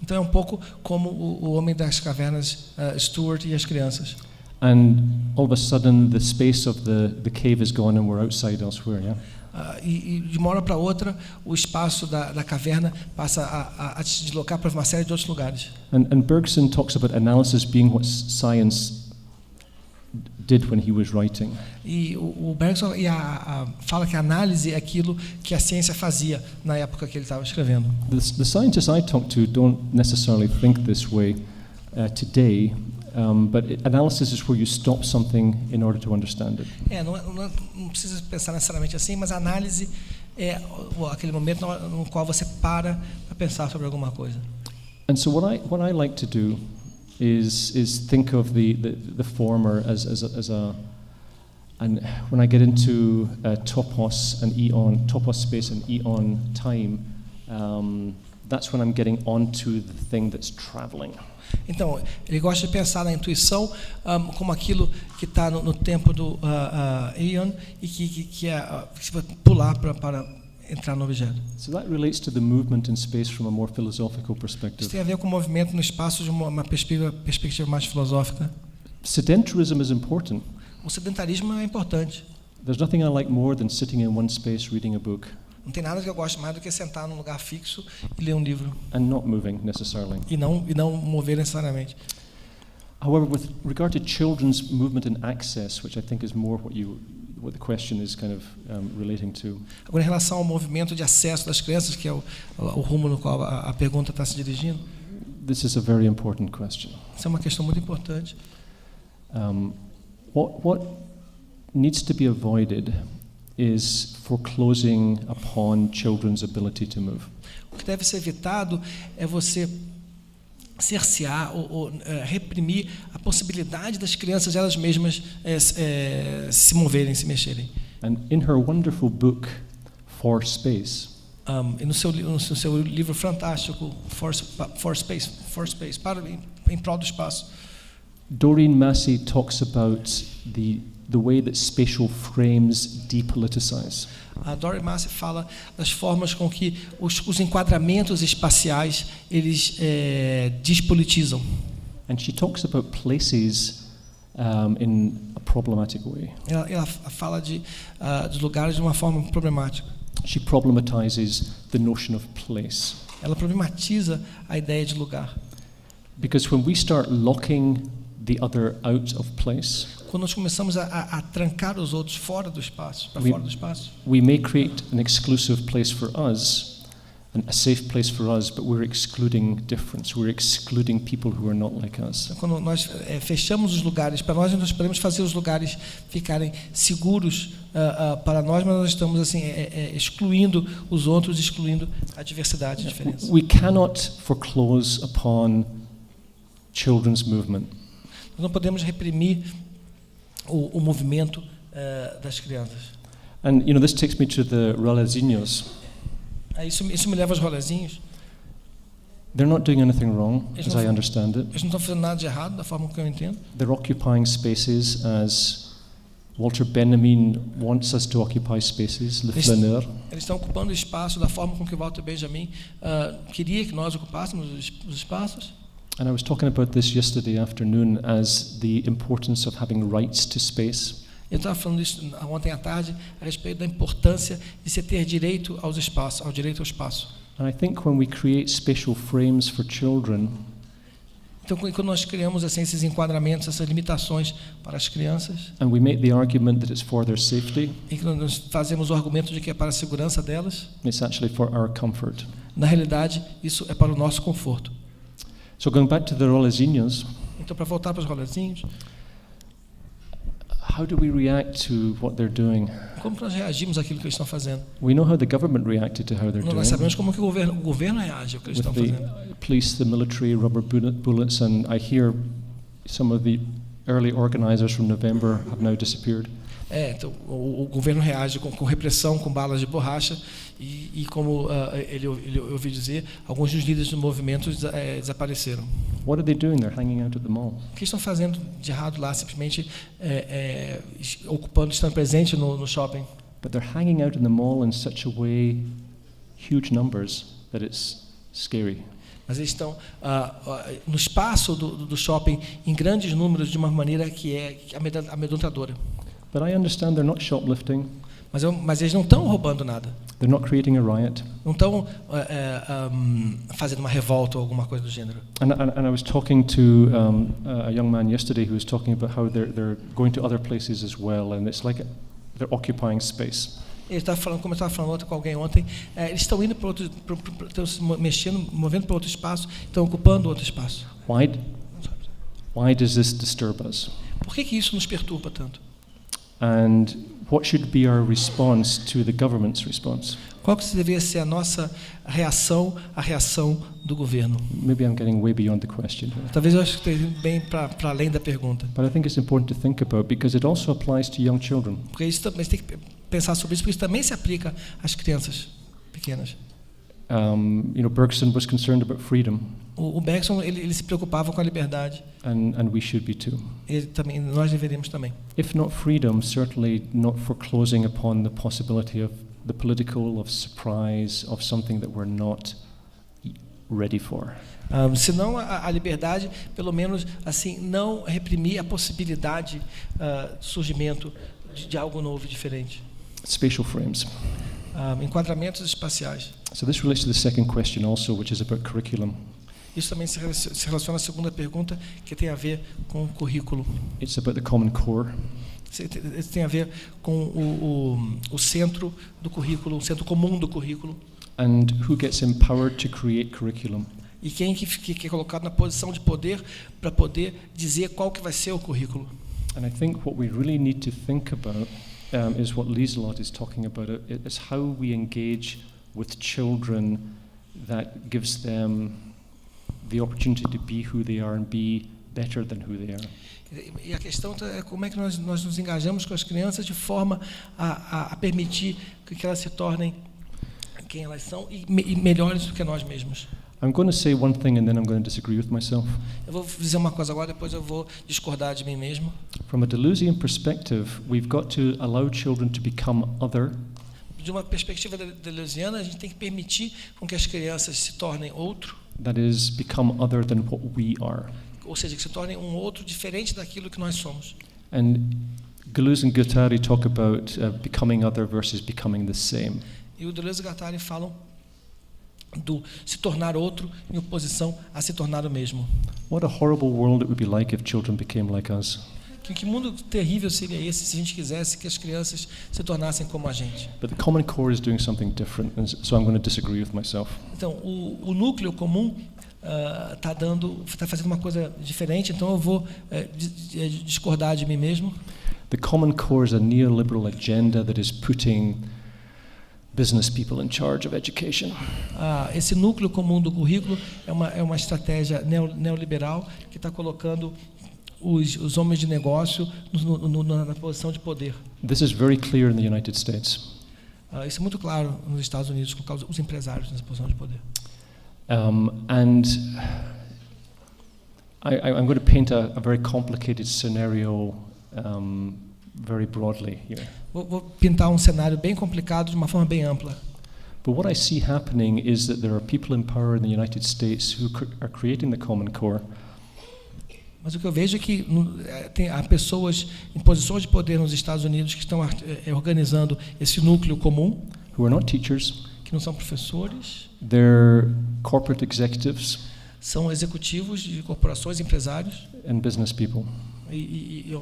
S3: Então é um pouco como o homem das cavernas, Stuart e as crianças.
S2: And all of a sudden the space of the cave is gone and we're outside elsewhere, yeah?
S3: E de uma hora para outra, o espaço da caverna passa a se deslocar para uma série de outros lugares.
S2: And Bergson talks about analysis being what science did when he was writing.
S3: E o Bergson fala que a análise é aquilo que a ciência fazia na época que ele estava escrevendo.
S2: The scientists I talk to don't necessarily think this way today, but analysis is where you stop something in order to understand it.
S3: Não precisa pensar necessariamente assim, mas a análise é aquele momento no qual você para pensar sobre alguma coisa.
S2: And so what I like to do is think of the former as a and when I get into topos and eon, topos space and eon time, that's when I'm getting onto the thing that's traveling.
S3: Então, ele gosta de pensar na intuição como aquilo que está no tempo do eon e que você vai pular para entrar no objeto.
S2: So that relates to the movement in space from a more philosophical perspective.
S3: Isso tem a ver com o movimento no espaço de uma perspectiva mais filosófica.
S2: Sedentarism is important.
S3: O sedentarismo é importante.
S2: There's nothing I like more than sitting in one space reading a book.
S3: Não tem nada que eu goste mais do que sentar num lugar fixo e ler um livro.
S2: And not moving necessarily.
S3: E não mover necessariamente.
S2: However, with regard to children's movement and access, which I think is more what the question is kind of relating to.
S3: Agora, em relação ao movimento de acesso das crianças, que é o rumo no qual a pergunta está se dirigindo.
S2: This is a very important question.
S3: Isso é uma questão muito importante.
S2: What needs to be avoided is foreclosing upon children's ability to move.
S3: O que deve ser evitado é você cercear ou reprimir a possibilidade das crianças elas mesmas se moverem, se mexerem.
S2: And in her wonderful book For Space,
S3: e no seu livro fantástico For Space, em prol do espaço,
S2: Doreen Massey talks about the way that spatial frames depoliticize.
S3: A Doreen Massey fala das formas com que os enquadramentos espaciais eles despolitizam.
S2: And she talks about places in a problematic way.
S3: Ela fala de lugares de uma forma problemática.
S2: She problematizes the notion of place.
S3: Ela problematiza a ideia de lugar.
S2: Because when we start locking the other out of place,
S3: quando nós começamos a trancar os outros fora do espaço, para fora do espaço,
S2: we may create an exclusive place for us, a safe place for us, but we're excluding difference. We're excluding people who are not like us.
S3: Quando nós fechamos os lugares para nós podemos fazer os lugares ficarem seguros para nós, mas nós estamos assim excluindo os outros, excluindo a diversidade, a diferença.
S2: We cannot foreclose upon children's movement.
S3: Nós não podemos reprimir o movimento das crianças.
S2: And this takes me to the rolezinhos.
S3: Isso me leva aos rolezinhos.
S2: They're not doing anything wrong, as I understand it.
S3: Eles não estão fazendo nada de errado, da forma que eu entendo.
S2: They're occupying spaces as Walter Benjamin wants us to occupy spaces, le flaneur.
S3: Eles estão ocupando o espaço da forma com que Walter Benjamin queria que nós ocupássemos os espaços.
S2: And I was talking about this yesterday afternoon as the importance of having rights to space.
S3: Eu estava falando isso ontem à tarde a respeito da importância de se ter direito aos espaços, ao direito ao espaço.
S2: And I think when we create spatial frames for children,
S3: Então, quando nós criamos assim esses enquadramentos, essas limitações para as crianças,
S2: and we make the argument that it's for their safety,
S3: e que nós fazemos o argumento de que é para a segurança delas,
S2: it's actually for our comfort.
S3: na realidade, isso é para o nosso conforto.
S2: So going back to the rolezinhos,
S3: Então, para voltar para os rolezinhos,
S2: how do we react to what they're doing?
S3: como que nós reagimos àquilo que eles estão fazendo?
S2: We know how the government reacted to how they're
S3: Nós
S2: doing.
S3: sabemos como que o governo reage ao que eles
S2: With
S3: estão
S2: the
S3: fazendo.
S2: police, the military, rubber bullets, and I hear some of the early organizers from November have now disappeared.
S3: Então, o governo reage com repressão, com balas de borracha, e como ele ouviu dizer, alguns dos líderes do movimento desapareceram.
S2: What are they doing? They're hanging out at the mall.
S3: O que estão fazendo de errado lá? Simplesmente ocupando, estando presente no shopping.
S2: But they're hanging out in the mall in such a way, huge numbers, that it's scary.
S3: Mas eles estão no espaço do shopping em grandes números de uma maneira que é amedrontadora.
S2: But I understand they're not shoplifting.
S3: Mas eles não estão roubando nada.
S2: They're not creating a riot.
S3: Não estão fazendo uma revolta ou alguma coisa do gênero.
S2: And I was talking to a young man yesterday who was talking about how they're going to other places as well, and it's like they're occupying space.
S3: Ele estava falando, como eu estava falando com alguém ontem, eles estão indo para outro, estão se mexendo, movendo para outro espaço, estão ocupando outro espaço.
S2: Why does this disturb us?
S3: Por que isso nos perturba tanto?
S2: And what should be our response to the government's response?
S3: Qual que deveria ser a nossa reação à reação do governo?
S2: Maybe I'm getting way beyond the question here.
S3: Talvez eu acho que esteja bem para além da pergunta.
S2: But I think it's important to think about because it also applies to young children.
S3: Porque isso também tem que pensar sobre isso, porque isso também se aplica às crianças pequenas.
S2: Bergson was concerned about freedom.
S3: O Bergson ele se preocupava com a liberdade.
S2: And we should be too.
S3: Nós deveríamos também.
S2: If not freedom, certainly not foreclosing upon the possibility of the political, of surprise, of something that we're not ready for.
S3: Se não a liberdade, pelo menos assim, não reprimir a possibilidade de surgimento de algo novo e diferente.
S2: Spatial frames.
S3: Enquadramentos espaciais.
S2: So this relates to the second question also, which is about curriculum.
S3: Isso também se relaciona à segunda pergunta, que tem a ver com o currículo.
S2: It's about the common core.
S3: Isso tem a ver com o centro do currículo, o centro comum do currículo.
S2: And who gets empowered to create curriculum?
S3: E quem que é colocado na posição de poder para poder dizer qual que vai ser o currículo.
S2: And I think what we really need to think about is what Lieselot is talking about. It's how we engage with children that gives them the opportunity to be who they are and be better than who they are.
S3: E a questão é como é que nós nos engajamos com as crianças de forma a permitir que elas se tornem quem elas são e melhores do que nós mesmos.
S2: I'm going to say one thing and then I'm going to disagree with myself.
S3: Eu vou dizer uma coisa agora, depois eu vou discordar de mim mesmo.
S2: From a Deleuzian perspective, we've got to allow children to become other.
S3: De uma perspectiva deleuziana, a gente tem que permitir com que as crianças se tornem outro.
S2: That is, become other than what we are.
S3: Ou seja, que se tornem um outro diferente daquilo que nós somos.
S2: And Deleuze and Guattari talk about becoming other versus becoming the same.
S3: E o Deleuze e Guattari falam do se tornar outro em oposição a se tornar o mesmo.
S2: What a horrible world it would be like if children became like us.
S3: Que mundo terrível seria esse se a gente quisesse que as crianças se tornassem como a gente.
S2: But the common core is doing something different, and so I'm going to disagree with myself.
S3: Então, o núcleo comum está fazendo uma coisa diferente, então eu vou discordar de mim mesmo.
S2: The common core is a neoliberal agenda that is putting business people in charge of education.
S3: Esse núcleo comum do currículo é uma estratégia neoliberal que está colocando os homens de negócio na posição de poder.
S2: This is very clear in the United States.
S3: Isso é muito claro nos Estados Unidos, com os empresários nessa posição de poder.
S2: And I'm going to paint a very complicated scenario very broadly here.
S3: Vou pintar um cenário bem complicado de uma forma bem ampla.
S2: But what I see happening is that there are people in power in the United States who are creating the common core.
S3: Mas o que eu vejo é que há pessoas em posições de poder nos Estados Unidos que estão organizando esse núcleo comum.
S2: Who are not teachers.
S3: Que não são professores.
S2: They're corporate executives.
S3: São executivos de corporações, empresários
S2: and business people.
S3: e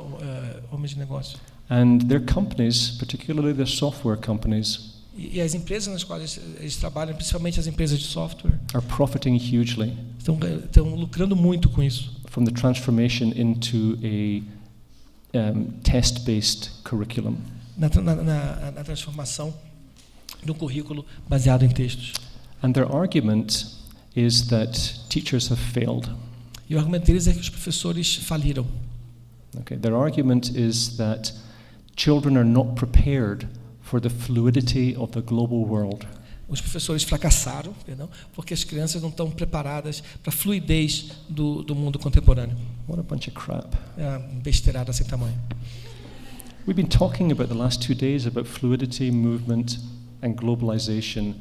S3: homens de negócio.
S2: And their companies, particularly their software companies,
S3: E as empresas nas quais eles trabalham, principalmente as empresas de software,
S2: are profiting hugely
S3: estão lucrando muito com isso.
S2: from the transformation into a test-based curriculum.
S3: Na transformação do currículo baseado em textos.
S2: And their argument is that teachers have failed.
S3: E o argumento deles é que os professores faliram.
S2: Okay, their argument is that children are not prepared for the fluidity of the global world.
S3: Os professores fracassaram, porque as crianças não estão preparadas para a fluidez do mundo contemporâneo.
S2: What a bunch of crap.
S3: É uma besteirada sem tamanho.
S2: We've been talking about the last 2 days about fluidity, movement, and globalization.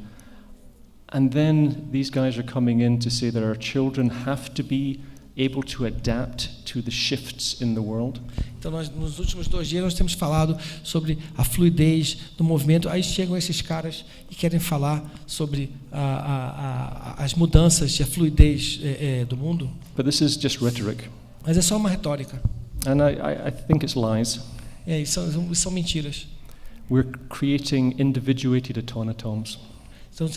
S2: And then these guys are coming in to say that our children have to be able to adapt to the shifts in the world.
S3: Então, nos últimos 2 dias, nós temos falado sobre a fluidez do movimento. Aí chegam esses caras e querem falar sobre as mudanças e a fluidez do mundo.
S2: But this is just rhetoric.
S3: Mas é só uma retórica.
S2: And I think it's lies.
S3: São mentiras.
S2: We're creating individuated automatons.
S3: Então,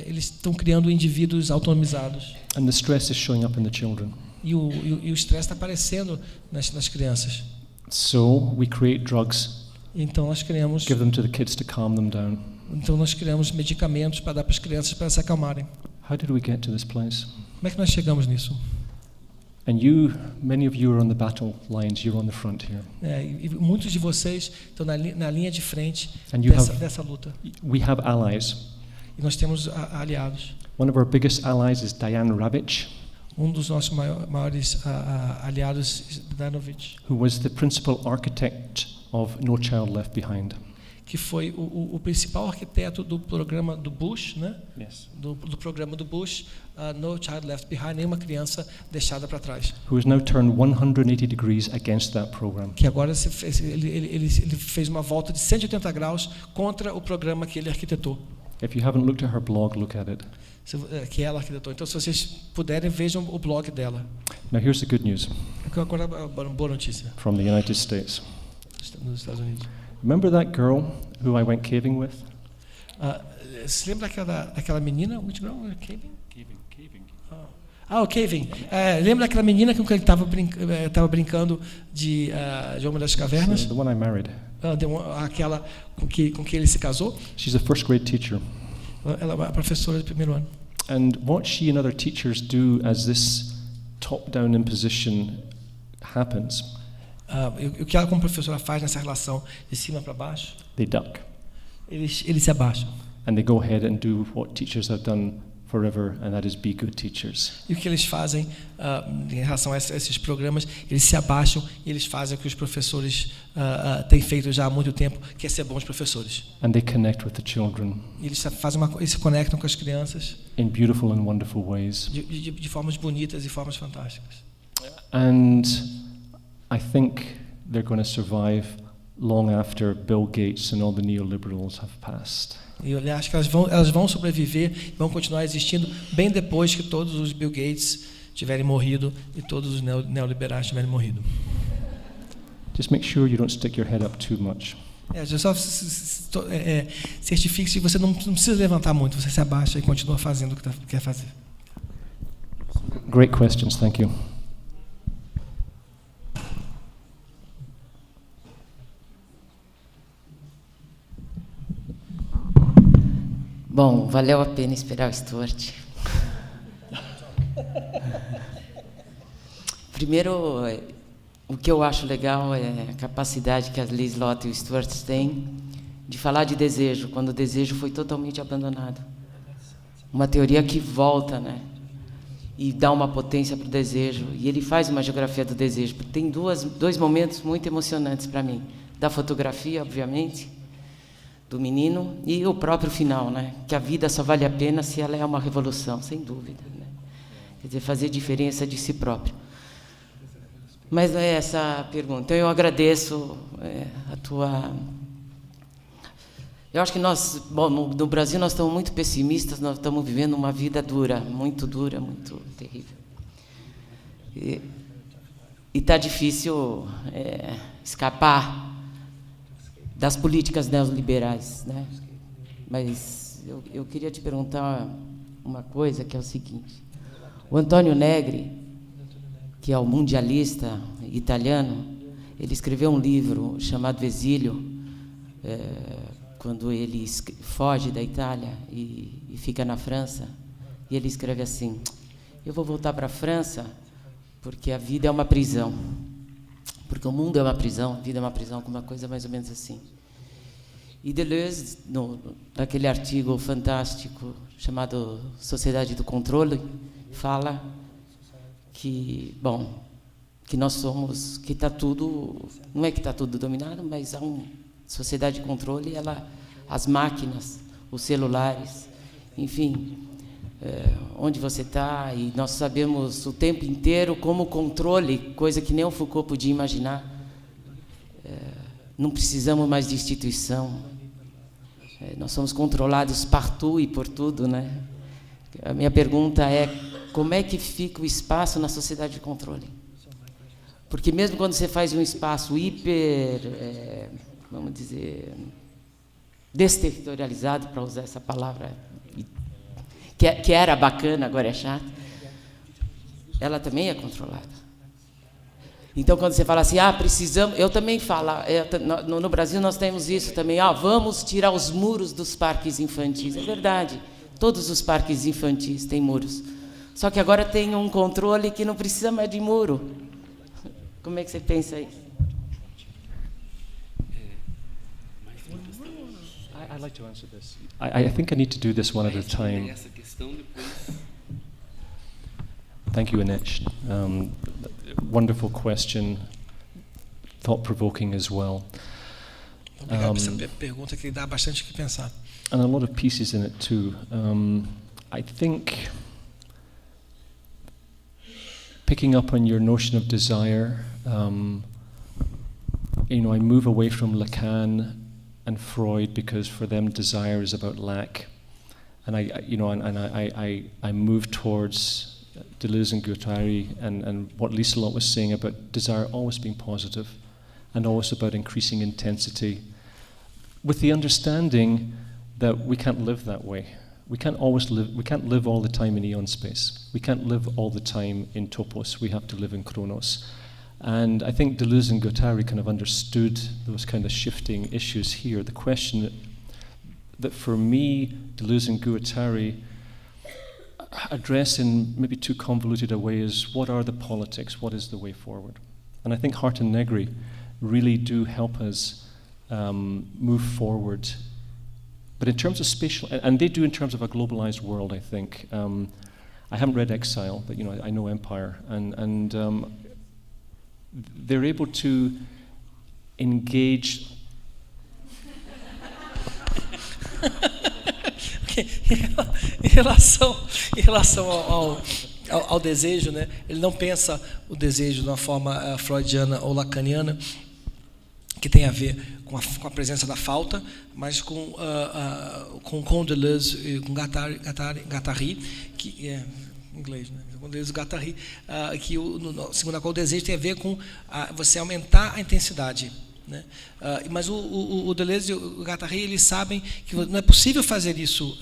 S3: eles estão criando indivíduos autonomizados.
S2: And the stress is showing up in the children.
S3: E o estresse está aparecendo nas crianças.
S2: So we create drugs,
S3: Então nós criamos
S2: to calm them down.
S3: Então nós criamos medicamentos para dar para as crianças para se acalmarem.
S2: How did we get to this place?
S3: Como é que nós chegamos nisso?
S2: And many of you are on the battle lines. You're on the front here.
S3: E muitos de vocês estão na linha de frente dessa luta.
S2: We have allies.
S3: E nós temos aliados.
S2: One of our biggest allies is Diane Ravitch.
S3: Dos nossos maiores aliados, Danovich,
S2: who was the principal architect of No Child Left Behind.
S3: Que foi o principal arquiteto do programa do Bush, né?
S2: Yes.
S3: Do programa do Bush, No Child Left Behind, nenhuma criança deixada para trás.
S2: Who has now turned 180 degrees against that program.
S3: Que agora ele fez uma volta de 180 graus contra o programa que ele arquitetou.
S2: If you haven't looked at her blog, look at it.
S3: Que ela arquitetou. Então, se vocês puderem, vejam o blog dela.
S2: Now here's the good news.
S3: Agora a boa notícia.
S2: From the United States.
S3: Nos Estados Unidos.
S2: Remember that girl who I went caving with?
S3: Você lembra daquela menina? Which girl? Caving? O caving. Lembra daquela menina com quem ele estava brincando de Homem das Cavernas?
S2: The one I married.
S3: Aquela com que ele se casou?
S2: She's a first grade teacher.
S3: Ela é uma professora de primeiro ano.
S2: And what she and other teachers do as this top-down imposition happens,
S3: o que ela como professora faz nessa relação de cima para baixo?
S2: they duck.
S3: Eles se abaixam.
S2: And they go ahead and do what teachers have done forever, and that is be good teachers.
S3: E o que eles fazem em relação a esses programas, eles se abaixam e eles fazem o que os professores têm feito já há muito tempo, que é ser bons professores.
S2: And they connect with the children.
S3: E eles se conectam com as crianças
S2: in beautiful and wonderful ways.
S3: De formas bonitas e formas fantásticas.
S2: And I think they're going to survive long after Bill Gates and all the neoliberals have passed.
S3: E eu acho que elas vão sobreviver, vão continuar existindo bem depois que todos os Bill Gates tiverem morrido e todos os neoliberais tiverem morrido.
S2: Just make sure you don't stick your head up too much.
S3: Só certifique-se que você não precisa levantar muito, você se abaixa e continua fazendo o que quer fazer.
S2: Great questions, thank you.
S7: Bom, valeu a pena esperar o Stuart. Primeiro, o que eu acho legal é a capacidade que a Liz Lott e o Stuart têm de falar de desejo, quando o desejo foi totalmente abandonado. Uma teoria que volta, né? E dá uma potência para o desejo. E ele faz uma geografia do desejo. Tem dois momentos muito emocionantes para mim. Da fotografia, obviamente, do menino, e o próprio final, né? Que a vida só vale a pena se ela é uma revolução, sem dúvida, né? Quer dizer, fazer diferença de si próprio. Mas não é essa a pergunta. Então, eu agradeço Eu acho que nós, bom, no Brasil nós estamos muito pessimistas, nós estamos vivendo uma vida dura, muito terrível. E está difícil escapar das políticas neoliberais, né? Mas eu queria te perguntar uma coisa, que é o seguinte. O Antônio Negri, que é o mundialista italiano, ele escreveu um livro chamado Exílio, quando ele foge da Itália e fica na França, e ele escreve assim: eu vou voltar para a França porque a vida é uma prisão, porque o mundo é uma prisão, a vida é uma prisão, alguma coisa mais ou menos assim. E Deleuze, naquele artigo fantástico chamado Sociedade do Controle, fala que, bom, que nós somos, que está tudo, não é que está tudo dominado, mas há uma sociedade de controle, as máquinas, os celulares, enfim, onde você está, e nós sabemos o tempo inteiro como controle, coisa que nem o Foucault podia imaginar. Não precisamos mais de instituição. Nós somos controlados partout e por tudo, né? A minha pergunta é: como é que fica o espaço na sociedade de controle? Porque mesmo quando você faz um espaço hiper, vamos dizer, desterritorializado, para usar essa palavra, que era bacana, agora é chato, ela também é controlada. Então, quando você fala assim, precisamos... Eu também falo, no Brasil nós temos isso também, vamos tirar os muros dos parques infantis. É verdade, todos os parques infantis têm muros. Só que agora tem um controle que não precisa mais de muro. Como é que você pensa isso?
S2: I'd like to answer this. I think I need to do this one at a time. Thank you, Anish. Wonderful question, thought-provoking as well.
S3: Obrigado por essa pergunta, que dá bastante o que pensar.
S2: And a lot of pieces in it too. I think picking up on your notion of desire, I move away from Lacan and Freud because for them desire is about lack, and I move towards Deleuze and Guattari and what Lieselot was saying about desire always being positive and always about increasing intensity, with the understanding that we can't live that way. We can't live all the time in eon space. We can't live all the time in topos. We have to live in chronos. And I think Deleuze and Guattari kind of understood those kind of shifting issues here. The question that for me, Deleuze and Guattari address in maybe too convoluted a way is, what are the politics? What is the way forward? And I think Hart and Negri really do help us move forward. But in terms of spatial, and they do in terms of a globalized world, I think. I haven't read Exile, but I know Empire, and they're able to engage.
S3: Em relação ao desejo, né? Ele não pensa o desejo de uma forma freudiana ou lacaniana, que tem a ver com a presença da falta, mas com Deleuze e com Guattari, que é em inglês, né? Com Deleuze e Guattari, segundo a qual o desejo tem a ver com você aumentar a intensidade, né? Mas o Deleuze e o Guattari, eles sabem que não é possível fazer isso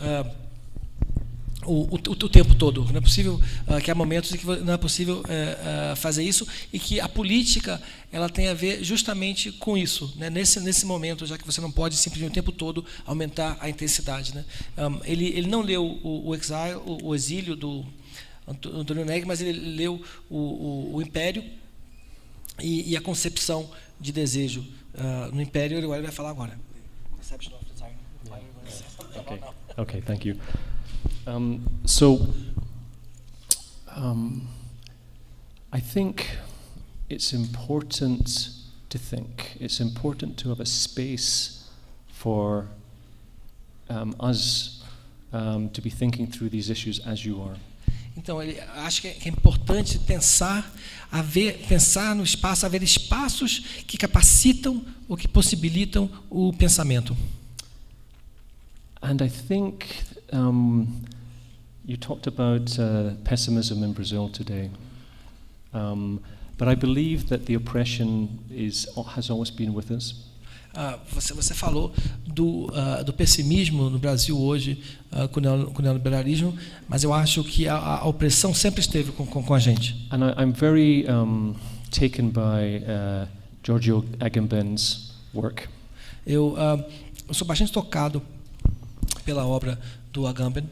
S3: o tempo todo. Não é possível, que há momentos em que não é possível fazer isso, e que a política ela tem a ver justamente com isso, né? Nesse momento, já que você não pode simplesmente o tempo todo aumentar a intensidade, né? Ele não leu o Exílio do Antônio Negri, mas ele leu o Império e a concepção de desejo no Império. Ele vai falar agora.
S2: Okay, thank you. I think it's important to think. It's important to have a space for us to be thinking through these issues as you are.
S3: Então, ele acha que é importante pensar no espaço, haver espaços que capacitam ou que possibilitam o pensamento.
S2: And I think you talked about pessimism in Brazil today. But I believe that the oppression has always been with us.
S3: Você falou do pessimismo no Brasil hoje com o neoliberalismo, mas eu acho que a opressão sempre esteve com a gente.
S2: And I'm very taken by Giorgio Agamben's work.
S3: Eu sou bastante tocado pela obra do Agamben.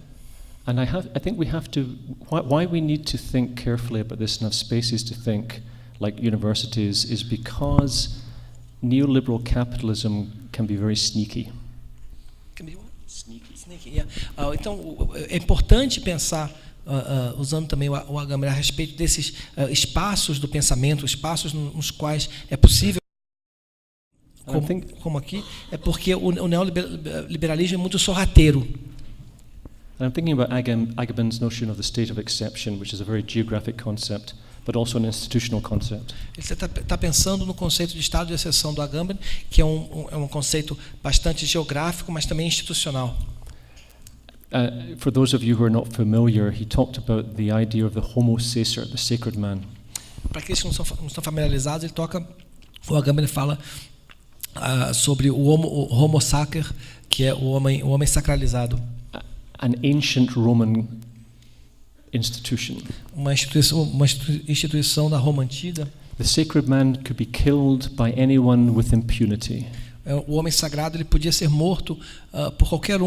S2: And I think we have to. Why we need to think carefully about this and have spaces to think, like universities, is because neoliberal capitalism can be very sneaky.
S3: Sneaky, yeah. Então, é importante pensar, usando também o Agamben, a respeito desses espaços do pensamento, espaços nos quais é possível, como aqui, é porque o neoliberalismo é muito sorrateiro.
S2: And I'm thinking about Agamben's notion of the state of exception, which is a very geographic concept, but also an institutional concept.
S3: Você está pensando no conceito de estado de exceção do Agamben, que é um conceito bastante geográfico, mas também institucional.
S2: For those of you who are not familiar, he talked about the idea of the homo sacer, the sacred man.
S3: Para aqueles que não estão familiarizados, o Agamben fala sobre o homo sacer, que é o homem sacralizado.
S2: An ancient Roman institution.
S3: Uma instituição da Roma antiga.
S2: The sacred man could be killed by anyone with impunity.
S3: O homem sagrado ele podia ser morto por qualquer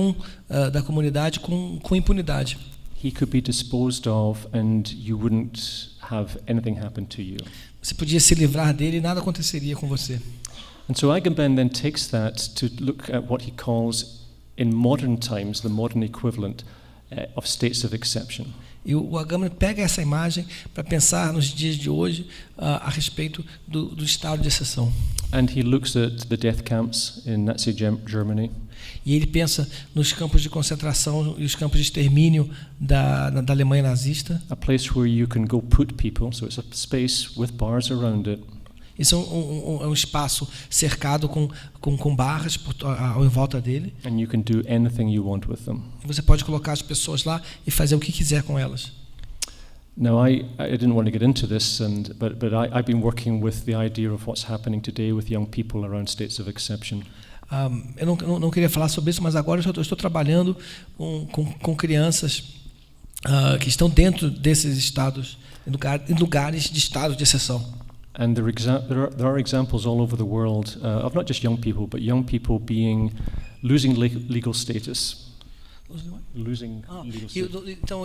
S3: da comunidade com impunidade.
S2: He could be disposed of and you wouldn't have anything happen to you.
S3: Você podia se livrar dele e nada aconteceria com você.
S2: And so Agamben then takes that to look at what he calls in modern times the modern equivalent of states of exception.
S3: E o Agamben pega essa imagem para pensar nos dias de hoje a respeito do estado de exceção.
S2: And he looks at the death camps in Nazi Germany.
S3: E ele pensa nos campos de concentração e os campos de extermínio da Alemanha nazista.
S2: A place where you can go put people, so it's a space with bars around it.
S3: Isso é um espaço cercado com barras em volta dele.
S2: And you can do anything you want with them.
S3: Você pode colocar as pessoas lá e fazer o que quiser com elas.
S2: Now, I didn't want to get into this, but I've been working with the idea of what's happening today with young people around states of exception.
S3: Eu não queria falar sobre isso, mas agora eu estou trabalhando com crianças que estão dentro desses estados, em lugares de estado de exceção.
S2: And there are examples all over the world of not just young people, but young people losing legal status. Losing legal status.
S3: Então,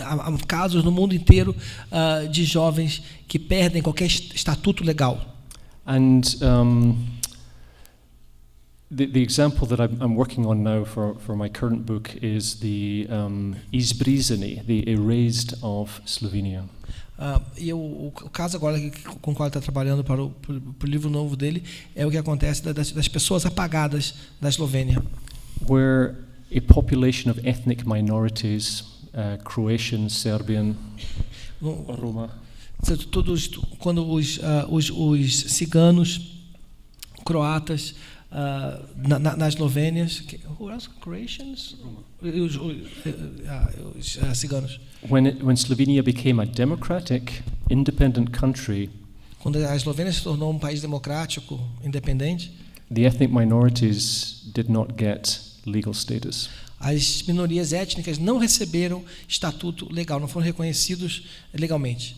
S3: há casos no mundo inteiro de jovens que perdem qualquer estatuto legal.
S2: And the example that I'm working on now for my current book is the Izbrizeni, the Erased of Slovenia.
S3: E o caso agora com o qual ele está trabalhando para o livro novo dele é o que acontece das pessoas apagadas da Eslovênia.
S2: Where a population of ethnic minorities, Croatian, Serbian, Roma.
S3: Quando os ciganos, croatas na Eslovênia, Croatians, os ciganos.
S2: When Slovenia became a democratic, independent country,
S3: quando a Eslovênia se tornou um país democrático, independente,
S2: the ethnic minorities did not get legal status.
S3: As minorias étnicas não receberam estatuto legal, não foram reconhecidos legalmente.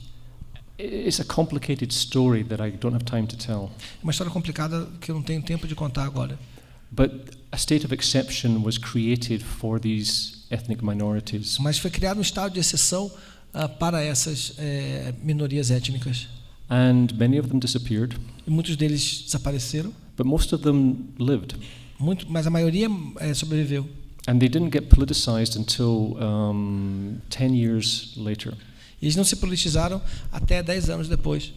S2: It's a complicated story that I don't have time to tell.
S3: É uma história complicada que eu não tenho tempo de contar agora.
S2: But a state of exception was created for these ethnic minorities.
S3: Mas foi criado um estado de exceção para essas minorias étnicas.
S2: And many of them disappeared.
S3: E muitos deles desapareceram.
S2: But most of them lived.
S3: Mas a maioria sobreviveu.
S2: And they didn't get politicized until 10 years later.
S3: Eles não se politizaram até 10 anos depois.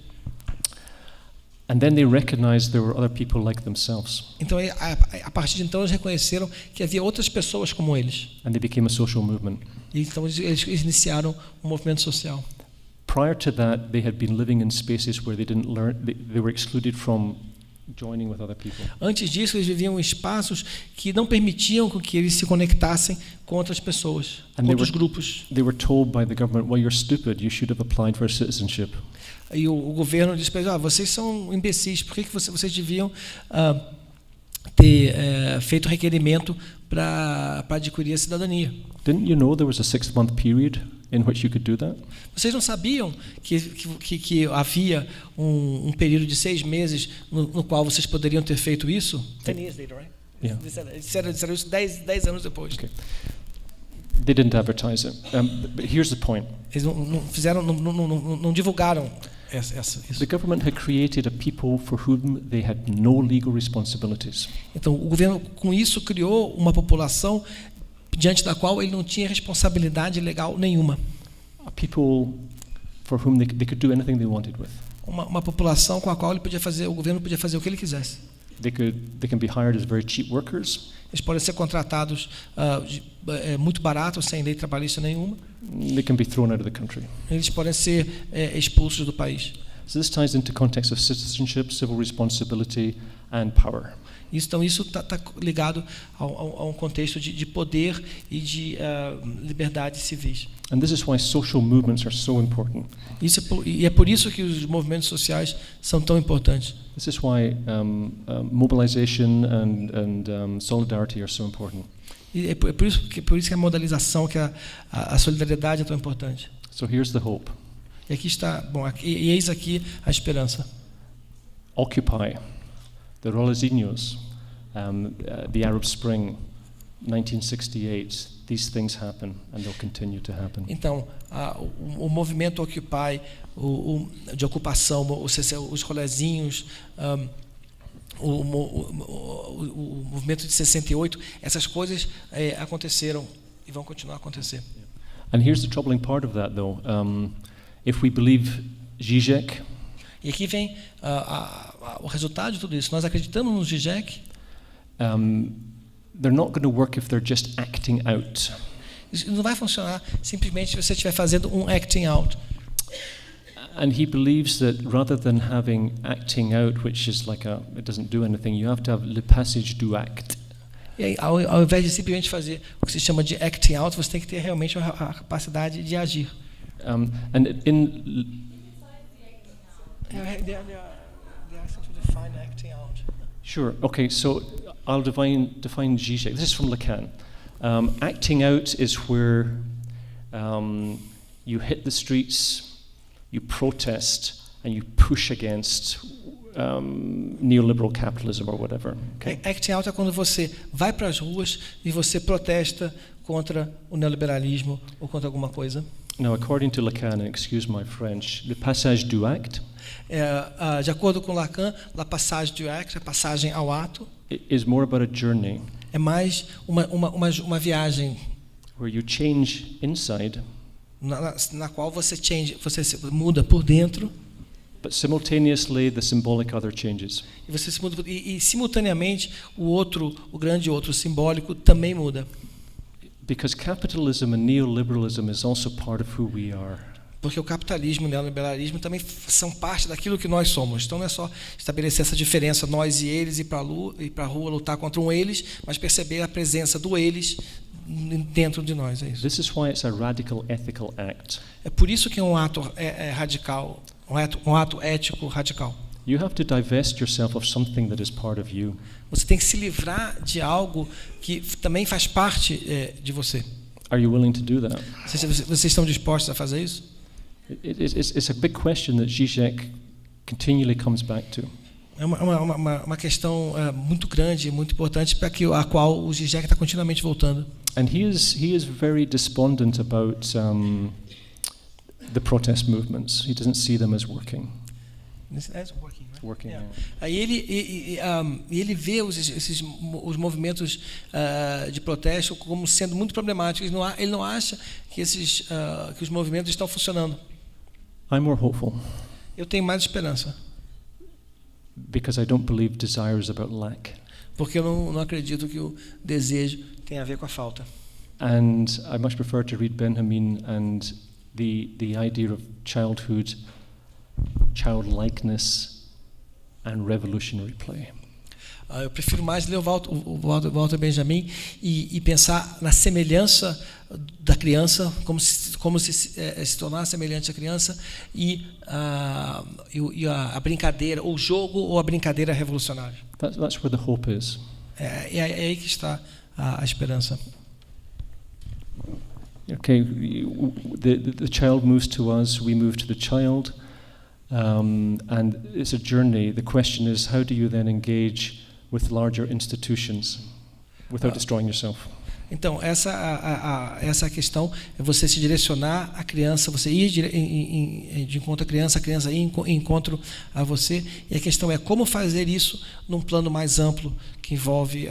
S2: And then they recognized there were other people like themselves.
S3: Então, a partir de então, eles reconheceram que havia outras pessoas como eles.
S2: And they became a social movement.
S3: E então eles iniciaram um movimento social.
S2: Prior to that, they had been living in spaces where they didn't learn. They were excluded from joining with other people.
S3: Antes disso, eles viviam em espaços que não permitiam que eles se conectassem com outras pessoas, com outros grupos.
S2: They were told by the government, well, you're stupid, you should have applied for citizenship.
S3: E o governo disse para eles, vocês são imbecis, por que vocês deviam ter feito requerimento para adquirir a cidadania?
S2: Didn't you know there was a 6-month period in which you could do that?
S3: Vocês não sabiam que havia um período de 6 meses no qual vocês poderiam ter feito isso? 10 years later, right?
S2: Yeah.
S3: Disseram isso 10 anos depois.
S2: Okay. They didn't advertise it. But here's the point.
S3: Eles não divulgaram isso.
S2: The government had created a people for whom they had no legal responsibilities.
S3: Então, o governo com isso criou uma população diante da qual ele não tinha responsabilidade legal nenhuma.
S2: A people for whom they could do anything they wanted with.
S3: Uma população com a qual o governo podia fazer o que ele quisesse.
S2: They can be hired as very cheap workers.
S3: Eles podem ser contratados muito baratos, sem lei trabalhista nenhuma.
S2: They can be thrown out of the country.
S3: Eles podem ser expulsos do país.
S2: So this ties into context of citizenship, civil responsibility, and power.
S3: Então isso está ligado a um contexto de poder e de liberdades civis.
S2: And this is why social movements are so important.
S3: E é por isso que os movimentos sociais são tão importantes.
S2: This is why mobilization and solidarity are so important.
S3: E é por isso que a modalização, que a solidariedade é tão importante.
S2: So here's the hope.
S3: E aqui está, e eis aqui a esperança.
S2: Occupy, the Rolezinhos, the Arab Spring, 1968. These things happen and they'll continue to happen.
S3: Então, o movimento Occupy, de ocupação, os rolezinhos, o movimento de 68, essas coisas aconteceram e vão continuar a acontecer.
S2: And here's the troubling part of that, though. If we believe Zizek,
S3: e aqui vem o resultado de tudo isso. Nós acreditamos no Zizek.
S2: They're not going to work if they're just acting out.
S3: Isso não vai funcionar simplesmente se você estiver fazendo acting out.
S2: And he believes that rather than having acting out, which is like it doesn't do anything, you have to have le passage do act.
S3: E aí, ao invés de simplesmente fazer o que se chama de acting out, você tem que ter realmente a capacidade de agir.
S2: And in
S3: They are to define acting out.
S2: Sure. Okay. So I'll define Zizek. This is from Lacan. Acting out is where you hit the streets, you protest, and you push against neoliberal capitalism or whatever. Okay?
S3: Acting out é quando você vai para as ruas e você protesta contra o neoliberalismo ou contra alguma coisa.
S2: Now, according to Lacan, and excuse my French, le passage du acte.
S3: De acordo com Lacan, la passage du acte, a passagem ao ato,
S2: is more about a journey.
S3: É mais uma viagem.
S2: Where you change inside.
S3: Na qual você muda por dentro.
S2: But simultaneously, the symbolic other changes.
S3: E você se muda e simultaneamente o grande outro simbólico também muda.
S2: Because capitalism and neoliberalism is also part of who we are.
S3: Porque o capitalismo e o neoliberalismo também são parte daquilo que nós somos. Então não é só estabelecer essa diferença, nós e eles, ir para a rua lutar contra eles, mas perceber a presença do eles dentro de nós. É isso.
S2: This is why it's a radical ethical act.
S3: É por isso que é um ato radical, um ato ético radical.
S2: You have to divest yourself of something that is part of you.
S3: Você tem que se livrar de algo que também faz parte de você.
S2: Are you willing to do that?
S3: Vocês estão dispostos a fazer isso?
S2: It's a big question that Zizek continually comes back to.
S3: É uma questão muito grande, muito importante para a qual o Zizek está continuamente voltando.
S2: And he is very despondent about the protest movements. He doesn't see them as working. Working.
S3: Yeah. Aí ele vê os movimentos de protesto como sendo muito problemáticos. Ele não acha que os movimentos estão funcionando.
S2: I'm more hopeful.
S3: Eu tenho mais esperança.
S2: Because I don't believe desire is about lack.
S3: Porque eu não acredito que o desejo tem a ver com a falta.
S2: And I much prefer to read Benjamin and the idea of childhood, childlikeness, and revolutionary play.
S3: Eu prefiro mais ler o Walter Benjamin e pensar na semelhança da criança, como se tornar semelhante à criança, e a brincadeira, o jogo ou a brincadeira revolucionária.
S2: That's where the hope is.
S3: É aí que está a esperança.
S2: Okay, the child moves to us, we move to the child, and it's a journey. The question is, how do you then engage with larger institutions without destroying yourself?
S3: Então, essa é a questão, é você se direcionar à criança, você ir de encontro à criança, a criança ir em encontro a você, e a questão é como fazer isso num plano mais amplo, que envolve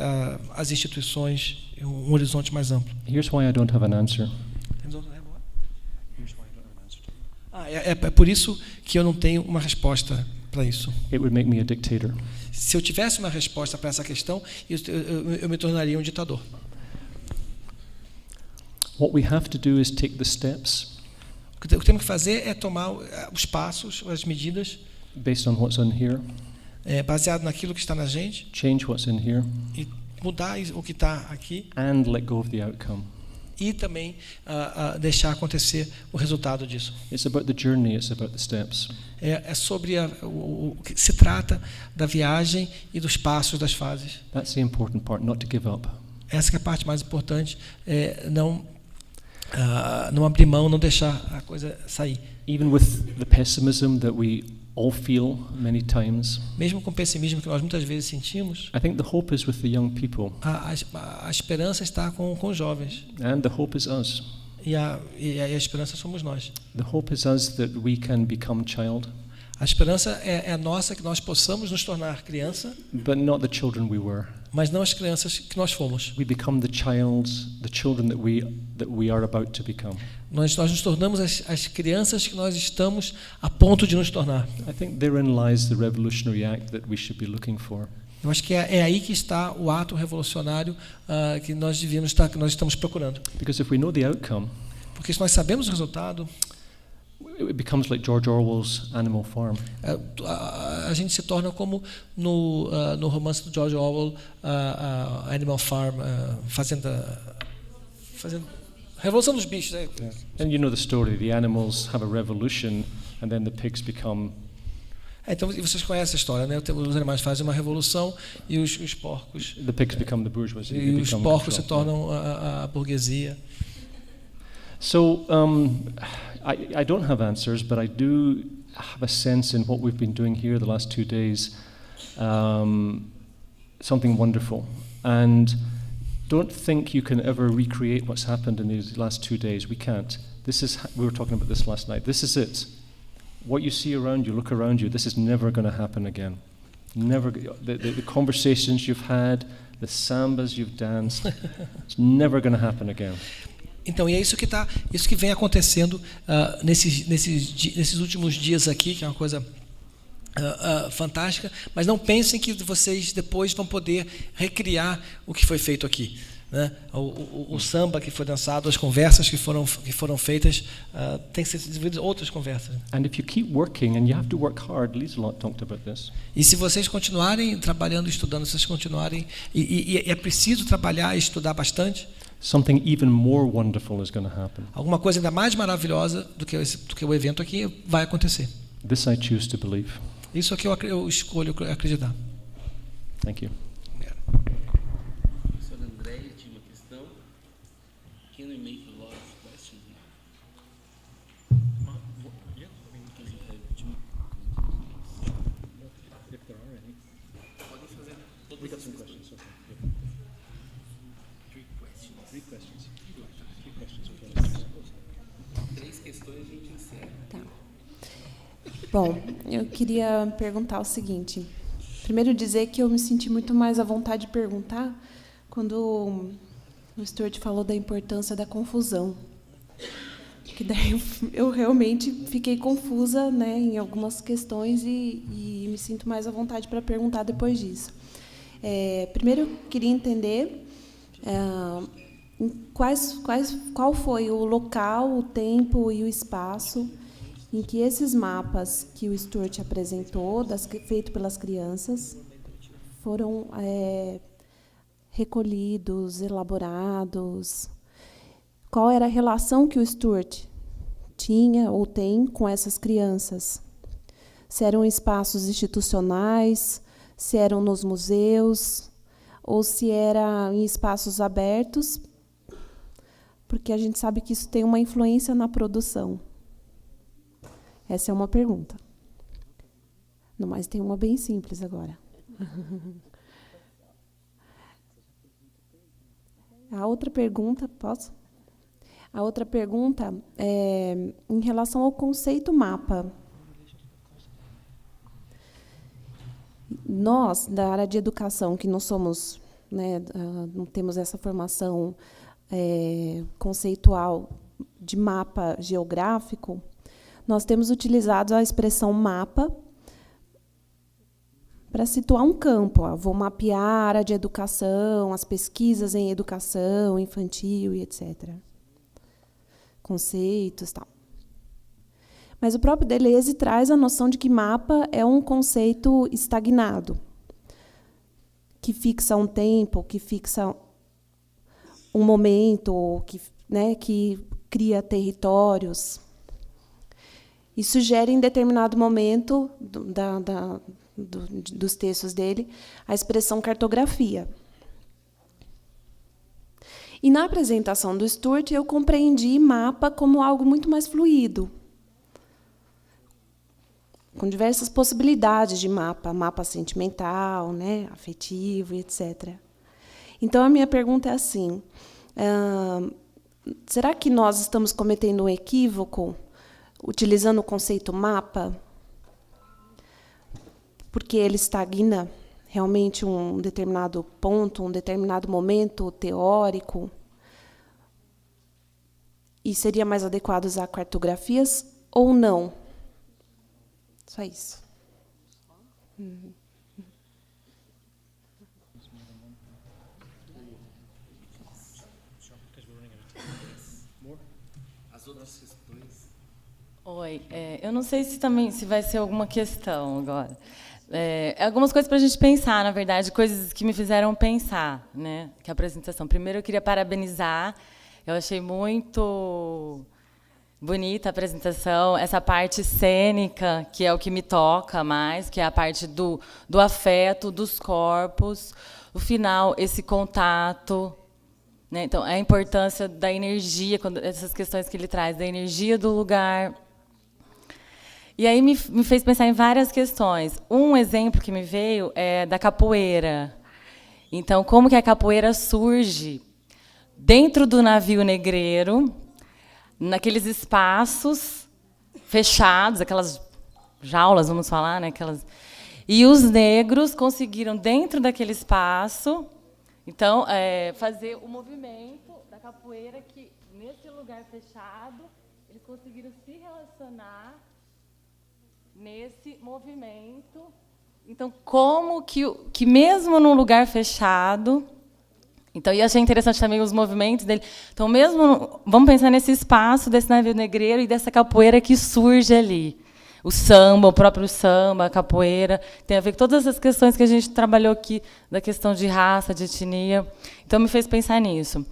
S3: as instituições, um horizonte mais amplo.
S2: Here's why I don't have an answer.
S3: É por isso que eu não tenho uma resposta para isso.
S2: It would make me a dictator.
S3: Se eu tivesse uma resposta para essa questão, eu me tornaria um ditador.
S2: What we have to do is take the steps.
S3: O que temos que fazer é tomar os passos, as medidas,
S2: based on what's in here.
S3: Baseado naquilo que está na gente.
S2: Change what's in here.
S3: E mudar o que está aqui.
S2: And let go of the outcome.
S3: E também deixar acontecer o resultado disso.
S2: It's about the journey, it's about the steps.
S3: É sobre o que se trata da viagem e dos passos das fases.
S2: That's the important part, not to give up.
S3: Essa que é a parte mais importante, não abrir mão, não deixar a coisa sair.
S2: Even with the pessimism that we all feel many times.
S3: Mesmo com o pessimismo que nós muitas vezes sentimos.
S2: I think the hope is with the young people.
S3: A esperança está com os jovens.
S2: And the hope is us.
S3: E a esperança somos nós.
S2: The hope is us that we can become child.
S3: A esperança é nossa, que nós possamos nos tornar criança.
S2: But not the children we were.
S3: Mas não as crianças que nós fomos.
S2: We become the children that we are about to become.
S3: Nós nos tornamos as crianças que nós estamos a ponto de nos tornar.
S2: I think therein lies the revolutionary act that we should be looking for.
S3: Eu acho que é aí que está o ato revolucionário que nós devíamos estar, que nós estamos procurando.
S2: Because if we know the outcome,
S3: porque se nós sabemos o resultado,
S2: it becomes like George Orwell's Animal Farm.
S3: A gente se torna como no romance do George Orwell, Animal Farm, fazenda, Revolução dos Bichos.
S2: And you know the story. The animals have a revolution, and then the pigs become.
S3: Então vocês conhecem a história, né? Os animais fazem uma revolução e os porcos.
S2: The pigs become the bourgeoisie.
S3: E os porcos se tornam a burguesia.
S2: So I don't have answers, but I do have a sense in what we've been doing here the last 2 days, something wonderful. And don't think you can ever recreate what's happened in these last 2 days. We can't. We were talking about this last night. This is it. What you see around you, look around you, this is never going to happen again. Never. The conversations you've had, the sambas you've danced, it's never going to happen again.
S3: Então, e é isso que vem acontecendo nesses últimos dias aqui, que é uma coisa fantástica, mas não pensem que vocês depois vão poder recriar o que foi feito aqui, né? O samba que foi dançado, as conversas que foram feitas, tem que ser desenvolvidas outras conversas.
S2: And if you keep working, and you have to work hard, Liselott talked about this.
S3: E se vocês continuarem trabalhando, estudando, se vocês continuarem e é preciso trabalhar e estudar bastante,
S2: something even more wonderful is going to happen.
S3: Alguma coisa ainda mais maravilhosa do que o evento aqui vai acontecer.
S2: This I choose to believe.
S3: Isso é que eu escolho acreditar.
S2: Thank you.
S1: Professor André tinha uma questão. Can we make a lot of questions?
S2: If there are any.
S1: Podem fazer todas
S2: We got
S1: as
S2: some
S1: questões.
S2: questions.
S1: Three questions. 3 questões a gente encerra.
S8: Tá. Bom, eu queria perguntar o seguinte. Primeiro dizer que eu me senti muito mais à vontade de perguntar quando o Stuart falou da importância da confusão. Que daí eu realmente fiquei confusa, né, em algumas questões e me sinto mais à vontade para perguntar depois disso. Primeiro, eu queria entender qual foi o local, o tempo e o espaço em que esses mapas que o Stuart apresentou, feito pelas crianças, foram recolhidos, elaborados? Qual era a relação que o Stuart tinha ou tem com essas crianças? Se eram espaços institucionais, se eram nos museus, ou se era em espaços abertos, porque a gente sabe que isso tem uma influência na produção. Essa é uma pergunta. Não, mas tem uma bem simples agora. A outra pergunta, posso? A outra pergunta é em relação ao conceito mapa. Nós, da área de educação, que não somos, né, não temos essa formação conceitual de mapa geográfico, nós temos utilizado a expressão mapa para situar um campo. Vou mapear a área de educação, as pesquisas em educação, infantil e etc. Conceitos, tal. Mas o próprio Deleuze traz a noção de que mapa é um conceito estagnado, que fixa um tempo, que fixa um momento, que cria territórios e sugere, em determinado momento dos textos dele, a expressão cartografia. E, na apresentação do Stuart, eu compreendi mapa como algo muito mais fluido, com diversas possibilidades de mapa, mapa sentimental, né, afetivo, etc. Então, a minha pergunta é assim, será que nós estamos cometendo um equívoco utilizando o conceito mapa, porque ele estagna realmente um determinado ponto, um determinado momento teórico, e seria mais adequado usar cartografias ou não? Só isso.
S1: As outras questões.
S9: Oi, eu não sei se vai ser alguma questão agora. Algumas coisas para a gente pensar, na verdade, coisas que me fizeram pensar, né? Que a apresentação. Primeiro, eu queria parabenizar. Eu achei muito bonita a apresentação, essa parte cênica, que é o que me toca mais, que é a parte do afeto, dos corpos. O final, esse contato, né? Então, a importância da energia, essas questões que ele traz, da energia do lugar. E aí me fez pensar em várias questões. Um exemplo que me veio é da capoeira. Então, como que a capoeira surge dentro do navio negreiro, naqueles espaços fechados, aquelas jaulas, vamos falar, né? E os negros conseguiram, dentro daquele espaço, então, fazer o movimento da capoeira que, nesse lugar fechado, eles conseguiram se relacionar nesse movimento. Então, como que mesmo num lugar fechado... Então, e achei interessante também os movimentos dele. Então, mesmo, vamos pensar nesse espaço desse navio negreiro e dessa capoeira que surge ali. O samba, o próprio samba, a capoeira, tem a ver com todas as questões que a gente trabalhou aqui, da questão de raça, de etnia. Então, me fez pensar nisso.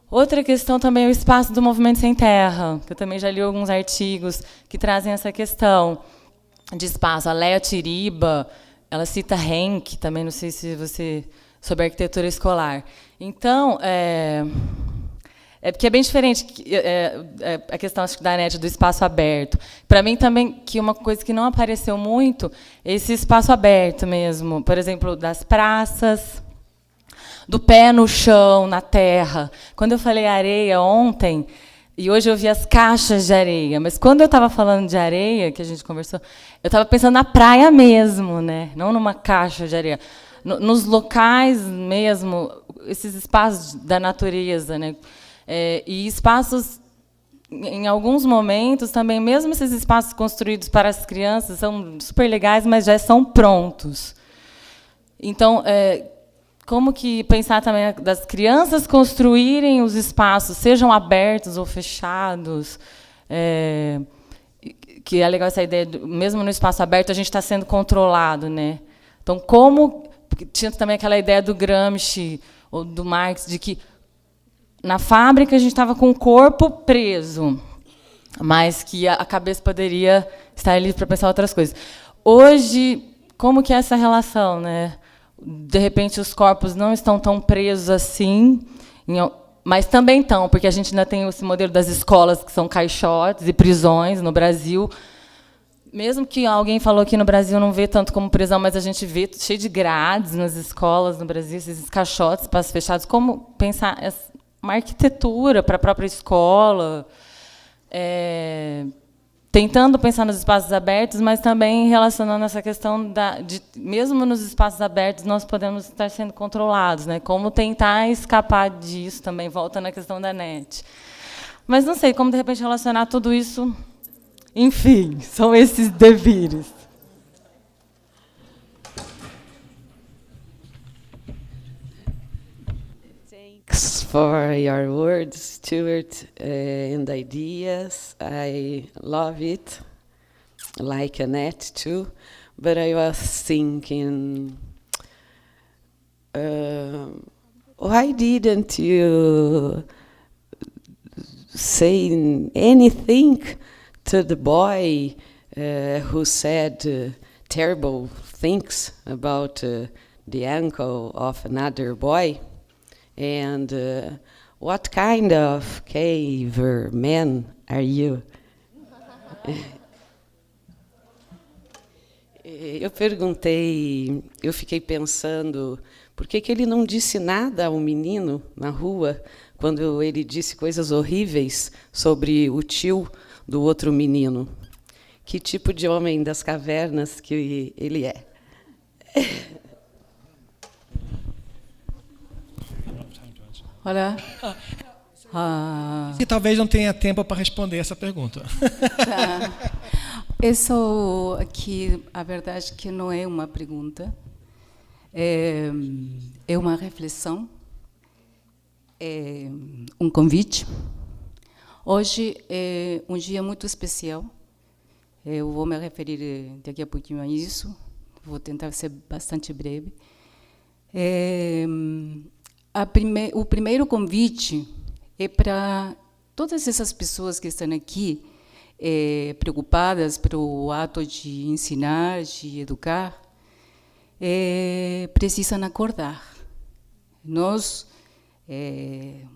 S9: Outra questão também é o espaço do movimento sem terra, que eu também já li alguns artigos que trazem essa questão de espaço. A Léa Tiriba, ela cita Henk, também, não sei se você... sobre arquitetura escolar. Então, porque é bem diferente a questão, acho que, da NET, do espaço aberto. Para mim, também, que uma coisa que não apareceu muito, é esse espaço aberto mesmo. Por exemplo, das praças, do pé no chão, na terra. Quando eu falei areia ontem, e hoje eu vi as caixas de areia, mas quando eu estava falando de areia, que a gente conversou, eu estava pensando na praia mesmo, né? Não numa caixa de areia. Nos locais mesmo, esses espaços da natureza, né? E espaços, em alguns momentos, também, mesmo esses espaços construídos para as crianças, são super legais, mas já são prontos. Então, como que pensar também das crianças construírem os espaços, sejam abertos ou fechados, que é legal essa ideia, mesmo no espaço aberto, a gente está sendo controlado, né? Então, como... Tinha também aquela ideia do Gramsci, ou do Marx, de que na fábrica a gente estava com o corpo preso, mas que a cabeça poderia estar livre para pensar outras coisas. Hoje, como que é essa relação, né? De repente, os corpos não estão tão presos assim, mas também estão, porque a gente ainda tem esse modelo das escolas, que são caixotes e prisões no Brasil. Mesmo que alguém falou que no Brasil não vê tanto como prisão, mas a gente vê cheio de grades nas escolas no Brasil, esses caixotes, espaços fechados. Como pensar uma arquitetura para a própria escola, tentando pensar nos espaços abertos, mas também relacionando essa questão de mesmo nos espaços abertos nós podemos estar sendo controlados, né? Como tentar escapar disso também, volta na questão da net. Mas não sei como de repente relacionar tudo isso. Enfim, são esses devires.
S10: Thanks for your words, Stuart, and ideas. I love it, like Annette too. But I was thinking, why didn't you say anything to the boy who said terrible things about the ankle of another boy? And what kind of caveman are you? Eu perguntei, eu fiquei pensando, por que ele não disse nada ao menino na rua quando ele disse coisas horríveis sobre o tio do outro menino? Que tipo de homem das cavernas que ele é?
S11: Olha.
S3: E talvez não tenha tempo para responder essa pergunta.
S11: Tá. Isso aqui, a verdade, que não é uma pergunta, é uma reflexão, é um convite. Hoje é um dia muito especial. Eu vou me referir daqui a pouquinho a isso. Vou tentar ser bastante breve. O primeiro convite é para todas essas pessoas que estão aqui, preocupadas pelo ato de ensinar, de educar, precisam acordar. Nós,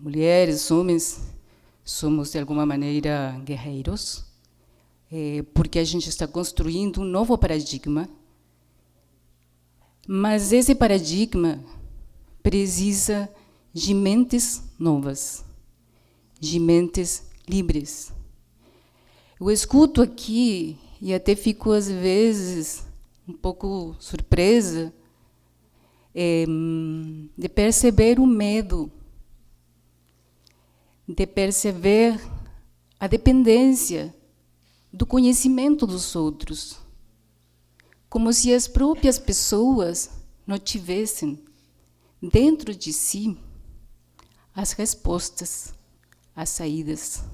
S11: mulheres, homens, somos, de alguma maneira, guerreiros, porque a gente está construindo um novo paradigma, mas esse paradigma precisa de mentes novas, de mentes livres. Eu escuto aqui, e até fico, às vezes, um pouco surpresa, de perceber o medo, de perceber a dependência do conhecimento dos outros, como se as próprias pessoas não tivessem dentro de si as respostas, as saídas,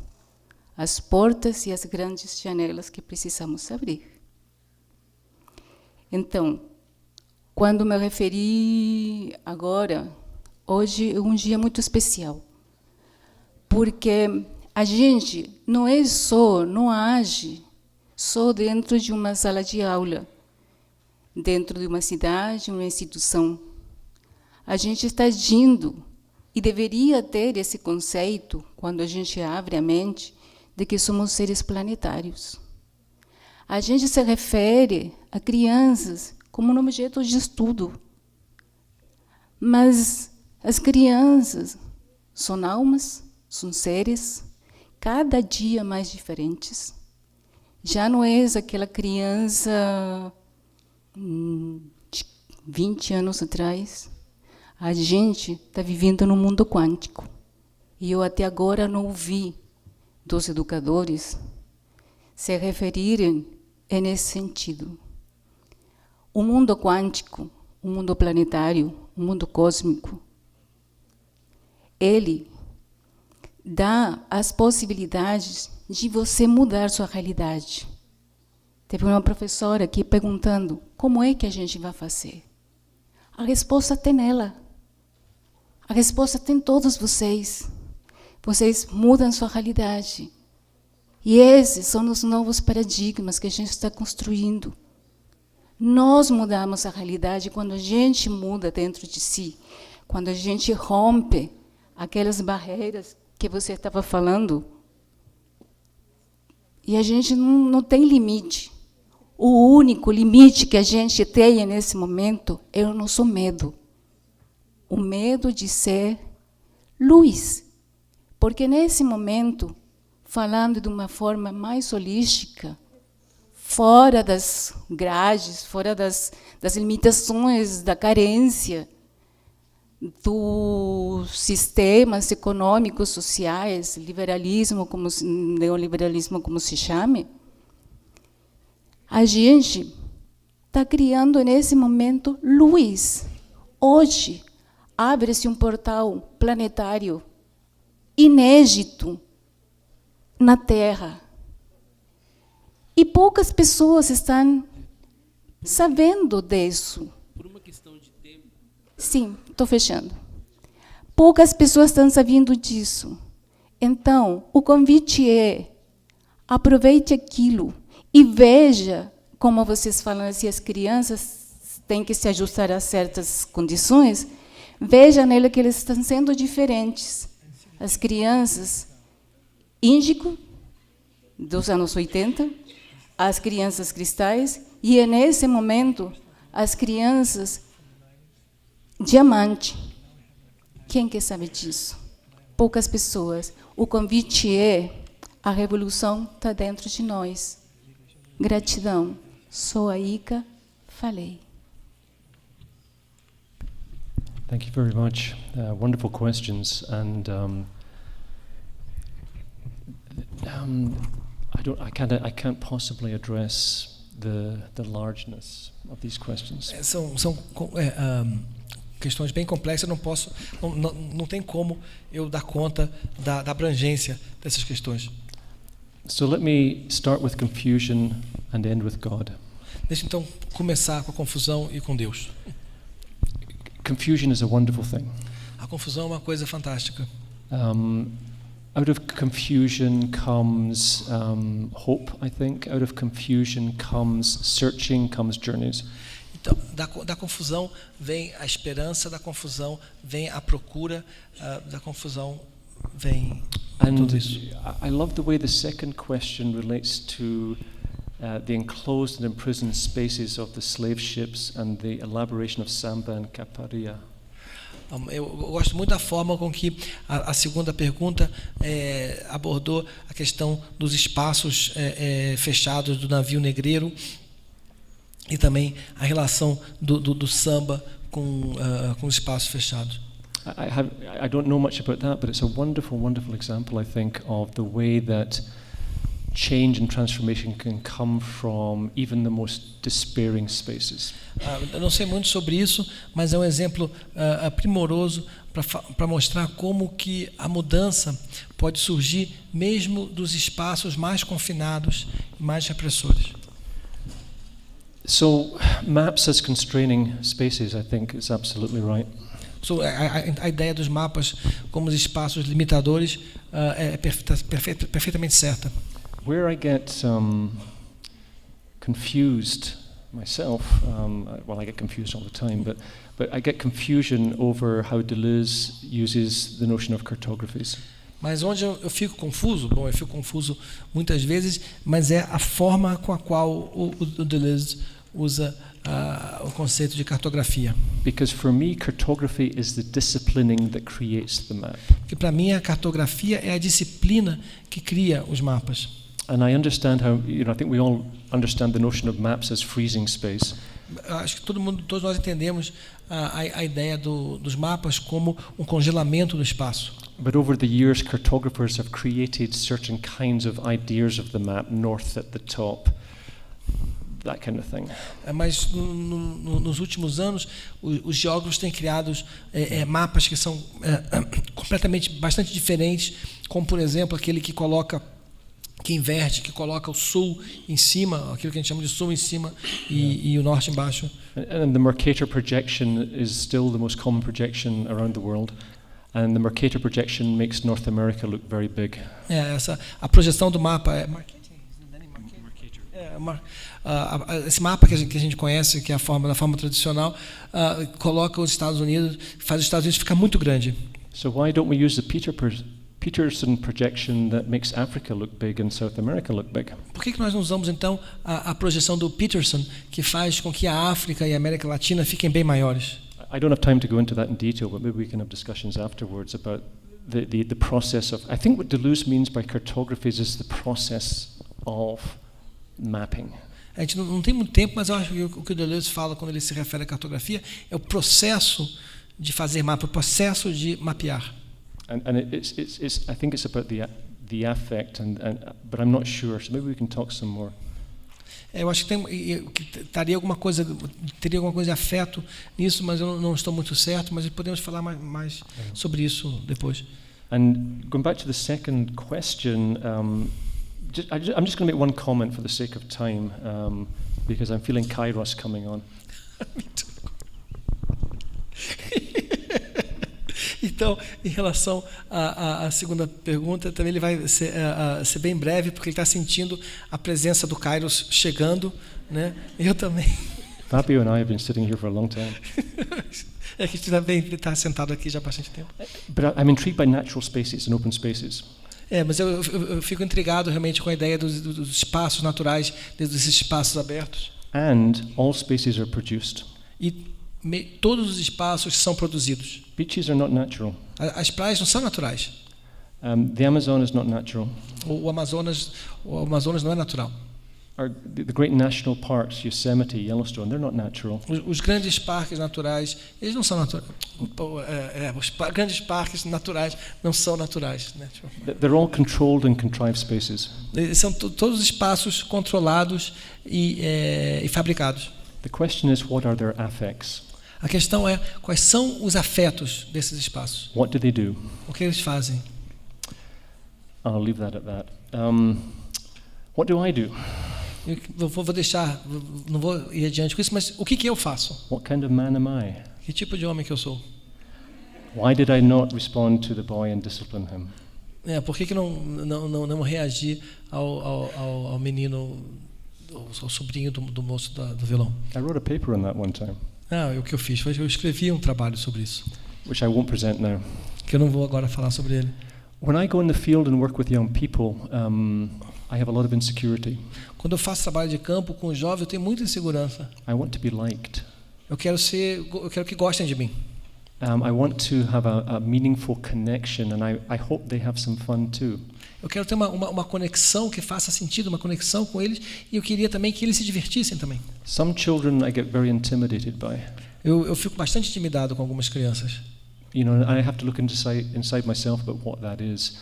S11: as portas e as grandes janelas que precisamos abrir. Então, quando me referi agora, hoje é um dia muito especial, porque a gente não age só dentro de uma sala de aula, dentro de uma cidade, uma instituição. A gente está agindo, e deveria ter esse conceito, quando a gente abre a mente, de que somos seres planetários. A gente se refere a crianças como um objeto de estudo, mas as crianças são almas, são seres, cada dia mais diferentes. Já não é aquela criança de 20 anos atrás. A gente está vivendo num mundo quântico. E eu até agora não ouvi dos educadores se referirem nesse sentido. O mundo quântico, o mundo planetário, o mundo cósmico, ele dá as possibilidades de você mudar sua realidade. Teve uma professora aqui perguntando como é que a gente vai fazer. A resposta tem nela. A resposta tem todos vocês. Vocês mudam sua realidade. E esses são os novos paradigmas que a gente está construindo. Nós mudamos a realidade quando a gente muda dentro de si, quando a gente rompe aquelas barreiras que você estava falando. E a gente não tem limite. O único limite que a gente tem nesse momento é o nosso medo. O medo de ser luz. Porque nesse momento, falando de uma forma mais holística, fora das grades, fora das limitações, da carência, dos sistemas econômicos, sociais, liberalismo, neoliberalismo, como se chame, a gente está criando, nesse momento, luz. Hoje, abre-se um portal planetário inédito na Terra. E poucas pessoas estão sabendo disso.
S1: Por uma questão de tempo.
S11: Sim, estou fechando. Poucas pessoas estão sabendo disso. Então, o convite é: aproveite aquilo e veja, como vocês falam, se as crianças têm que se ajustar a certas condições, veja nela que eles estão sendo diferentes. As crianças índigo, dos anos 80, as crianças cristais, e, nesse momento, as crianças diamante. Quem quer saber disso? Poucas pessoas. O convite é: a revolução está dentro de nós. Gratidão. Sou a Ica, falei.
S2: Thank you very much. Wonderful questions, and I can't possibly address the largeness of these questions.
S3: São questões bem complexas. Não tem como eu dar conta da abrangência dessas questões.
S2: So let me start with confusion and end with God.
S3: Deixa então começar com a confusão e com Deus.
S2: Confusion is a wonderful thing.
S3: A confusão é uma coisa fantástica.
S2: Out of confusion comes hope, I think. Out of confusion comes searching, comes journeys.
S3: Então, da confusão vem a esperança, da confusão vem a procura, da confusão vem tudo isso.
S2: I love the way the second question relates to the enclosed and imprisoned spaces of the slave ships and the elaboration of samba and caparia.
S3: Eu gosto muito da forma com que a segunda pergunta abordou a questão dos espaços fechados do navio negreiro e também a relação do samba com os espaços fechados.
S2: I don't know much about that, but it's a wonderful, wonderful example, I think, of the way that change and transformation can come from even the most despairing spaces.
S3: Eu não sei muito sobre isso, mas é um exemplo primoroso para mostrar como que a mudança pode surgir mesmo dos espaços mais confinados e mais repressores.
S2: So, maps as constraining spaces, I think, is absolutely right.
S3: So, a ideia dos mapas como os espaços limitadores é perfeitamente certa.
S2: Where I get confused myself, I get confused all the time, but I get confusion over how Deleuze uses the notion of cartographies.
S3: Mas onde eu fico confuso, eu fico confuso muitas vezes, mas é a forma com a qual o Deleuze usa o conceito de cartografia.
S2: Because for me, cartography is the disciplining that creates the map.
S3: Porque para mim a cartografia é a disciplina que cria os mapas.
S2: And I understand how, I think we all understand the notion of maps as freezing space.
S3: Acho que todos nós entendemos a ideia dos mapas como um congelamento do espaço.
S2: But over the years, cartographers have created certain kinds of ideas of the map, north at the top, that kind of thing.
S3: Mas nos últimos anos, os geógrafos têm criado mapas que são bastante diferentes, como por exemplo aquele que que inverte, que coloca o sul em cima, aquilo que a gente chama de sul em cima e o norte embaixo.
S2: And the Mercator projection is still the most common projection around the world. And the Mercator projection makes North America look very big.
S3: A projeção do mapa esse mapa que a gente conhece, que é da forma tradicional, coloca os Estados Unidos, faz os Estados Unidos ficar muito grande.
S2: So why don't we use the Peterson projection that makes Africa look big and South America look big?
S3: Por que nós não usamos então a projeção do Peterson, que faz com que a África e a América Latina fiquem bem maiores?
S2: I don't have time to go into that in detail, but maybe we can have discussions afterwards about the process of. I think what Deleuze means by cartographies is the process of mapping.
S3: A gente não tem muito tempo, mas eu acho que o que o Deleuze fala quando ele se refere à cartografia é o processo de fazer mapa, o processo de mapear.
S2: And I think it's about the affect, but I'm not sure. So maybe we can talk some more.
S3: Eu acho que teria alguma coisa de afeto nisso, mas eu não estou muito certo. Mas podemos falar mais sobre isso depois.
S2: And going back to the second question. I'm just going to make one comment for the sake of time, because I'm feeling Kairos coming on.
S3: Então, em relação à segunda pergunta, também ele vai ser bem breve, porque ele está sentindo a presença do Kairos chegando, né? Eu também.
S2: Fabio and I have been sitting here for a long time.
S3: É que a gente está sentado aqui já há bastante tempo.
S2: But I'm intrigued by natural spaces and open spaces.
S3: Mas eu fico intrigado realmente com a ideia dos espaços naturais, desses espaços abertos.
S2: And all spaces are produced.
S3: E todos os espaços são produzidos.
S2: Beaches are not natural.
S3: As praias não são naturais.
S2: The Amazon is not natural.
S3: O Amazonas não é natural.
S2: The great national parks, Yosemite, Yellowstone, they're not natural.
S3: Os grandes parques naturais, eles não são naturais. Os grandes parques naturais não são naturais, né?
S2: They're all controlled and contrived spaces.
S3: São todos espaços controlados e fabricados.
S2: The question is, what are their affects?
S3: A questão é, quais são os afetos desses espaços?
S2: What do they do?
S3: O que eles fazem?
S2: I'll leave that at that. What do I do?
S3: Eu vou deixar, não vou ir adiante com isso, mas o que eu faço?
S2: What kind of man am I?
S3: Que tipo de homem que eu sou?
S2: Why did I not respond to the boy and discipline him?
S3: Por que não reagi ao menino, ao sobrinho do moço do violão?
S2: I wrote a paper on that one time.
S3: O que eu fiz foi eu escrevi um trabalho sobre isso.
S2: Which I won't present now.
S3: Que eu não vou agora falar sobre ele.
S2: When I go in the field and work with young people, I have a lot of insecurity.
S3: Quando eu faço trabalho de campo com os jovens, eu tenho muita insegurança.
S2: I want to be liked.
S3: Eu quero que gostem de mim.
S2: I want to have a meaningful connection, and I hope they have some fun too.
S3: Eu quero ter uma conexão que faça sentido, uma conexão com eles, e eu queria também que eles se divertissem também.
S2: Some children I get very intimidated by.
S3: Eu fico bastante intimidado com algumas crianças.
S2: You know, I have to look inside myself about what that is.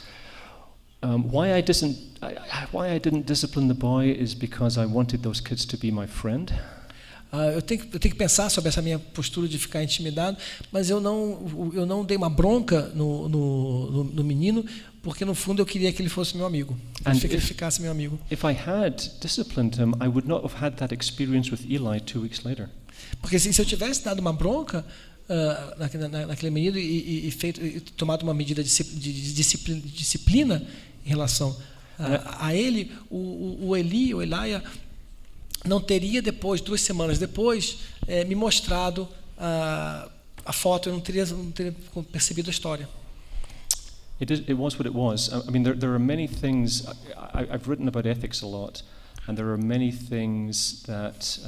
S2: Why I didn't discipline the boy is because I wanted those kids to be my friend. Eu tenho que pensar sobre essa minha postura de ficar intimidado, mas eu não dei uma bronca no menino, porque no fundo eu queria que ele fosse meu amigo, que ele ficasse meu amigo. If I had disciplined him, I would not have had that experience with Eli 2 weeks later.
S3: Porque se eu tivesse dado uma bronca naquele menino e tomado uma medida de disciplina em relação a ele, o Elia não teria depois, 2 semanas depois, me mostrado a foto, eu não teria percebido a história.
S2: It was what it was. I mean, there are many things. I've written about ethics a lot, and there are many things that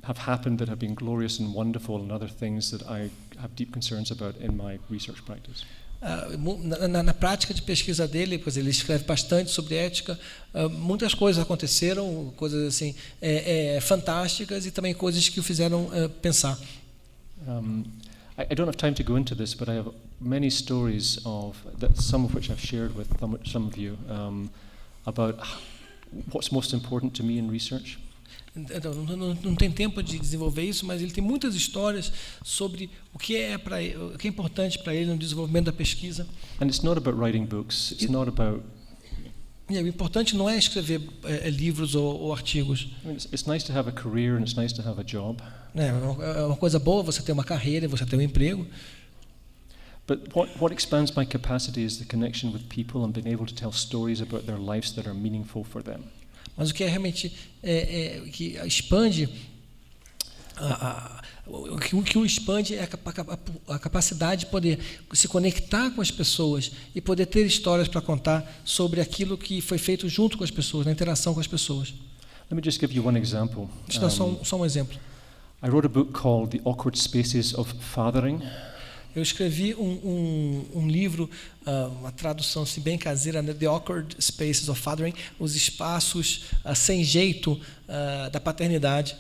S2: have happened that have been glorious and wonderful, and other things that I have deep concerns about in my research practice.
S3: Na prática de pesquisa dele, pois ele escreve bastante sobre ética, muitas coisas aconteceram, coisas assim fantásticas, e também coisas que o fizeram pensar.
S2: I don't have time to go into this, but I have many stories some of which I've shared with some of you about what's most important to me in research.
S3: Não tem tempo de desenvolver isso, mas ele tem muitas histórias sobre o que é importante para ele no desenvolvimento da pesquisa.
S2: And it's not about writing books. It's not about
S3: E o importante não é escrever livros ou artigos.
S2: I mean, it's nice to have a career and it's nice to have a job.
S3: É uma coisa boa você ter uma carreira, você ter um emprego.
S2: But what expands my capacity is the connection with people and being able to tell stories about their lives that are meaningful for them.
S3: Mas o que é realmente que expande o que o expande é a capacidade de poder se conectar com as pessoas e poder ter histórias para contar sobre aquilo que foi feito junto com as pessoas, na interação com as pessoas.
S2: Let me just give you one example.
S3: Deixa eu dar só um exemplo.
S2: I wrote a book called The Awkward Spaces of Fathering.
S3: Eu escrevi um livro, uma tradução assim, bem caseira, né? The Awkward Spaces of Fathering, os espaços sem jeito da paternidade.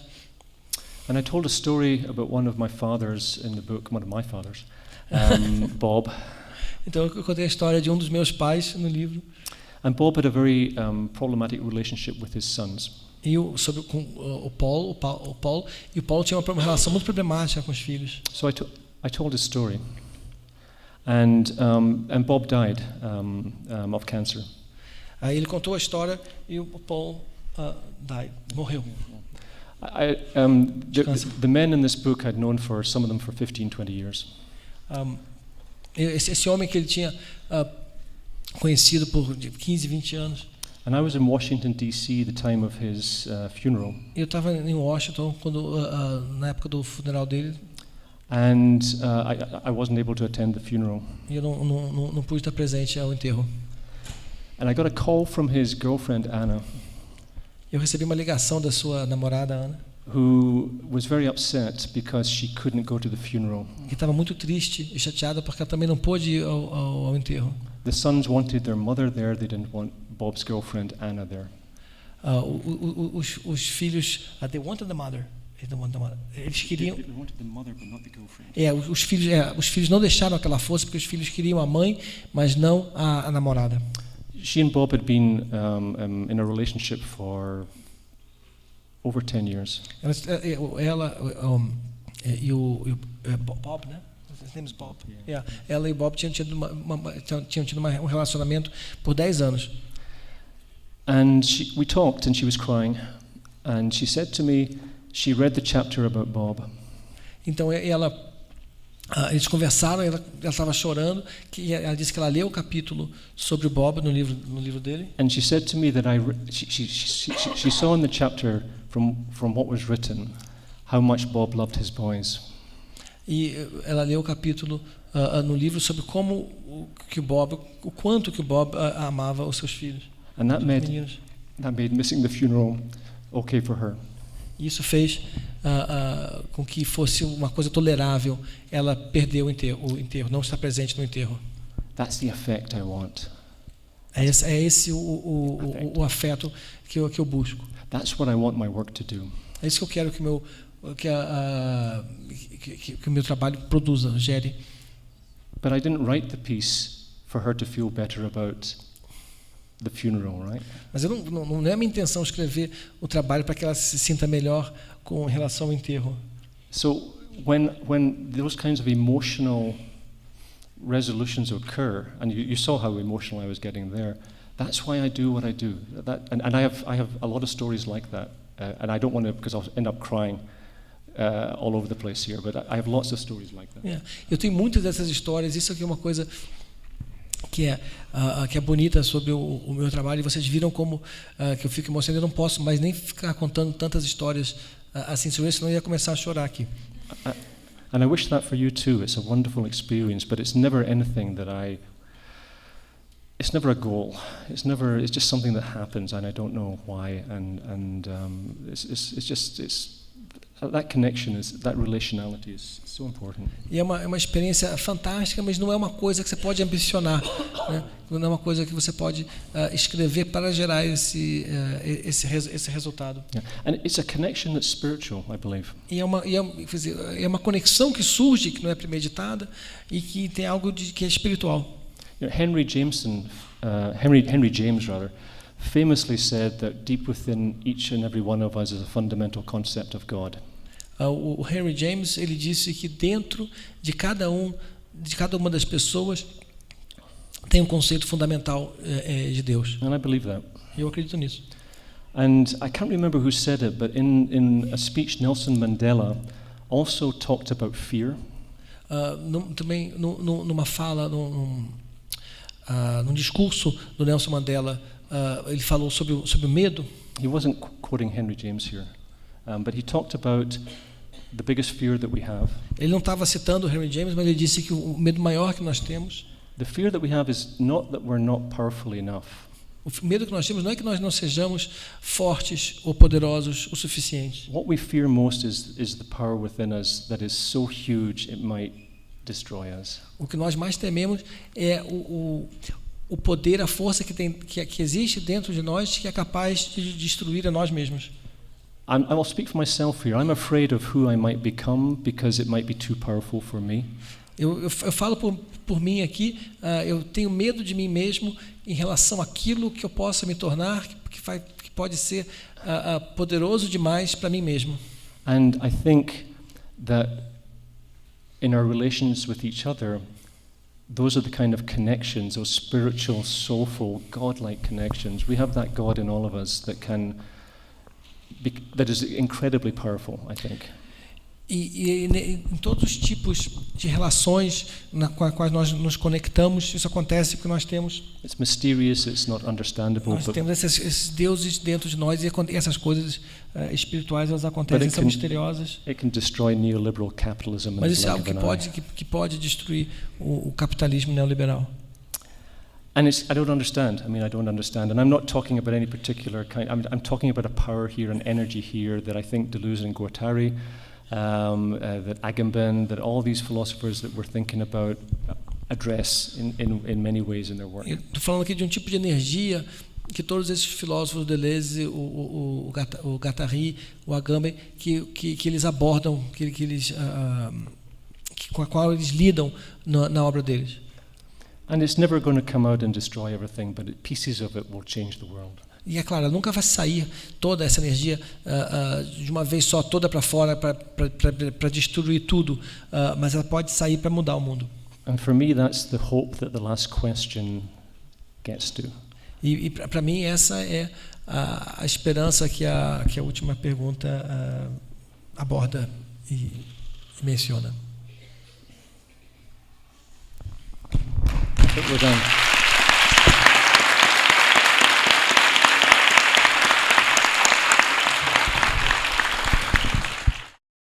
S2: And I told a story about one of my fathers in the book, one of my fathers, Bob.
S3: Então eu contei a história de um dos meus pais no livro.
S2: And Bob had a very problematic relationship with his sons.
S3: E com o Paulo tinha uma relação muito problemática com os filhos.
S2: So I told his story, and Bob died of cancer.
S3: Aí ele contou a história e o Paul morreu.
S2: The men in this book I'd known for some of them for 15, 20 years.
S3: Esse homem que ele tinha conhecido por 15, 20 anos.
S2: And I was in Washington D.C. the time of his funeral.
S3: Eu estava em Washington na época do funeral dele.
S2: And I wasn't able to attend the funeral.
S3: E eu não pude estar presente ao enterro.
S2: And I got a call from his girlfriend Anna.
S3: Eu recebi uma ligação da sua namorada Ana.
S2: Who was very upset because she couldn't go to the funeral.
S3: Que estava muito triste e chateada porque ela também não pôde ir ao enterro.
S2: The sons wanted their mother there. They didn't want Bob's girlfriend Anna there.
S3: Os filhos, they wanted the mother. Eles queriam.
S2: They wanted the mother, but not the girlfriend.
S3: Os filhos não deixaram que ela fosse porque os filhos queriam a mãe, mas não a namorada.
S2: She and Bob had been in a relationship for over 10 years.
S3: Ela e o Bob, né? His name is Bob. Yeah. Ela e o Bob tinham tido um relacionamento por 10 anos.
S2: And we talked, and she was crying, and she said to me, she read the chapter about Bob.
S3: Então eles conversaram, ela estava chorando, que ela disse que ela leu o capítulo sobre o Bob no livro dele.
S2: And she said to me that she saw in the chapter from what was written how much Bob loved his boys.
S3: E ela leu o capítulo no livro sobre o quanto que o Bob amava os seus filhos.
S2: And that made missing the funeral okay for her.
S3: Isso fez com que fosse uma coisa tolerável ela perder o enterro, não estar presente no enterro.
S2: That's the effect I want.
S3: É esse o afeto que eu busco.
S2: That's what I want my work to do.
S3: É isso que eu quero que o meu trabalho produza, gere.
S2: But I didn't write the piece for her to feel better about the funeral, right?
S3: Mas não é a minha intenção escrever o trabalho para que ela se sinta melhor com relação ao enterro.
S2: So when those kinds of emotional resolutions occur, and you saw how emotional I was getting there, that's why I do what I do. And I have a lot of stories like that, and I don't want to, because I'll end up crying all over the place here. But I have lots of stories like that.
S3: Yeah. Eu tenho muitas dessas histórias. Isso aqui é uma coisa que é bonita sobre o meu trabalho, e vocês viram como que eu fico emocionado. Eu não posso mais nem ficar contando tantas histórias assim sobre isso, senão eu ia começar a chorar aqui.
S2: And I wish that for you too. It's a wonderful experience, but it's never anything that it's never a goal. It's just something that happens, and I don't know why. And that connection that relationality is so important.
S3: E é uma experiência fantástica, mas não é uma coisa que você pode ambicionar, né? Não é uma coisa que você pode escrever para gerar esse resultado.
S2: Yeah. And it's a connection that's spiritual, I believe.
S3: E é uma conexão que surge, que não é premeditada e que tem algo que é espiritual.
S2: You know, Henry James famously said that deep within each and every one of us is a fundamental concept of God.
S3: O Henry James, ele disse que dentro de cada uma das pessoas tem um conceito fundamental de Deus.
S2: And I believe that.
S3: Eu acredito nisso.
S2: And I can't remember who said it, but in a speech, Nelson Mandela also talked about fear.
S3: Também numa fala, num discurso do Nelson Mandela, ele falou sobre o medo.
S2: He wasn't quoting Henry James here, but he talked about the biggest fear that we have.
S3: Ele não estava citando Henry James, mas ele disse que o medo maior que nós temos.
S2: The fear that we have is not that we're not powerful enough.
S3: O medo que nós temos não é que nós não sejamos fortes ou poderosos o suficiente.
S2: What we fear most is the power within us that is so huge it might destroy us.
S3: O que nós mais tememos é o poder, a força que existe dentro de nós, que é capaz de destruir a nós mesmos.
S2: I will speak for myself here. I'm afraid of who I might become because it might be too powerful for me.
S3: Eu falo por mim aqui. Eu tenho medo de mim mesmo em relação àquilo que eu possa me tornar, que pode ser poderoso demais para mim mesmo.
S2: And I think that in our relations with each other, those are the kind of connections, those spiritual, soulful, God-like connections. We have that God in all of us that is incredibly powerful, I think.
S3: E em todos os tipos de relações com as quais nós nos conectamos, isso acontece porque nós temos.
S2: It's mysterious, it's not understandable.
S3: Nós temos esses deuses dentro de nós, e essas coisas espirituais, elas acontecem, são misteriosas.
S2: It can destroy neoliberal capitalism.
S3: Mas isso é algo que pode destruir o capitalismo neoliberal.
S2: And I don't understand. I don't understand. And I'm not talking about any particular kind. I'm talking about a power here, an energy here that I think Deleuze and Guattari, that Agamben, that all these philosophers that we're thinking about address in many ways in their work.
S3: Estou falando aqui de um tipo de energia que todos esses filósofos, Deleuze, o Guattari, o Agamben, que eles abordam, com a qual eles lidam na obra deles.
S2: And it's never going to come out and destroy everything, but pieces of it will change the world.
S3: E é claro, nunca vai sair toda essa energia de uma vez só, toda para fora, para destruir tudo, mas ela pode sair para mudar o mundo.
S2: And for me, that's the hope that the last question gets to.
S3: E para mim essa é a esperança que a última pergunta aborda e menciona.
S2: We're done.